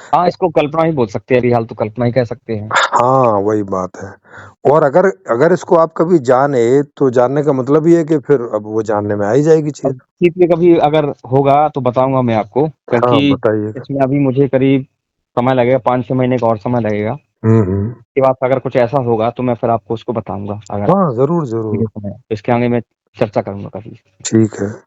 हाँ, इसको कल्पना ही बोल सकते हैं, अभी हाल तो कल्पना ही कह सकते हैं। हाँ वही बात है। और अगर अगर इसको आप कभी जाने तो जानने का मतलब ये है कि फिर अब वो जानने में आ ही जाएगी और चीज। चीज में कभी अगर होगा तो बताऊंगा मैं आपको, हाँ क्योंकि बताइएगा। इसमें अभी मुझे करीब समय लगेगा, 5-6 महीने का और समय लगेगा। हम्म। इसके बाद अगर कुछ ऐसा होगा तो मैं फिर आपको उसको बताऊंगा, अगर हाँ जरूर जरूर। मुझे समय, इसके आगे मैं चर्चा करूंगा कभी। ठीक है।